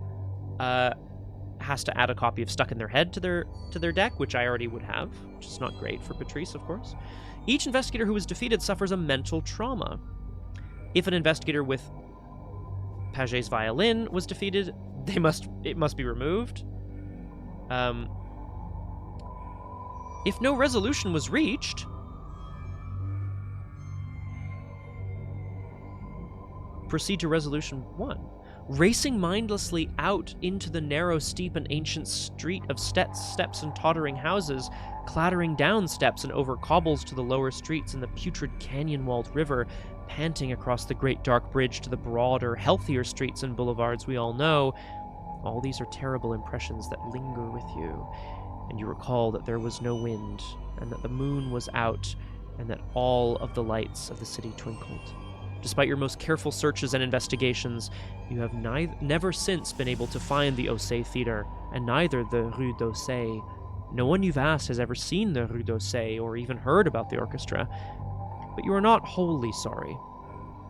has to add a copy of Stuck in Their Head to their deck, which I already would have, which is not great for Patrice, of course. Each investigator who was defeated suffers a mental trauma. If an investigator with Paget's violin was defeated, it must be removed. If no resolution was reached, proceed to resolution 1. Racing mindlessly out into the narrow, steep, and ancient street of steps and tottering houses, clattering down steps and over cobbles to the lower streets in the putrid canyon-walled river, panting across the great dark bridge to the broader, healthier streets and boulevards we all know. All these are terrible impressions that linger with you, and you recall that there was no wind, and that the moon was out, and that all of the lights of the city twinkled. Despite your most careful searches and investigations, you have never since been able to find the Ossé Theater, and neither the Rue d'Ossé. No one you've asked has ever seen the Rue d'Ossé or even heard about the orchestra, but you are not wholly sorry,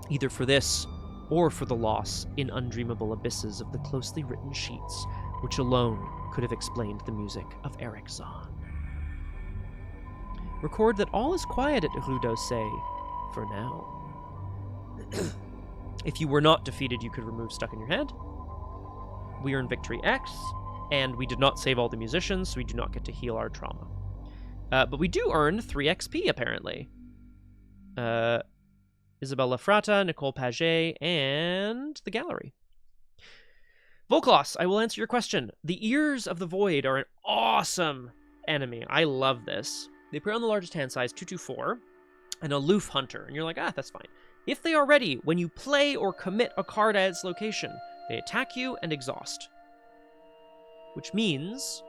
either for this or for the loss in undreamable abysses of the closely written sheets, which alone could have explained the music of Erich Zann. Record that all is quiet at Rue d'Ossé for now. If you were not defeated, you could remove Stuck in Your Head. We earn victory X, and we did not save all the musicians, so we do not get to heal our trauma. But we do earn 3 XP, apparently. Isabelle Lafrata, Nicole Paget, and the gallery. Volklos, I will answer your question. The Ears of the Void are an awesome enemy. I love this. They appear on the largest hand size, 2/4, an aloof hunter, and you're like, that's fine. If they are ready, when you play or commit a card at its location, they attack you and exhaust. Which means,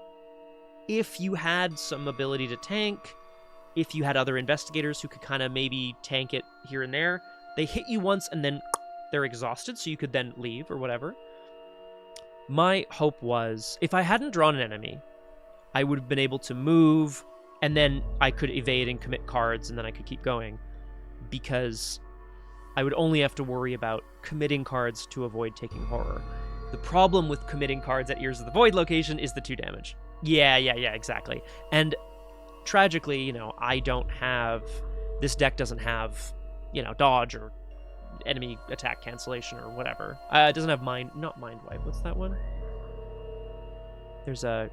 if you had some ability to tank, if you had other investigators who could kind of maybe tank it here and there, they hit you once and then they're exhausted, so you could then leave or whatever. My hope was, if I hadn't drawn an enemy, I would have been able to move, and then I could evade and commit cards, and then I could keep going, because I would only have to worry about committing cards to avoid taking horror. The problem with committing cards at Ears of the Void location is the 2 damage. Yeah, exactly. And tragically, you know, I don't have... This deck doesn't have, you know, dodge or enemy attack cancellation or whatever. It doesn't have not mind wipe. What's that one? There's a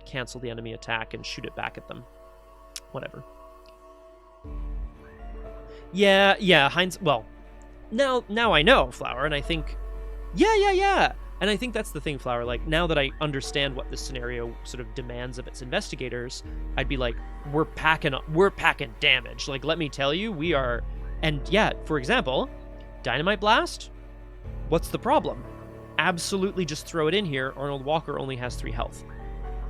cancel the enemy attack and shoot it back at them. Whatever. Yeah, well, now I know, Flower, and I think, yeah. And I think that's the thing, Flower, like, now that I understand what this scenario sort of demands of its investigators, I'd be like, we're packing damage. Like, let me tell you, we are... And yeah, for example, Dynamite Blast, what's the problem? Absolutely just throw it in here. Arnold Walker only has 3 health.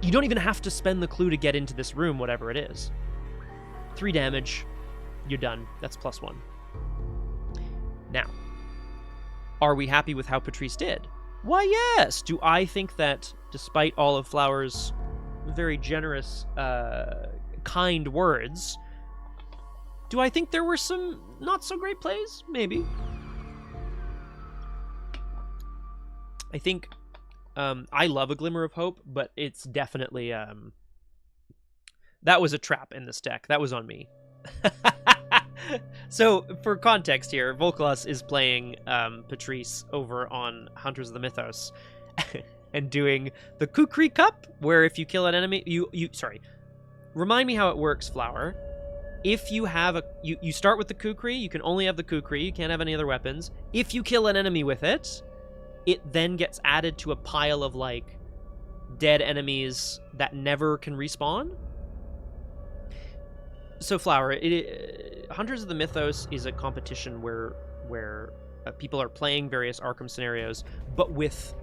You don't even have to spend the clue to get into this room, whatever it is. 3 damage, you're done. That's +1. Now, are we happy with how Patrice did? Why, yes! Do I think that, despite all of Flower's very generous, kind words, do I think there were some not-so-great plays? Maybe. I think I love A Glimmer of Hope, but it's definitely... that was a trap in this deck. That was on me. So, for context here, Volkalos is playing Patrice over on Hunters of the Mythos and doing the Kukri Cup, where if you kill an enemy... Sorry. Remind me how it works, Flower. If you have you start with the Kukri, you can only have the Kukri, you can't have any other weapons. If you kill an enemy with it, it then gets added to a pile of, like, dead enemies that never can respawn. So, Flower, Hunters of the Mythos is a competition where people are playing various Arkham scenarios, but with...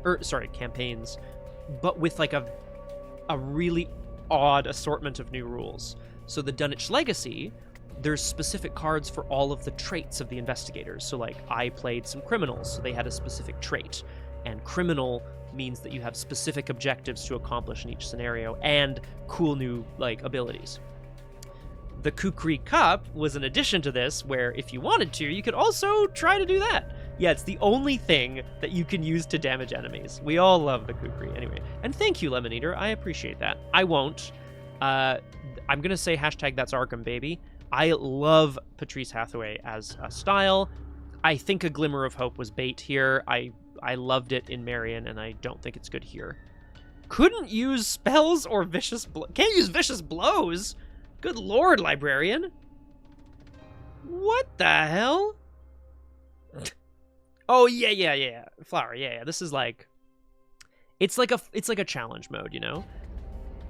campaigns, but with, like, a really odd assortment of new rules. So the Dunwich Legacy, there's specific cards for all of the traits of the investigators. So, like, I played some criminals, so they had a specific trait. And criminal means that you have specific objectives to accomplish in each scenario, and cool new, like, abilities. The Kukri Cup was an addition to this, where if you wanted to, you could also try to do that. Yeah, it's the only thing that you can use to damage enemies. We all love the Kukri. Anyway, and thank you, Lemon Eater. I appreciate that. I won't. I'm going to say hashtag that's Arkham, baby. I love Patrice Hathaway as a style. I think A Glimmer of Hope was bait here. I loved it in Marion, and I don't think it's good here. Couldn't use spells or vicious blows. Can't use vicious blows? Good lord, Librarian. What the hell? Oh, yeah. Flower, yeah. This is like... It's like a challenge mode, you know?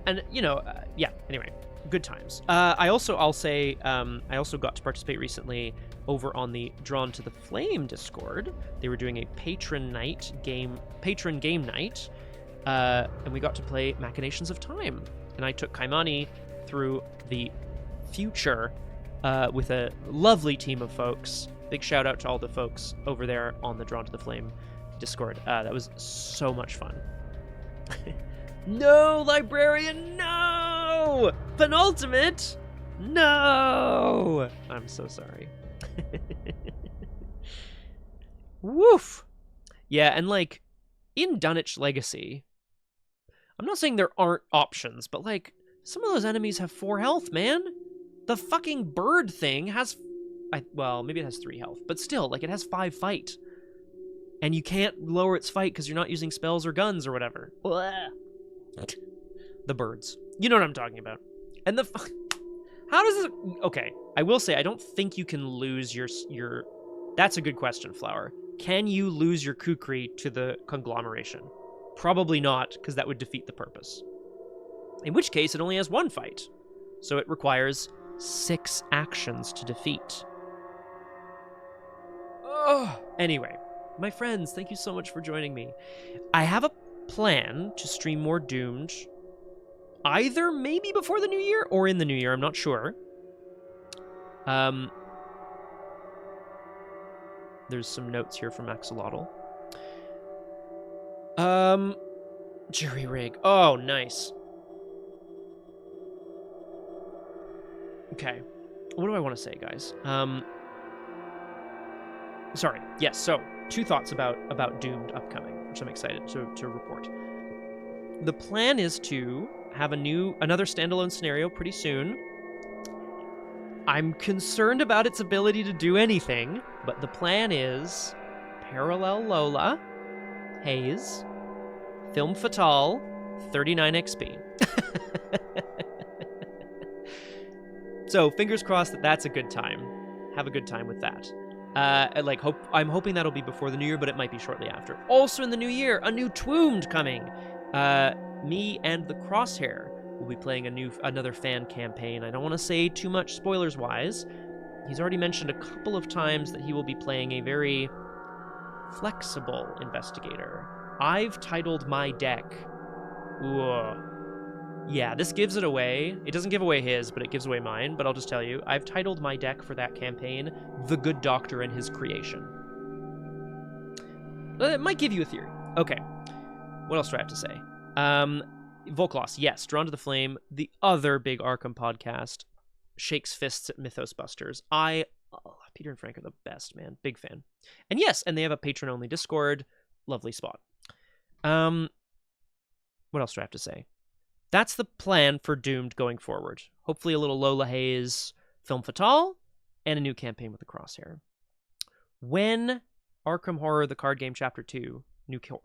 And, you know, yeah, anyway. Good times. I also got to participate recently over on the Drawn to the Flame Discord. They were doing a patron game night, and we got to play Machinations of Time. And I took Kaimani through the future with a lovely team of folks. Big shout out to all the folks over there on the Drawn to the Flame Discord. That was so much fun. No, Librarian, no! Penultimate? No! I'm so sorry. Woof! Yeah, and, like, in Dunwich Legacy, I'm not saying there aren't options, but, like, some of those enemies have 4 health, man. The fucking bird thing has... well, maybe it has 3 health, but still, like, it has 5 fight. And you can't lower its fight because you're not using spells or guns or whatever. Blah. The birds. You know what I'm talking about. And how does it... Okay, I will say, I don't think you can lose your... That's a good question, Flower. Can you lose your Kukri to the conglomeration? Probably not, because that would defeat the purpose. In which case, it only has 1 fight. So it requires 6 actions to defeat. Oh, anyway, my friends, thank you so much for joining me. I have a plan to stream more Doomed, either maybe before the new year or in the new year. I'm not sure. There's some notes here from Axolotl. Jury rig. Oh, nice. Okay. What do I want to say, guys? Sorry. Yes, so 2 thoughts about Doomed upcoming, which I'm excited to report. The plan is to have another standalone scenario pretty soon. I'm concerned about its ability to do anything, but the plan is Parallel Lola, Haze, Film Fatale, 39 XP. So fingers crossed that's a good time. Have a good time with that. I'm hoping that'll be before the new year, but it might be shortly after. Also in the new year, a new Twoomed coming. Me and the Crosshair will be playing another fan campaign. I don't want to say too much spoilers-wise. He's already mentioned a couple of times that he will be playing a very flexible investigator. I've titled my deck. Whoa. Yeah, this gives it away. It doesn't give away his, but it gives away mine. But I'll just tell you, I've titled my deck for that campaign, The Good Doctor and His Creation. It might give you a theory. Okay. What else do I have to say? Volklos, yes, Drawn to the Flame, the other big Arkham podcast, shakes fists at Mythos Busters. Peter and Frank are the best, man. Big fan. And yes, and they have a patron-only Discord. Lovely spot. What else do I have to say? That's the plan for Doomed going forward. Hopefully a little Lola Haze, Film Fatale, and a new campaign with the Crosshair. When Arkham Horror, the card game Chapter 2,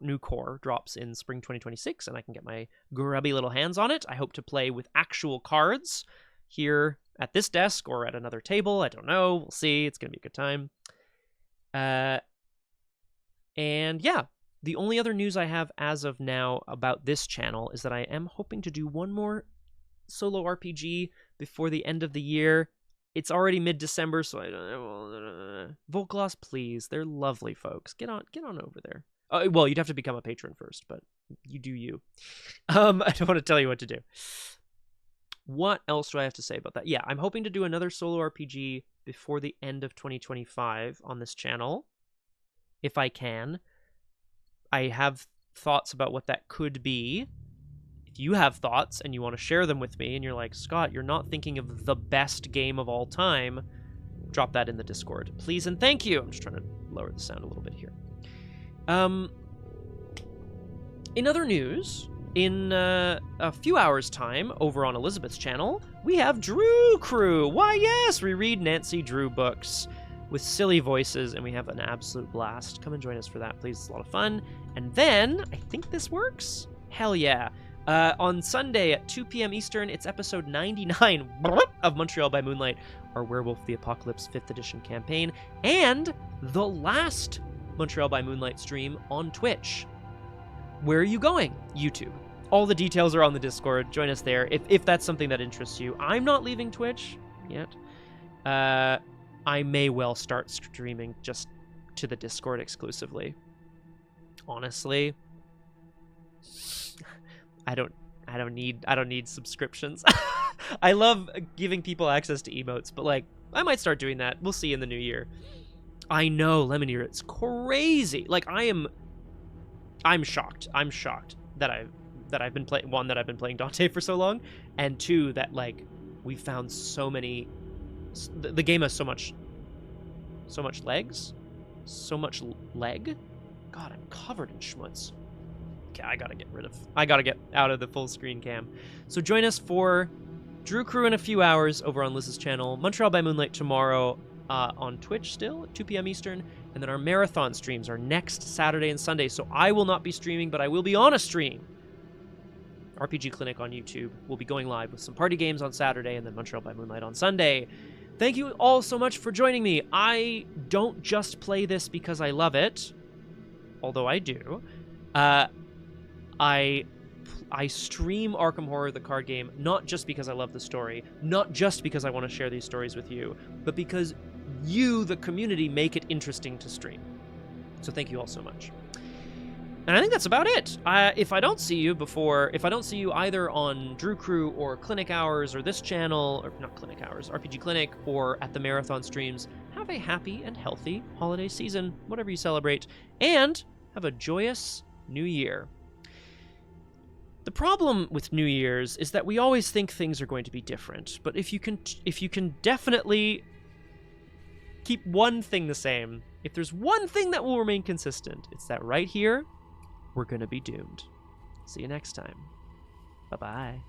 new core drops in spring 2026, and I can get my grubby little hands on it, I hope to play with actual cards here at this desk or at another table. I don't know. We'll see. It's going to be a good time. And yeah, the only other news I have as of now about this channel is that I am hoping to do one more solo RPG before the end of the year. It's already mid-December, so I don't know. Volklos, please. They're lovely folks. Get on over there. Well, you'd have to become a patron first, but you do you. I don't want to tell you what to do. What else do I have to say about that? Yeah, I'm hoping to do another solo RPG before the end of 2025 on this channel, if I can. I have thoughts about what that could be. If you have thoughts and you want to share them with me and you're like, Scott, you're not thinking of the best game of all time, drop that in the Discord, please and thank you. I'm just trying to lower the sound a little bit here. In other news, in a few hours' time, over on Elizabeth's channel, we have Drew Crew. Why, yes, we read Nancy Drew books with silly voices, and we have an absolute blast. Come and join us for that, please. It's a lot of fun. And then, I think this works? Hell yeah. On Sunday at 2 p.m. Eastern, it's episode 99 of Montreal by Moonlight, our Werewolf the Apocalypse 5th edition campaign, and the last Montreal by Moonlight stream on Twitch. Where are you going? YouTube. All the details are on the Discord. Join us there if that's something that interests you. I'm not leaving Twitch yet. I may well start streaming just to the Discord exclusively. Honestly, I don't need subscriptions. I love giving people access to emotes, but like I might start doing that. We'll see in the new year. I know, Lemon Ear, it's crazy. Like I'm shocked. I'm shocked that I've been playing Dante for so long, and two, that like we found so many. The game has so much legs, so much leg. God, I'm covered in schmutz. Okay, I gotta get out of the full screen cam. So join us for Drew Crew in a few hours over on Liz's channel. Montreal by Moonlight tomorrow on Twitch still at 2 p.m. Eastern. And then our marathon streams are next Saturday and Sunday. So I will not be streaming, but I will be on a stream. RPG Clinic on YouTube. We'll be going live with some party games on Saturday and then Montreal by Moonlight on Sunday. Thank you all so much for joining me. I don't just play this because I love it, although I do. I stream Arkham Horror, the card game, not just because I love the story, not just because I want to share these stories with you, but because you, the community, make it interesting to stream. So thank you all so much. And I think that's about it. If I don't see you either on Drew Crew or Clinic Hours or this channel, or not Clinic Hours, RPG Clinic, or at the Marathon streams, have a happy and healthy holiday season, whatever you celebrate, and have a joyous new year. The problem with New Year's is that we always think things are going to be different, but if you can definitely keep one thing the same, if there's one thing that will remain consistent, it's that right here, we're going to be doomed. See you next time. Bye-bye.